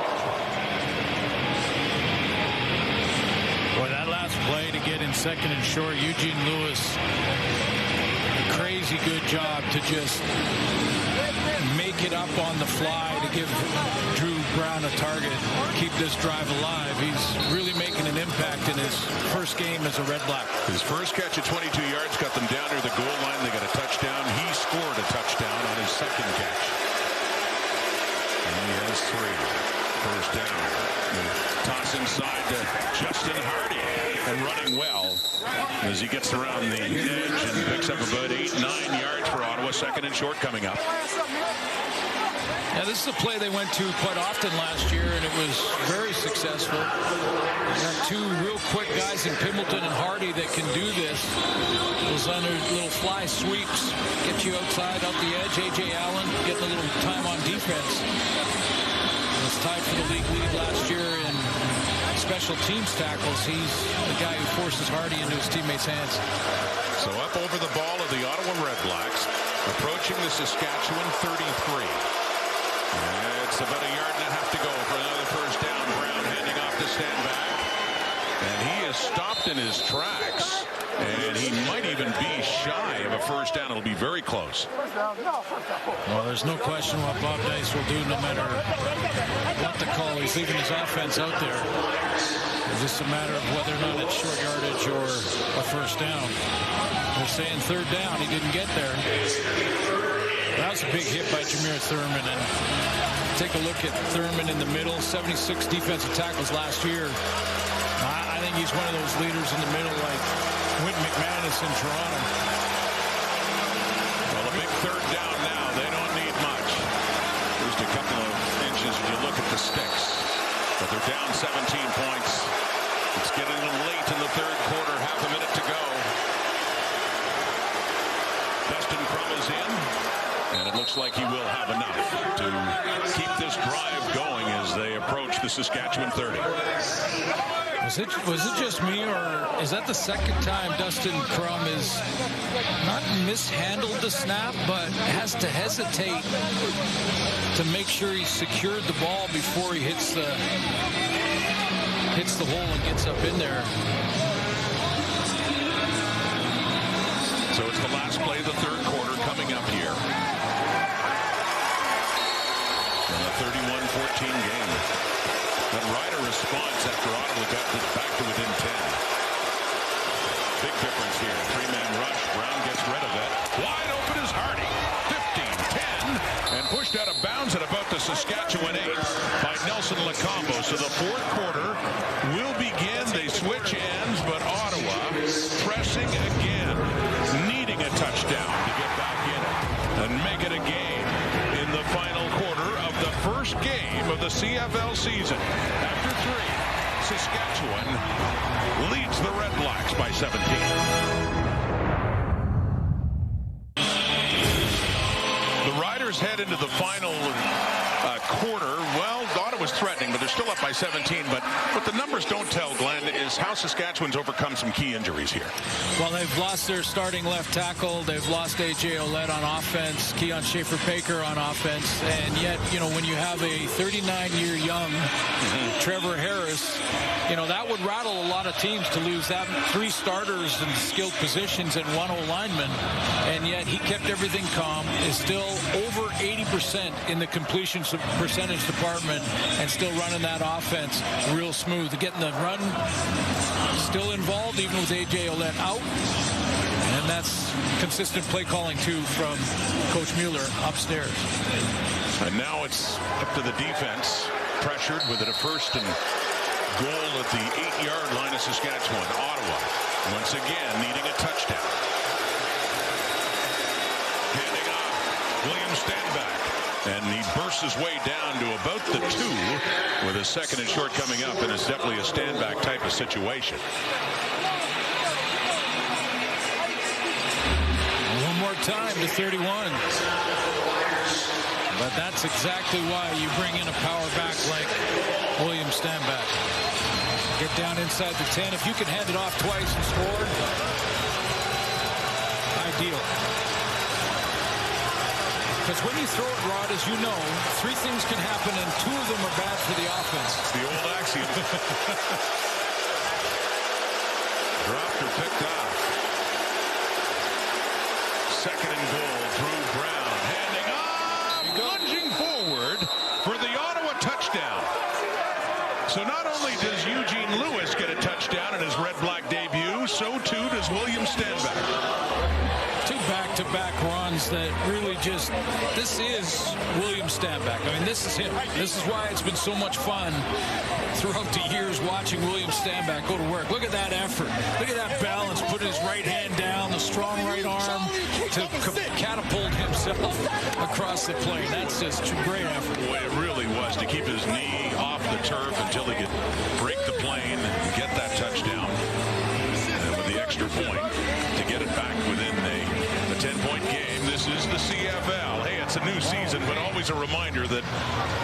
Boy, that last play to get in second and short, Eugene Lewis, a crazy good job to just make it up on the fly to give Drew Brown a target, keep this drive alive. He's really making an impact in his first game as a Red Black. His first catch at 22 yards got them down near the goal line. They got a touchdown. He scored a touchdown on his second catch. And he has 3. First down. Toss inside to Justin Hardy, and running well as he gets around the edge and picks up about 8-9 yards for Ottawa. Second and short coming up. Now, this is a play they went to quite often last year, and it was very successful. They got two real quick guys in Pimbleton and Hardy that can do this. Those under little fly sweeps get you outside, out the edge. A.J. Allen getting a little time on defense. Was tied for the league lead last year in special teams tackles. He's the guy who forces Hardy into his teammates' hands. So up over the ball of the Ottawa Red Blacks, approaching the Saskatchewan 33. It's about 1.5 yards to go for another first down. Brown handing off to Stanback, and he is stopped in his tracks, and he might even be shy of a first down. It'll be very close. Well, there's no question what Bob Dice will do no matter what the call. He's leaving his offense out there. It's just a matter of whether or not it's short yardage or a first down. They're saying third down. He didn't get there. That was a big hit by Jameer Thurman. And take a look at Thurman in the middle. 76 defensive tackles last year. I think he's one of those leaders in the middle like Wynton McManus in Toronto. Well, a big third down now. They don't need much. Just a couple of inches when you look at the sticks. But they're down 17 points. It's getting a little late in the third quarter. Half a minute to go. Dustin Crum is in. And it looks like he will have enough to keep this drive going as they approach the Saskatchewan 30. Was it just me, or is that the second time Dustin Crum is not mishandled the snap, but has to hesitate to make sure he's secured the ball before he hits the hole and gets up in there? So it's the last play of the third quarter coming up here. In a 31-14 game. But Rider response after Ottawa got back to within 10. Big difference here. Three-man rush. Brown gets rid of it. Wide open is Hardy. 15-10. And pushed out of bounds at about the Saskatchewan 8 by Nelson Lacombo. So the fourth quarter will begin. They switch ends, but Ottawa pressing again. Needing a touchdown to get back in it and make it a game in the final quarter of the first game of the CFL season. After 3, Saskatchewan leads the Red Blacks by 17. The Riders head into the final quarter. Well, Ottawa was threatening, but they're still up by 17. But what the numbers don't tell, Glenn, is how Saskatchewan's overcome some key injuries here. Well, they've lost their starting left tackle. They've lost A.J. Ouellette on offense, Keon Schaefer-Baker on offense. And yet, you know, when you have a 39-year young Trevor Harris, you know, that would rattle a lot of teams to lose that 3 starters in skilled positions and 1 O-lineman. And yet he kept everything calm, is still over 80% in the completion percentage department and still running that offense real smooth. Getting the run still involved even with A.J. Ouellette out. And that's consistent play calling too from Coach Mueller upstairs. And now it's up to the defense. Pressured with it a first and goal at the 8-yard line of Saskatchewan. Ottawa once again needing a touchdown. Handing off William Stanback. And he bursts his way down to about the 2 with a second and short coming up, and it's definitely a Stanback type of situation. One more time to 31. But that's exactly why you bring in a power back like William Stanback. Get down inside the 10. If you can hand it off twice and score, ideal. Because when you throw it, Rod, as you know, 3 things can happen, and 2 of them are bad for the offense. It's the old axiom. Dropped or picked off. Second and goal. Drew Brown handing off, lunging forward for the Ottawa touchdown. So not only does Eugene Lewis get a touchdown in his red-black debut, so too does William Stanback. 2 back-to-back runs that really just, this is William Stanback. I mean, this is him. This is why it's been so much fun throughout the years watching William Stanback go to work. Look at that effort. Look at that balance, putting his right hand down, the strong right arm to catapult himself across the plane. That's just a great effort. Boy, it really was to keep his knee off the turf until he could break the plane and get that touchdown. And with the extra point to get it back within a 10-point game. This is the CFL. Hey, it's a new season, but always a reminder that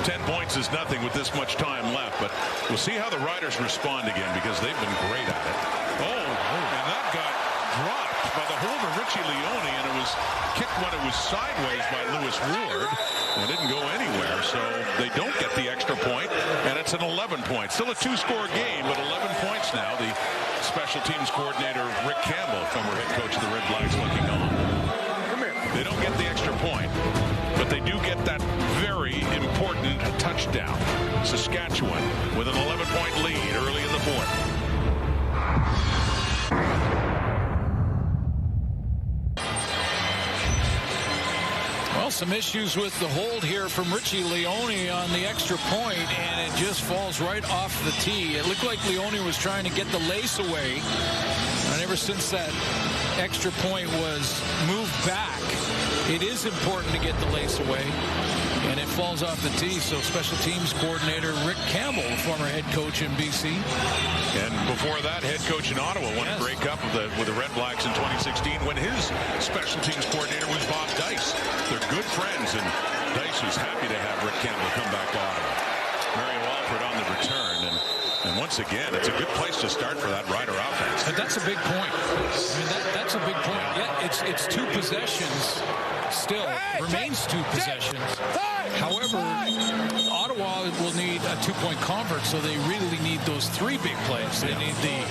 10 points is nothing with this much time left. But we'll see how the Riders respond again, because they've been great at it. Oh, and that got dropped by the holder, Richie Leone, and it was kicked when it was sideways by Lewis Ward. It didn't go anywhere, so they don't get the extra point, and it's an 11-point. Still a 2-score game, but 11 points now. The special teams coordinator, Rick Campbell, former head coach of the Red Blacks, looking on. They don't get the extra point, but they do get that very important touchdown. Saskatchewan with an 11-point lead early in the 4th. Well, some issues with the hold here from Richie Leone on the extra point, and it just falls right off the tee. It looked like Leone was trying to get the lace away, and ever since that extra point was moved back, it is important to get the lace away, and it falls off the tee. So special teams coordinator Rick Campbell, former head coach in BC. And before that, head coach in Ottawa won a Grey Cup with the Red Blacks in 2016 when his special teams coordinator was Bob Dice. They're good friends, and Dice was happy to have Rick Campbell come back to Ottawa. Mario Alford on the return, and once again, it's a good place to start for that Rider offense. But that's a big point. I mean, that's a big point. Yeah, it's 2 possessions. Still remains 2 possessions. However, Ottawa will need a 2-point convert, so they really need those 3 big plays. They need the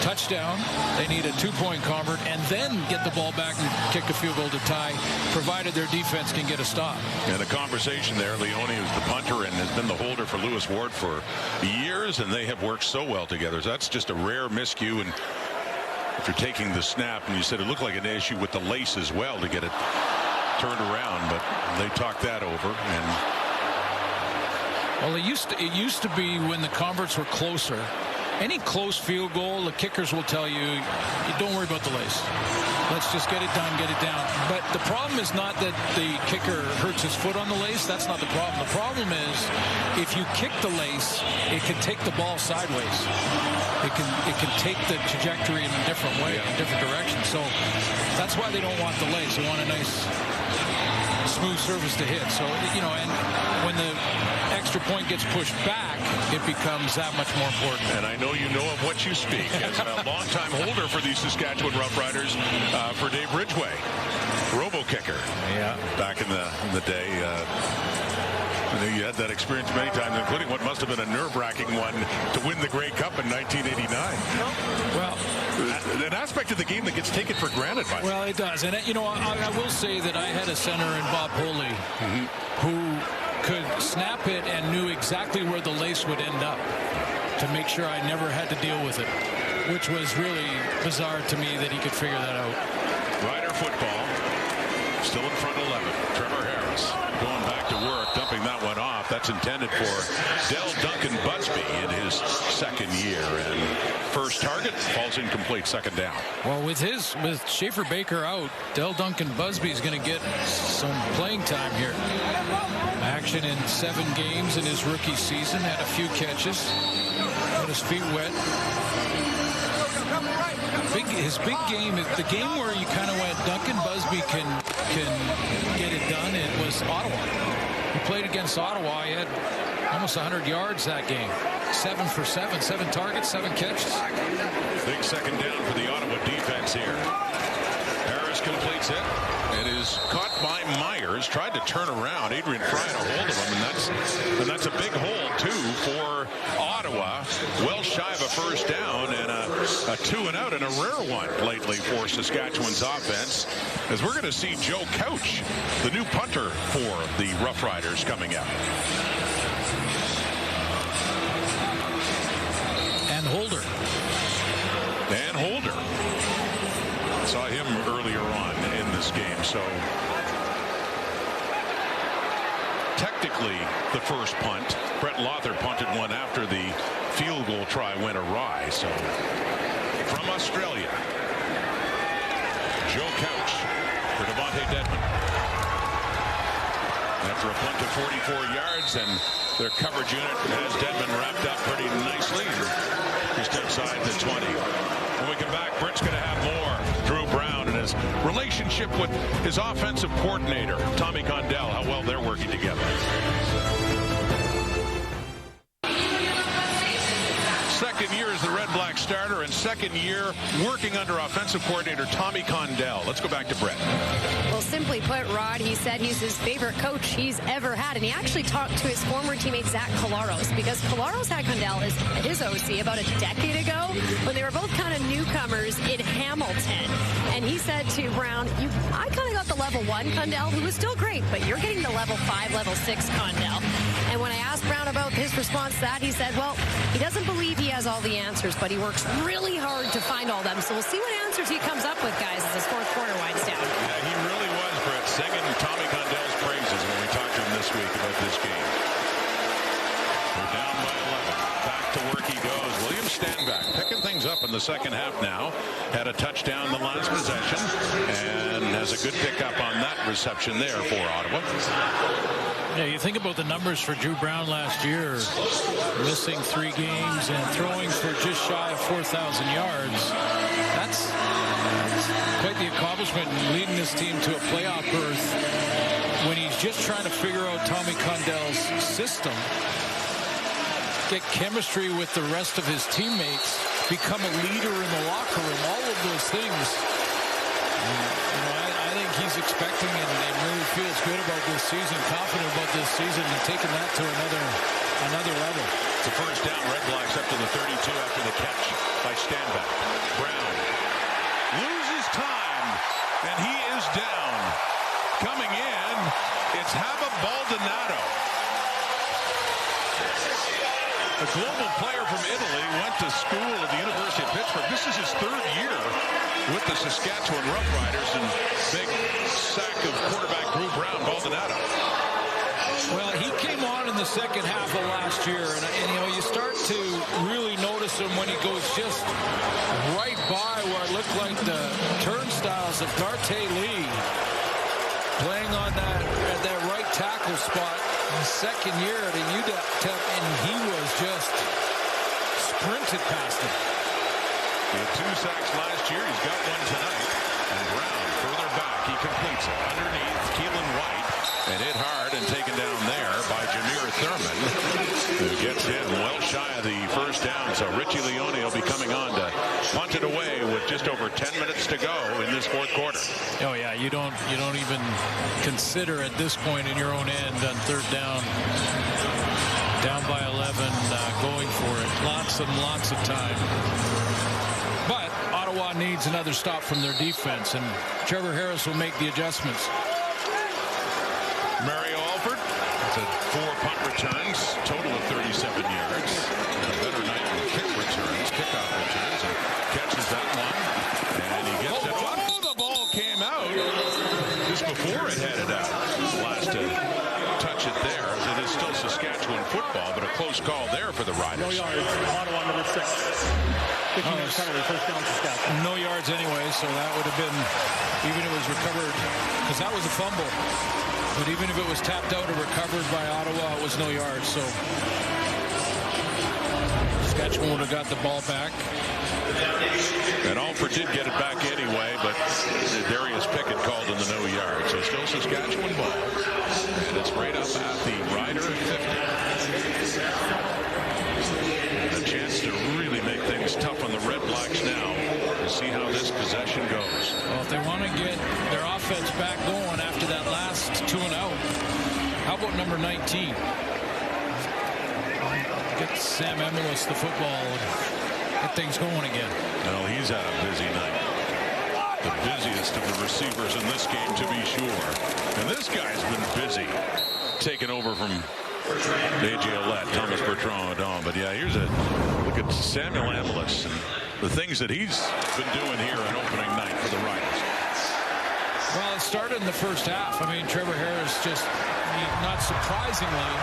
touchdown, they need a 2-point convert, and then get the ball back and kick a field goal to tie, provided their defense can get a stop. And a conversation there. Leone is the punter and has been the holder for Lewis Ward for years, and they have worked so well together. So that's just a rare miscue. And if you're taking the snap, and you said it looked like an issue with the lace as well to get it turned around, but they talked that over. And well, it used to be when the converts were closer. Any close field goal, the kickers will tell you, don't worry about the lace. Let's just get it done, get it down. But the problem is not that the kicker hurts his foot on the lace. That's not the problem. The problem is if you kick the lace, it can take the ball sideways. It can take the trajectory in a different way, in a different direction. So that's why they don't want the lace. They want a nice smooth surface to hit. So, you know, and when the extra point gets pushed back, it becomes that much more important. And I know you know of what you speak as a longtime holder for the Saskatchewan Roughriders for Dave Ridgway. Robo-kicker. Yeah. Back in the day. I know you had that experience many times, including what must have been a nerve-wracking one to win the Grey Cup in 1989. Well, an aspect of the game that gets taken for granted by well, it does. And, you know, I will say that I had a center in Bob Poley who could snap it and knew exactly where the lace would end up to make sure I never had to deal with it, which was really bizarre to me that he could figure that out. Rider football, still in front 11. Trevor Harris going back to work, dumping that one off. That's intended for Del Duncan Busby in his second year. And first target falls incomplete, second down. Well, with Schaefer Baker out, Del Duncan Busby is going to get some playing time here. Action in 7 games in his rookie season. Had a few catches. Got his feet wet. His big game, the game where you kind of went, Duncan Busby can get it done, it was Ottawa. He played against Ottawa. He had almost 100 yards that game. 7 for 7, 7 targets, 7 catches. Big second down for the Ottawa defense here. Harris completes it. It is caught by Myers. Tried to turn around. Adrian Fry had a hold of him, and that's a big hold too for Ottawa. Well shy of a first down and a 2-and-out, and a rare one lately for Saskatchewan's offense, as we're going to see Joe Couch, the new punter for the Roughriders, coming out. And Holder. Saw him earlier on in this game. So technically the first punt. Brett Lother punted one after the field goal try went awry. So from Australia, Joe Couch for Devontae Dedman. After a punt of 44 yards, and their coverage unit has Dedman wrapped up pretty nicely, just outside the 20. When we come back, Britt's going to have more. Drew Brown and his relationship with his offensive coordinator, Tommy Condell, how well they're working together. Second year as the Red Black starter, and second year working under offensive coordinator Tommy Condell. Let's go back to Brett. Well, simply put, Rod, he said he's his favorite coach he's ever had. And he actually talked to his former teammate, Zach Collaros, because Collaros had Condell as his OC about a decade ago when they were both kind of newcomers in Hamilton. And he said to Brown, I kind of got the level 1 Condell, who was still great, but you're getting the level 5, level 6 Condell. And when I asked Brown about his response to that, he said, well, he doesn't believe he has all the answers, but he works really hard to find all them. So we'll see what answers he comes up with, guys, as this fourth quarter winds down. Yeah, he really was, Brett, singing Tommy Condell's praises when we talked to him this week about this game. We're down by 11. Back to work he goes. William Stanback picking things up in the second half now. Had a touchdown the last possession and has a good pickup on that reception there for Ottawa. Yeah, you think about the numbers for Drew Brown last year, missing 3 games and throwing for just shy of 4,000 yards. That's quite the accomplishment in leading this team to a playoff berth when he's just trying to figure out Tommy Condell's system, get chemistry with the rest of his teammates, become a leader in the locker room, all of those things. I think he's expecting and really feels good about this season, confident about this season, and taking that to another level. It's a first down. Red Blacks up to the 32 after the catch by Stanback. Brown loses time, and he is down. Coming in, it's Haba Baldonado. A global player from Italy, went to school at the University of Pittsburgh. This is his 3rd year with the Saskatchewan Roughriders, and big sack of quarterback Drew Brown. Baldonado. Well, he came on in the second half of last year, and you start to really notice him when he goes just right by what looked like the turnstiles of Darte Lee, playing on that right tackle spot in the second year at a UTEP, and he was just sprinted past him. He had 2 sacks last year. He's got one tonight. And Brown further back. He completes it. Underneath, Keelan White minutes to go in this fourth quarter. Oh yeah, you don't even consider at this point in your own end on third down by 11, going for it. Lots and lots of time. But Ottawa needs another stop from their defense, and Trevor Harris will make the adjustments. Mario Alford had 4 punt returns, total of 37 yards. And a better night in kick returns, kickoff returns, and catches that one. And he gets it. Oh, the ball came out just before it headed out. Last to touch it there. It is still Saskatchewan football, but a close call there for the Riders. No yards. Ottawa number 6. 15-yard penalty, first down Saskatchewan. No yards anyway, so that would have been, even if it was recovered, because that was a fumble. But even if it was tapped out or recovered by Ottawa, it was no yards. So Saskatchewan would have got the ball back. And Alford did get it back anyway, but Darius Pickett called in the no yard. So still Saskatchewan ball. And it's right up at the Rider at 50. And a chance to really make things tough on the REDBLACKS now to see how this possession goes. Well, if they want to get their offense back going after that last 2 and out, how about number 19? Get Sam Emilus the football and get things going again. Well, he's had a busy night. The busiest of the receivers in this game, to be sure. And this guy's been busy, taking over from A.J. Ouellette, Thomas Bertrand-Odom. But yeah, here's a look at Samuel Emilus and the things that he's been doing here on opening night for the Riders. Well, it started in the first half. I mean, Trevor Harris just, not surprisingly,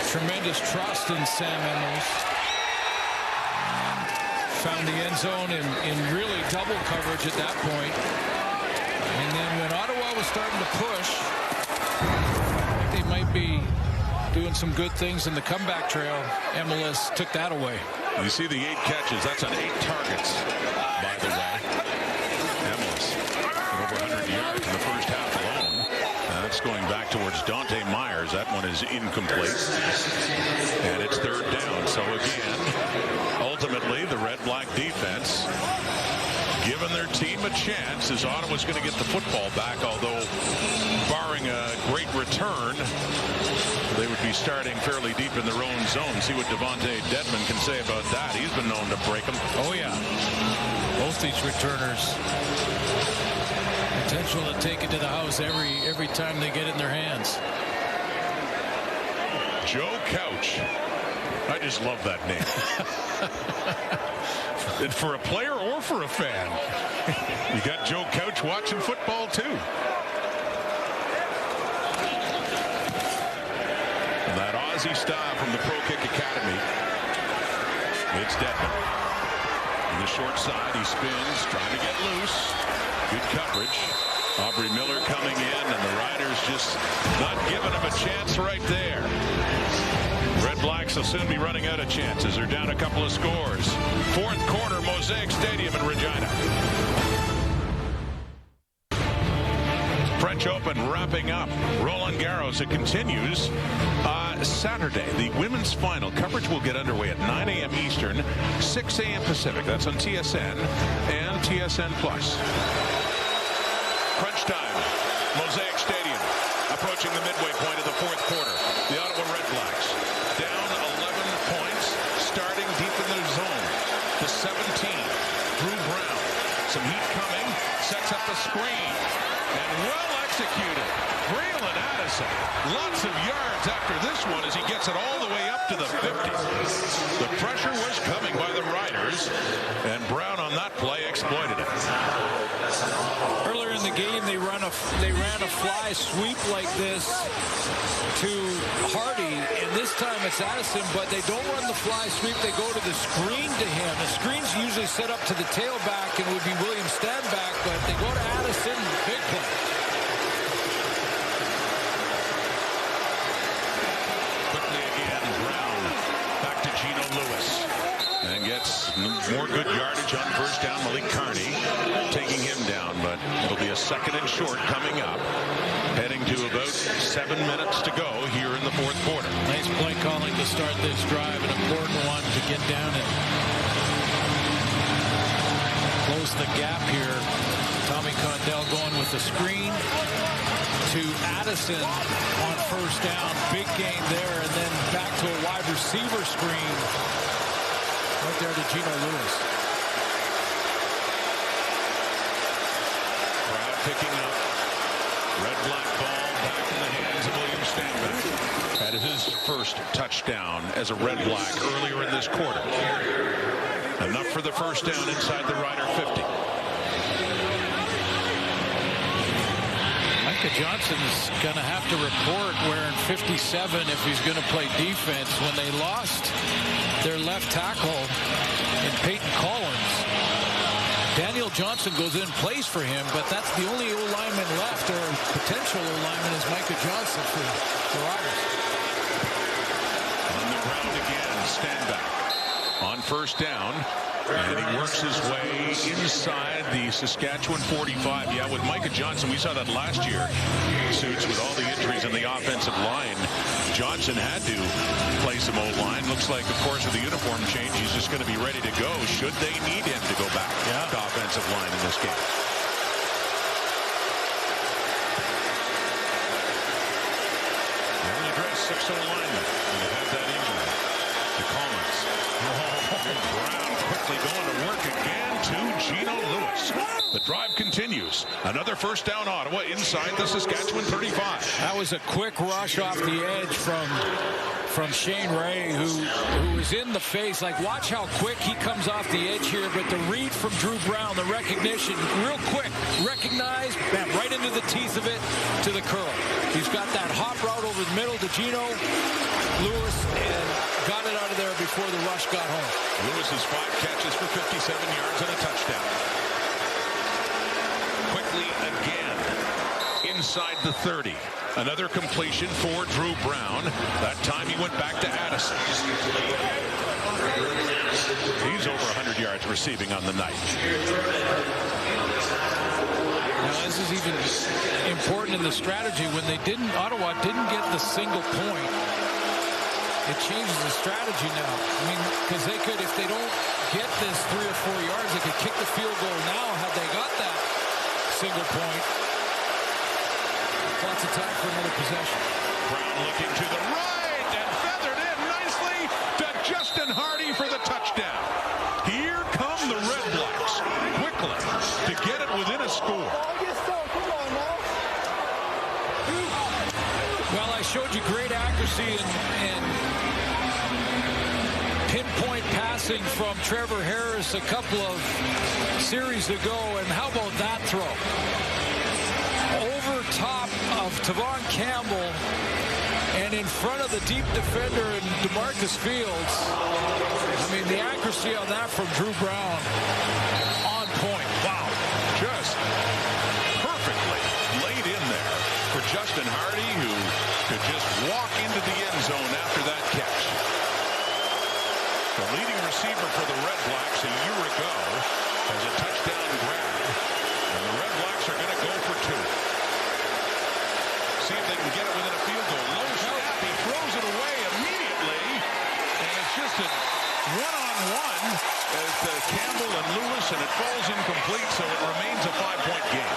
tremendous trust in Sam Emilus. Found the end zone in really double coverage at that point. And then when Ottawa was starting to push, I think they might be doing some good things in the comeback trail. Emilus took that away. You see the 8 catches. That's on 8 targets, by the way. Emilus over 100 yards in the first half alone. That's going back towards Dante Myers. That one is incomplete. And it's third down. So again, ultimately, the REDBLACK defense giving their team a chance as Ottawa's going to get the football back, although barring a great return, they would be starting fairly deep in their own zone. See what Devontae Dedmon can say about that. He's been known to break them. Oh, yeah. Both these returners. Potential to take it to the house every time they get it in their hands. Joe Couch. I just love that name. And for a player or for a fan. You got Joe Couch watching football too. And that Aussie style from the Pro Kick Academy. It's Dedmon. On the short side, he spins, trying to get loose. Good coverage. Aubrey Miller coming in, and the Riders just not giving him a chance right there. REDBLACKS will soon be running out of chances. They're down a couple of scores. Fourth quarter, Mosaic Stadium in Regina. French Open wrapping up. Roland Garros, it continues Saturday. The women's final coverage will get underway at 9 a.m. Eastern, 6 a.m. Pacific. That's on TSN and TSN+. Crunch time. Mosaic Stadium approaching the midway point of the fourth quarter. The Ottawa REDBLACKS down 11 points, starting deep in their zone. The 17. Drew Brown. Some heat coming. Sets up the screen. And well executed. Braylon Addison. Lots of yards after this one as he gets it all the way up to the 50. The pressure was coming by the Riders, and Brown on that play exploited it. Earlier in the game, they ran a fly sweep like this to Hardy, and this time it's Addison, but they don't run the fly sweep. They go to the screen to him. The screen's usually set up to the tailback, and it would be William Stanback, but they go to Addison. Big play. Quickly again, Brown back to Gino Lewis, and gets more good yardage on first down. Malik Carney taking him down, but it'll be a second and short coming up. Heading to about 7 minutes to go here in the fourth quarter. Nice play calling to start this drive, an important one to get down and close the gap here. Tommy Condell going with the screen to Addison on first down. Big gain there, and then back to a wide receiver screen. Right there to Gino Lewis. Crowd picking up. Red-black ball back in the hands of William Stanback. That is his first touchdown as a red-black earlier in this quarter. Enough for the first down inside the Rider 50. Micah Johnson's going to have to report wearing 57 if he's going to play defense when they lost their left tackle in Peyton Collins. Daniel Johnson goes in and plays for him, but that's the only O-lineman left, or potential O-lineman, is Micah Johnson for the Riders. On the ground again, Stanback on first down. And he works his way inside the Saskatchewan 45. Yeah, with Micah Johnson, we saw that last year. Suits with all the injuries in the offensive line. Johnson had to play some O-line. Looks like, of course, with the uniform change, he's just going to be ready to go should they need him to go back to offensive line in this game. They only dressed 6 O-linemen when they had that injury. To Collins. Brown quickly going to work again to Gino Lewis. The drive continues. Another first down Ottawa inside the Saskatchewan 35. That was a quick rush off the edge from Shane Ray, who is in the face. Like, watch how quick he comes off the edge here. But the read from Drew Brown, the recognition, real quick. Recognized, bam, right into the teeth of it to the curl. He's got that hop route over the middle to Gino Lewis and got it out of there before the rush got home. Lewis has 5 catches for 57 yards and a touchdown. Quickly again inside the 30. Another completion for Drew Brown. That time he went back to Addison. He's over 100 yards receiving on the night. Now this is even important in the strategy. When Ottawa didn't get the single point, it changes the strategy now. I mean, because they could, if they don't get this 3 or 4 yards, they could kick the field goal now had they got that single point. Lots of time for another possession. Brown looking to the right and feathered in nicely to Justin Hardy for the touchdown. Here come the Red Blacks quickly to get it within a score. Well, I showed you great accuracy and pinpoint passing from Trevor Harris a couple of series ago, and how about that throw? Over top of Tavon Campbell and in front of the deep defender in DeMarcus Fields. I mean, the accuracy on that from Drew Brown on point. Wow. Just perfectly laid in there for Justin Hardy, who could just walk into the end zone after that catch. The leading receiver for the Red Blacks a year ago has a touchdown grab, and the Red Blacks are going to go for 2. See if they can get it within a field goal. Low snap, he throws it away immediately, and it's just a one-on-one as Campbell and Lewis, and it falls incomplete, so it remains a 5-point game.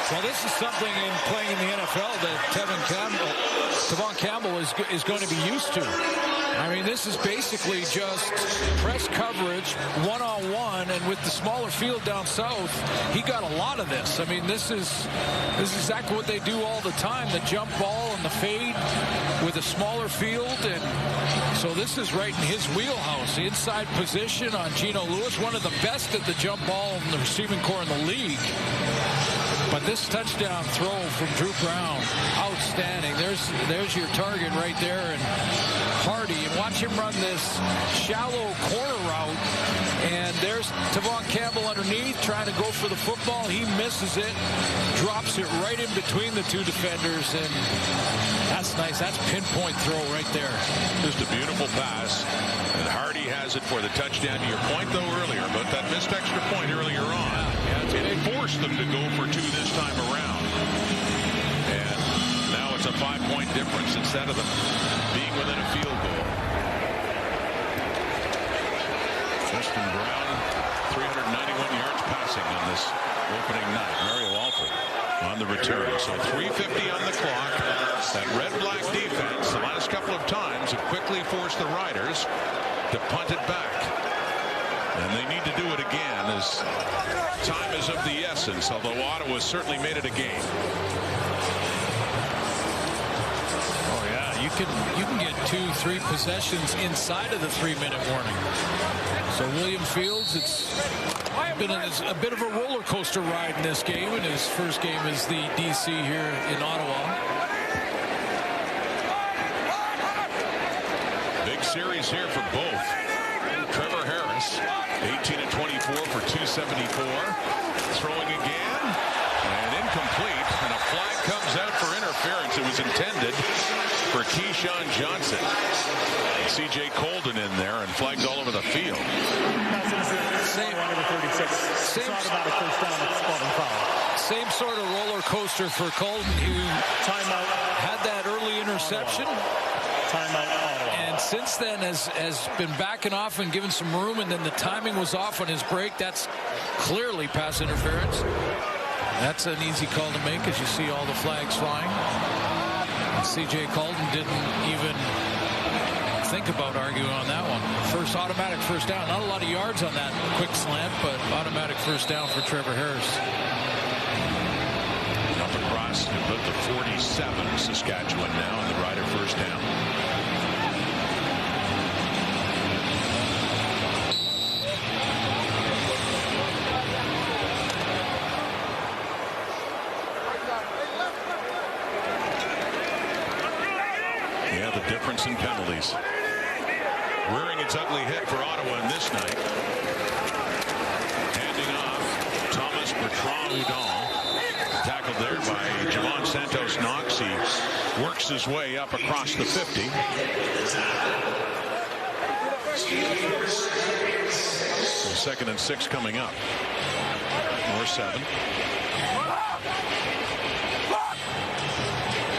Well, this is something in playing in the NFL that Tavon Campbell is going to be used to. I mean, this is basically just press coverage, one-on-one, and with the smaller field down south, he got a lot of this. I mean, this is exactly what they do all the time, the jump ball and the fade with a smaller field, and so this is right in his wheelhouse. Inside position on Gino Lewis, one of the best at the jump ball in the receiving corps in the league. But this touchdown throw from Drew Brown, outstanding. There's your target right there, and Hardy. And watch him run this shallow corner route, and there's Tavon Campbell underneath trying to go for the football. He misses it, drops it right in between the 2 defenders, and that's nice. That's pinpoint throw right there. Just a beautiful pass, and Hardy has it for the touchdown. To your point, though, earlier, but that missed extra point earlier on, it forced them to go for 2 this time around. And now it's a 5-point difference instead of them being within a field goal. Justin Brown 391 yards passing on this opening night. Mario Alford on the return. So 3:50 on the clock. That red-black defense the last couple of times have quickly forced the Riders to punt it back. And they need to do it again as time is of the essence, although Ottawa certainly made it a game. Oh yeah, you can get 2-3 possessions inside of the 3-minute warning. So William Fields, it's been a bit of a roller coaster ride in this game, and his first game as the DC here in Ottawa. Big series here for both. Trevor Harris, 18-24 for 274. Throwing again, and incomplete, and a flag comes out for interference. It was intended for Keyshawn Johnson. C.J. Colden in there and flagged all over the field. Same sort of roller coaster for Colden, who had that early interception. And since then has been backing off and given some room, and then the timing was off on his break. That's clearly pass interference. That's an easy call to make as you see all the flags flying. C.J. Colden didn't even think about arguing on that one. Automatic first down. Not a lot of yards on that quick slant, but automatic first down for Trevor Harris. Up across about the 47, Saskatchewan now, and the Rider first down. Yeah, the difference in penalties. Rearing its ugly head for Ottawa in this night. Handing off Thomas Bertrand-Houdon. Tackled there by Javon Santos-Knox. He works his way up across the 50. So 2nd and 6 coming up. More 7.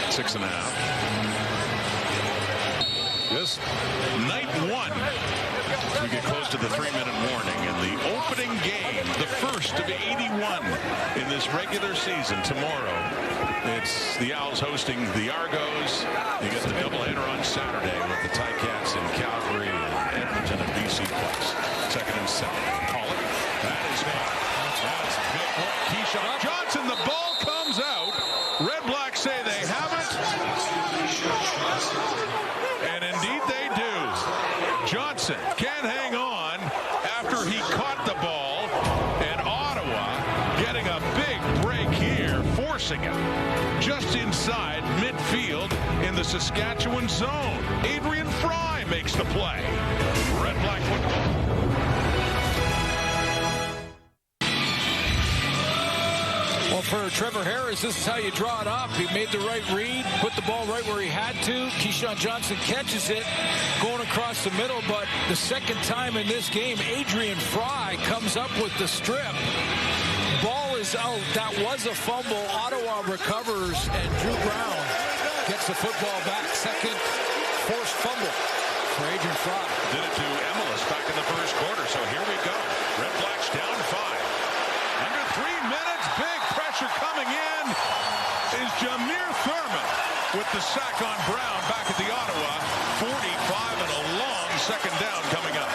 6.5. This night 1. We get close to the 3-minute warning in the opening game, the first of 81 in this regular season. Tomorrow, it's the Owls hosting the Argos. You get the doubleheader on Saturday with the Ticats in Calgary and Edmonton and BC Plus. 2nd and 7. Call it. That is not. That's big. Keyshawn Johnson. The ball comes out. Red Blacks say they haven't. And indeed they do. Johnson can't hang on after he caught the ball, and Ottawa getting a big break here, forcing him just inside midfield in the Saskatchewan zone. Adrian Fry makes the play. Red Black football. Well, for Trevor Harris, this is how you draw it up. He made the right read, put the ball right where he had to. Keyshawn Johnson catches it, going across the middle, but the second time in this game, Adrian Fry comes up with the strip. Ball is out. That was a fumble. Ottawa recovers, and Drew Brown gets the football back. Second forced fumble for Adrian Fry. Did it to Emilus back in the first quarter, so here we go. Red Blacks down 5. Under 3 minutes, big pressure coming in is Jameer Thurman with the sack on Brown back at the Ottawa 45, and a long second down coming up.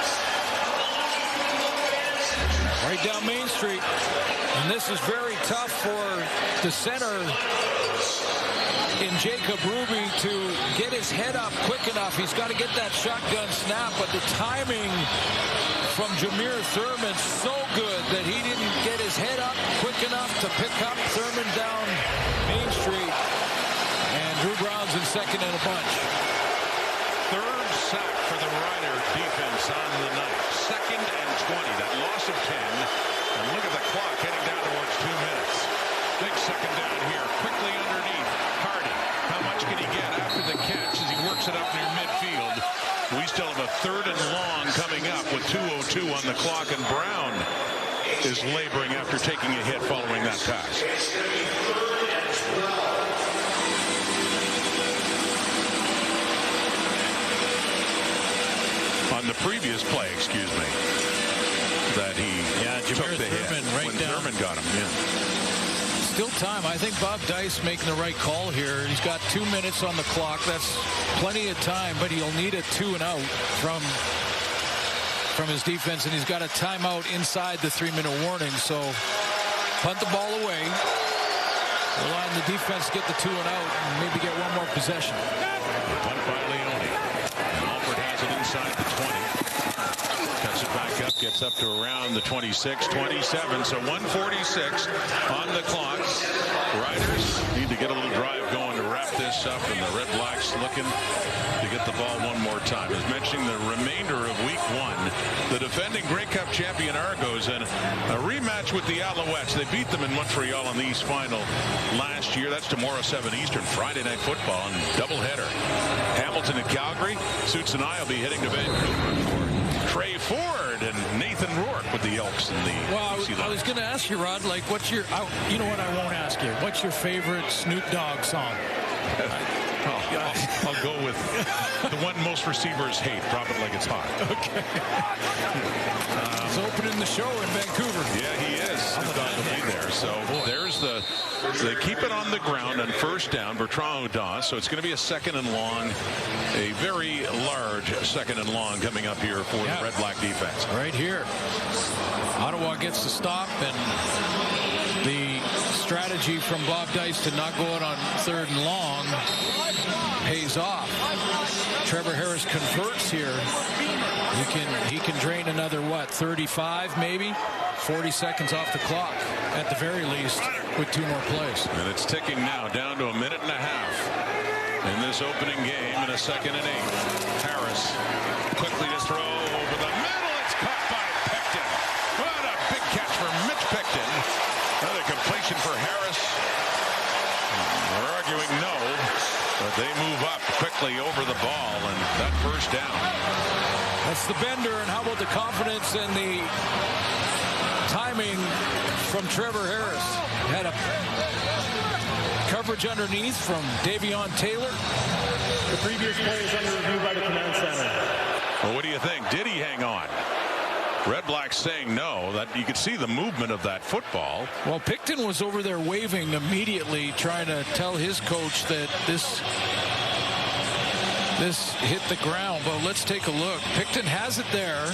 Right down Main Street, and this is very tough for the center in Jacob Ruby to get his head up quick enough. He's got to get that shotgun snap, but the timing from Jameer Thurman so good that he didn't get his head up quick enough to pick up Thurman down Main Street. And Drew Brown's in second and a bunch. Third sack for the Rider defense on the night. 2nd and 20. That loss of 10. And look at the clock heading down towards 2 minutes. Big second down here. Quickly underneath. Hardy. How much can he get after the catch as he works it up near midfield? We still have a 3rd and long coming up with 2:02 on the clock, and Brown is laboring after taking a hit following that pass. On the previous play, excuse me, that he took the hit right when down. Thurman got him. Yeah. Still time. I think Bob Dice making the right call here. He's got 2 minutes on the clock. That's plenty of time, but he'll need a 2 and out from his defense, and he's got a timeout inside the 3-minute warning. So punt the ball away. Rely on the defense to get the 2 and out and maybe get one more possession. Punt by Leone. Alford has it inside the 20. Cuts it back up, gets up to around the 26, 27. So 1:46 on the clock. Riders need to get a little drive going to wrap this up, and the Red Blacks looking to get the ball one more time. As mentioning the remainder of week 1, the defending Grey Cup champion Argos and a rematch with the Alouettes. They beat them in Montreal in the East Final last year. That's tomorrow, 7 Eastern, Friday Night Football, and doubleheader. Hamilton and Calgary. Suits and I will be heading to Vancouver for Trey Ford and Nathan Rourke with the Elks in the I was going to ask you, Rod, like, what's your, you know what, I won't ask you. What's your favorite Snoop Dogg song? I'll go with the one most receivers hate, Drop It Like It's Hot. Okay. He's opening the show in Vancouver. Yeah, he is. Snoop Dogg will be there. So there's they keep it on the ground on first down. Bertrand Odas. So it's going to be a 2nd and long, a very large 2nd and long coming up here for the Red Black defense. Right here. Ottawa gets the stop, and the strategy from Bob Dice to not go out on 3rd and long pays off. Trevor Harris converts here. He can drain another 35 maybe, 40 seconds off the clock at the very least with 2 more plays. And it's ticking now down to a minute and a half in this opening game in a 2nd and 8. Harris quickly to throw over the middle. It's caught by Picton. What a big catch for Mitch Picton. Another completion for Harris. We're arguing no, but they move up quickly over the ball, and that first down. That's the bender, and how about the confidence and the timing from Trevor Harris? Had a coverage underneath from Davion Taylor. The previous play is under review by the command center. Well, what do you think? Did he hang on? Red Blacks saying no. That you could see the movement of that football. Well, Picton was over there waving immediately, trying to tell his coach that this hit the ground. But let's take a look. Picton has it there.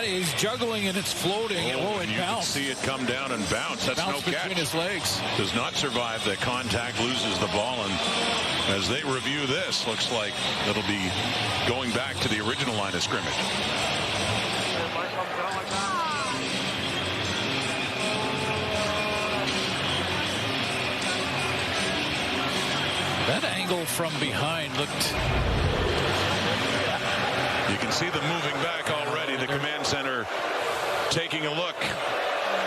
He's juggling and it's floating. It you can see it come down and bounce. That's no catch. Between his legs. Does not survive the contact, loses the ball, and as they review this, looks like it'll be going back to the original line of scrimmage. That angle from behind looked... You can see them moving back already. The command center taking a look,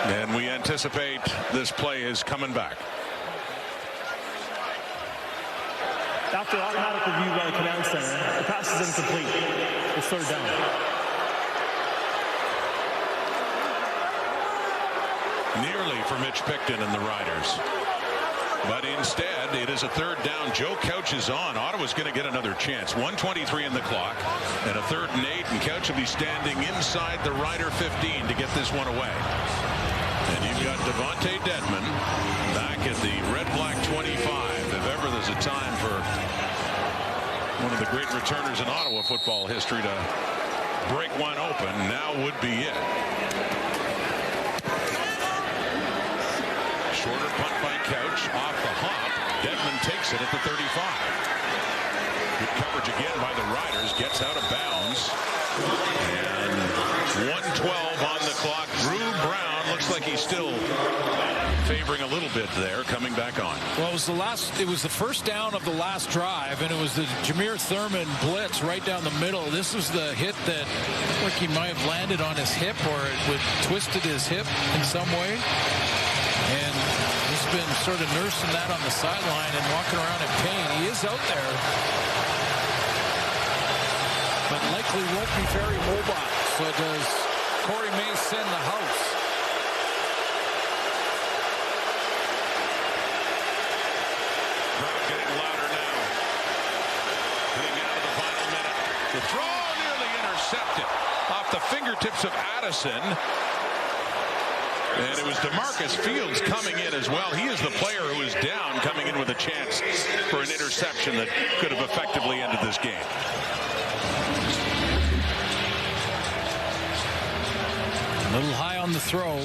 and we anticipate this play is coming back. After automatic review by the command center, the pass is incomplete. It's 3rd down. Nearly for Mitch Picton and the Riders. But instead, it is a 3rd down. Joe Couch is on. Ottawa's going to get another chance. 1:23 in the clock and a 3rd and 8. And Couch will be standing inside the Rider 15 to get this one away. And you've got Devontae Dedmon back at the Red Black 25. If ever there's a time for one of the great returners in Ottawa football history to break one open, now would be it. Shorter punt by Couch off the hop. Dedmon takes it at the 35. Good coverage again by the Riders. Gets out of bounds. And 1:12 on the clock. Drew Brown looks like he's still favoring a little bit there, coming back on. Well, it was the first down of the last drive, and it was the Jameer Thurman blitz right down the middle. This was the hit that looked like he might have landed on his hip, or it would twisted his hip in some way. And he's been sort of nursing that on the sideline and walking around in pain. He is out there, but likely won't be very mobile. So does Corey May send the house? Crowd getting louder now. Heading out of the final minute. The throw Addison. And it was DeMarcus Fields coming in as well. He is the player who is down, coming in with a chance for an interception that could have effectively ended this game. A little high on the throw.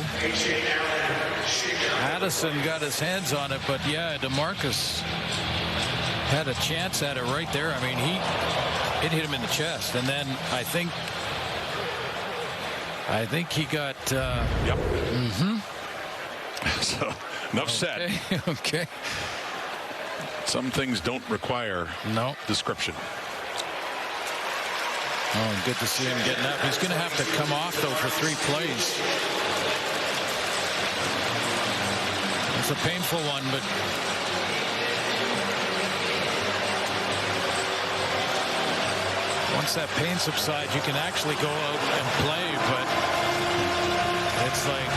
Addison got his hands on it, but yeah, DeMarcus had a chance at it right there. I mean, it hit him in the chest, and then I think he got. Yep. So enough said. Okay. Some things don't require description. Oh, good to see him getting up. He's going to have to come off, though, for 3 plays. It's a painful one, but once that pain subsides, you can actually go out and play, but it's like...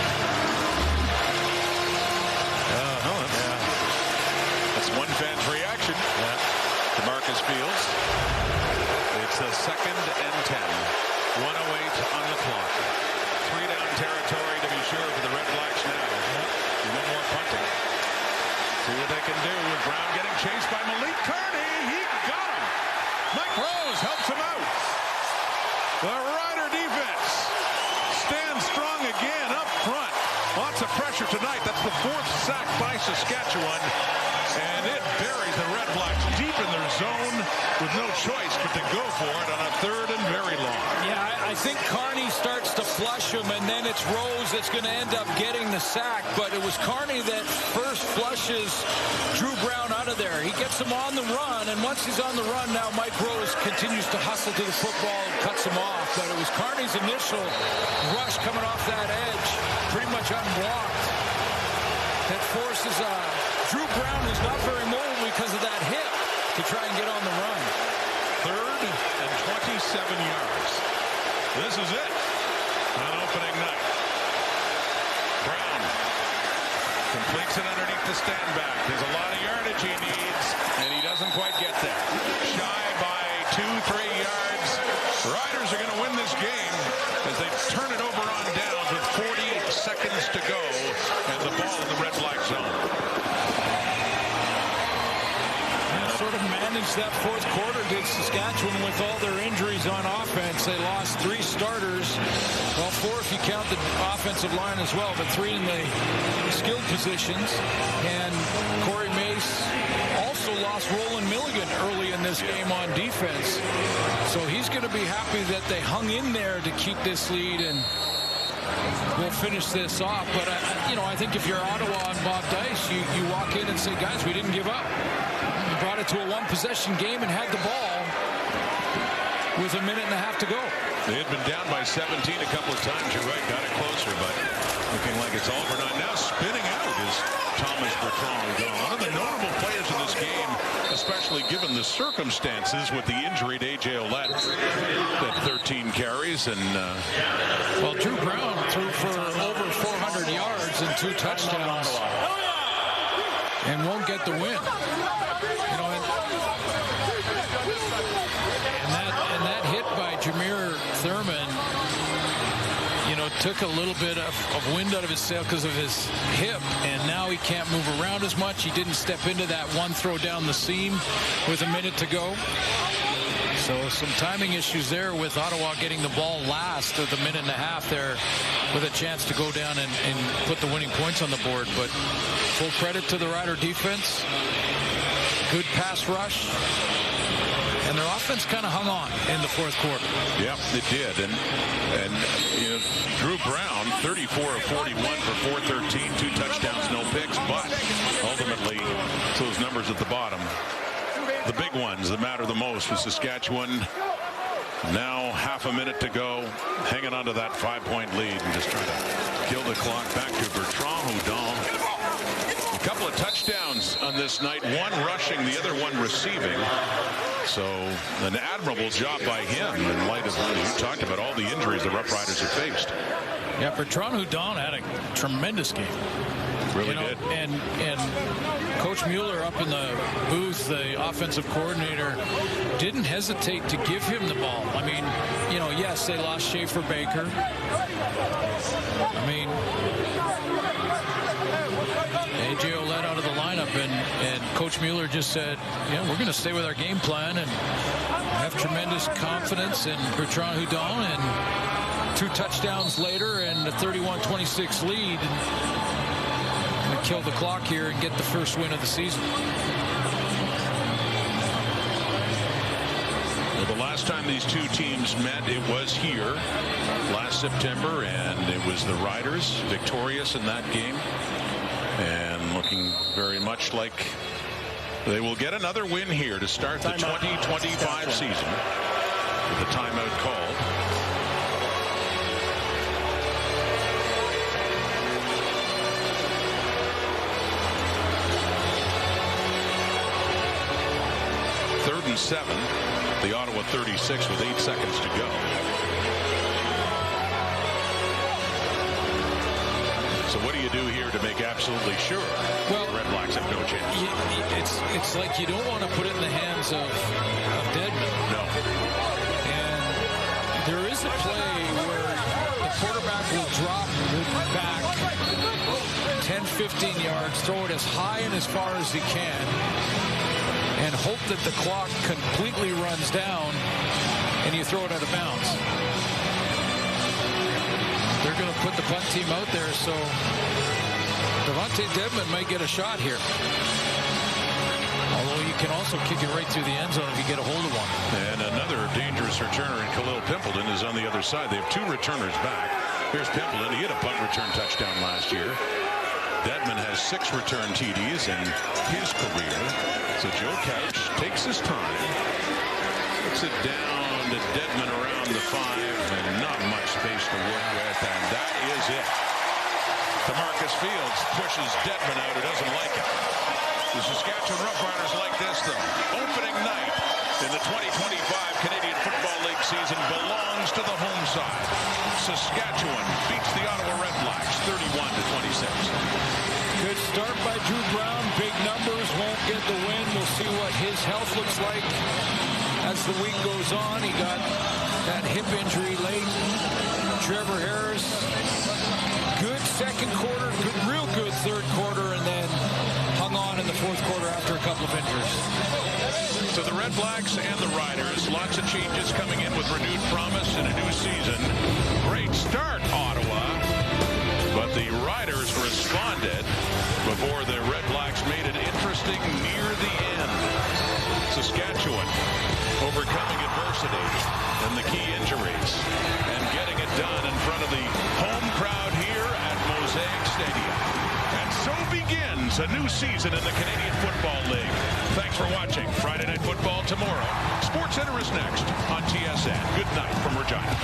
That's one fan's reaction. DeMarcus Fields. It's a 2nd and 10. 1:08 on the clock. 3-down territory to be sure for the Red Blacks now. No more punting. See what they can do with Brown getting chased by Malik Kearney. He got him. Mike Rose helps him out. The Rider defense stands strong again up front. Lots of pressure tonight. That's the 4th sack by Saskatchewan. And it buries the Red Blacks deep in their zone with no choice but to go for it on a 3rd and very long. Yeah, I think Kearney starts to flush him, and then it's Rose that's going to end up getting the sack. But it was Kearney that first flushes Drew Brown out of there. He gets him on the run, and once he's on the run, now Mike Rose continues to hustle to the football and cuts him off. But it was Kearney's initial rush coming off that edge, pretty much unblocked, that forces Drew Brown, who's not very mobile because of that hit, to try and get on the run. 3rd and 27 yards. This is it on opening night. Brown completes it underneath the stand back. There's a lot of yardage he needs, and he doesn't quite get there. Shy by 2-3 yards. The Riders are going to win this game as they turn it over on downs with 40 seconds to go and the ball in the Red Black zone. Sort of managed that 4th quarter, did Saskatchewan, with all their injuries on offense. They lost 3 starters. Well, 4 if you count the offensive line as well, but 3 in the skilled positions. And Corey Mace also lost Roland Milligan early in this game on defense. So he's going to be happy that they hung in there to keep this lead, and we'll finish this off. But, I think if you're Ottawa and Bob Dice, you walk in and say, guys, we didn't give up. Brought it to a 1-possession game and had the ball with 1.5 minutes to go. They had been down by 17 a couple of times. You're right, got it closer, but looking like it's all for naught. Now spinning out is Thomas Bertrand. One of the notable players in this game, especially given the circumstances with the injury to A.J. Ouellette. That 13 carries and... Well, Drew Brown threw for over 400 yards and 2 touchdowns and won't get the win. And that hit by Jameer Thurman, took a little bit of wind out of his sail because of his hip, and now he can't move around as much. He didn't step into that one throw down the seam with 1 minute to go. So some timing issues there with Ottawa getting the ball last of the 1.5 minutes there with a chance to go down and put the winning points on the board. But full credit to the Rider defense. Good pass rush. And their offense kind of hung on in the 4th quarter. Yep, it did. And Drew Brown, 34 of 41 for 413, 2 touchdowns, no picks. But ultimately, it's those numbers at the bottom, the big ones that matter the most with Saskatchewan. Now 0.5 minute to go, hanging on to that 5-point lead and just trying to kill the clock. Back to Bertrand Houdon. A couple of touchdowns on this night, one rushing, the other one receiving. So an admirable job by him in light of what you talked about, all the injuries the Roughriders have faced. Yeah, Bertrand Houdon had a tremendous game. Really did. And Coach Mueller up in the booth, the offensive coordinator, didn't hesitate to give him the ball. I mean, yes, they lost Schaefer Baker. I mean, A.J. Ouellette out of the lineup, and Coach Mueller just said, yeah, we're going to stay with our game plan and have tremendous confidence in Bertrand Houdon, and 2 touchdowns later and a 31-26 lead. And kill the clock here and get the first win of the season. Well, the last time these two teams met, it was here last September, and it was the Riders victorious in that game, and looking very much like they will get another win here to start the 2025 season with a timeout called. Third and 7, the Ottawa 36 with 8 seconds to go. So what do you do here to make absolutely sure the Red Blacks have no chance? It's like you don't want to put it in the hands of Dedman. No. And there is a play where the quarterback will drop back 10, 15 yards, throw it as high and as far as he can, and hope that the clock completely runs down and you throw it out of bounds. They're going to put the punt team out there, so Devontae Dedman might get a shot here. Although you can also kick it right through the end zone if you get a hold of one. And another dangerous returner in Khalil Pimpleton is on the other side. They have 2 returners back. Here's Pimpleton. He had a punt return touchdown last year. Dedman has 6 return TDs in his career. So Joe Couch takes his time, puts it down to Dedman around the 5, and not much space to work with, and that is it. DeMarcus Fields pushes Dedman out, who doesn't like it. The Saskatchewan Roughriders like this, though. Opening night in the 2025 Canadian Football League season belongs to the home side. Saskatchewan beats the Ottawa Redblacks 31-26. Good start by Drew Brown. Big numbers, won't get the win. We'll see what his health looks like as the week goes on. He got that hip injury late. Trevor Harris, good second quarter, real good third quarter, and then hung on in the fourth quarter after a couple of injuries. So the Red Blacks and the Riders, lots of changes coming in with renewed promise in a new season. Great start, Ottawa. But the Riders responded before the Red Blacks made it interesting near the end. Saskatchewan overcoming adversity and the key injuries and getting it done in front of the home crowd here at Mosaic Stadium. And so begins a new season in the Canadian Football League. Thanks for watching Friday Night Football tomorrow. SportsCenter is next on TSN. Good night from Regina.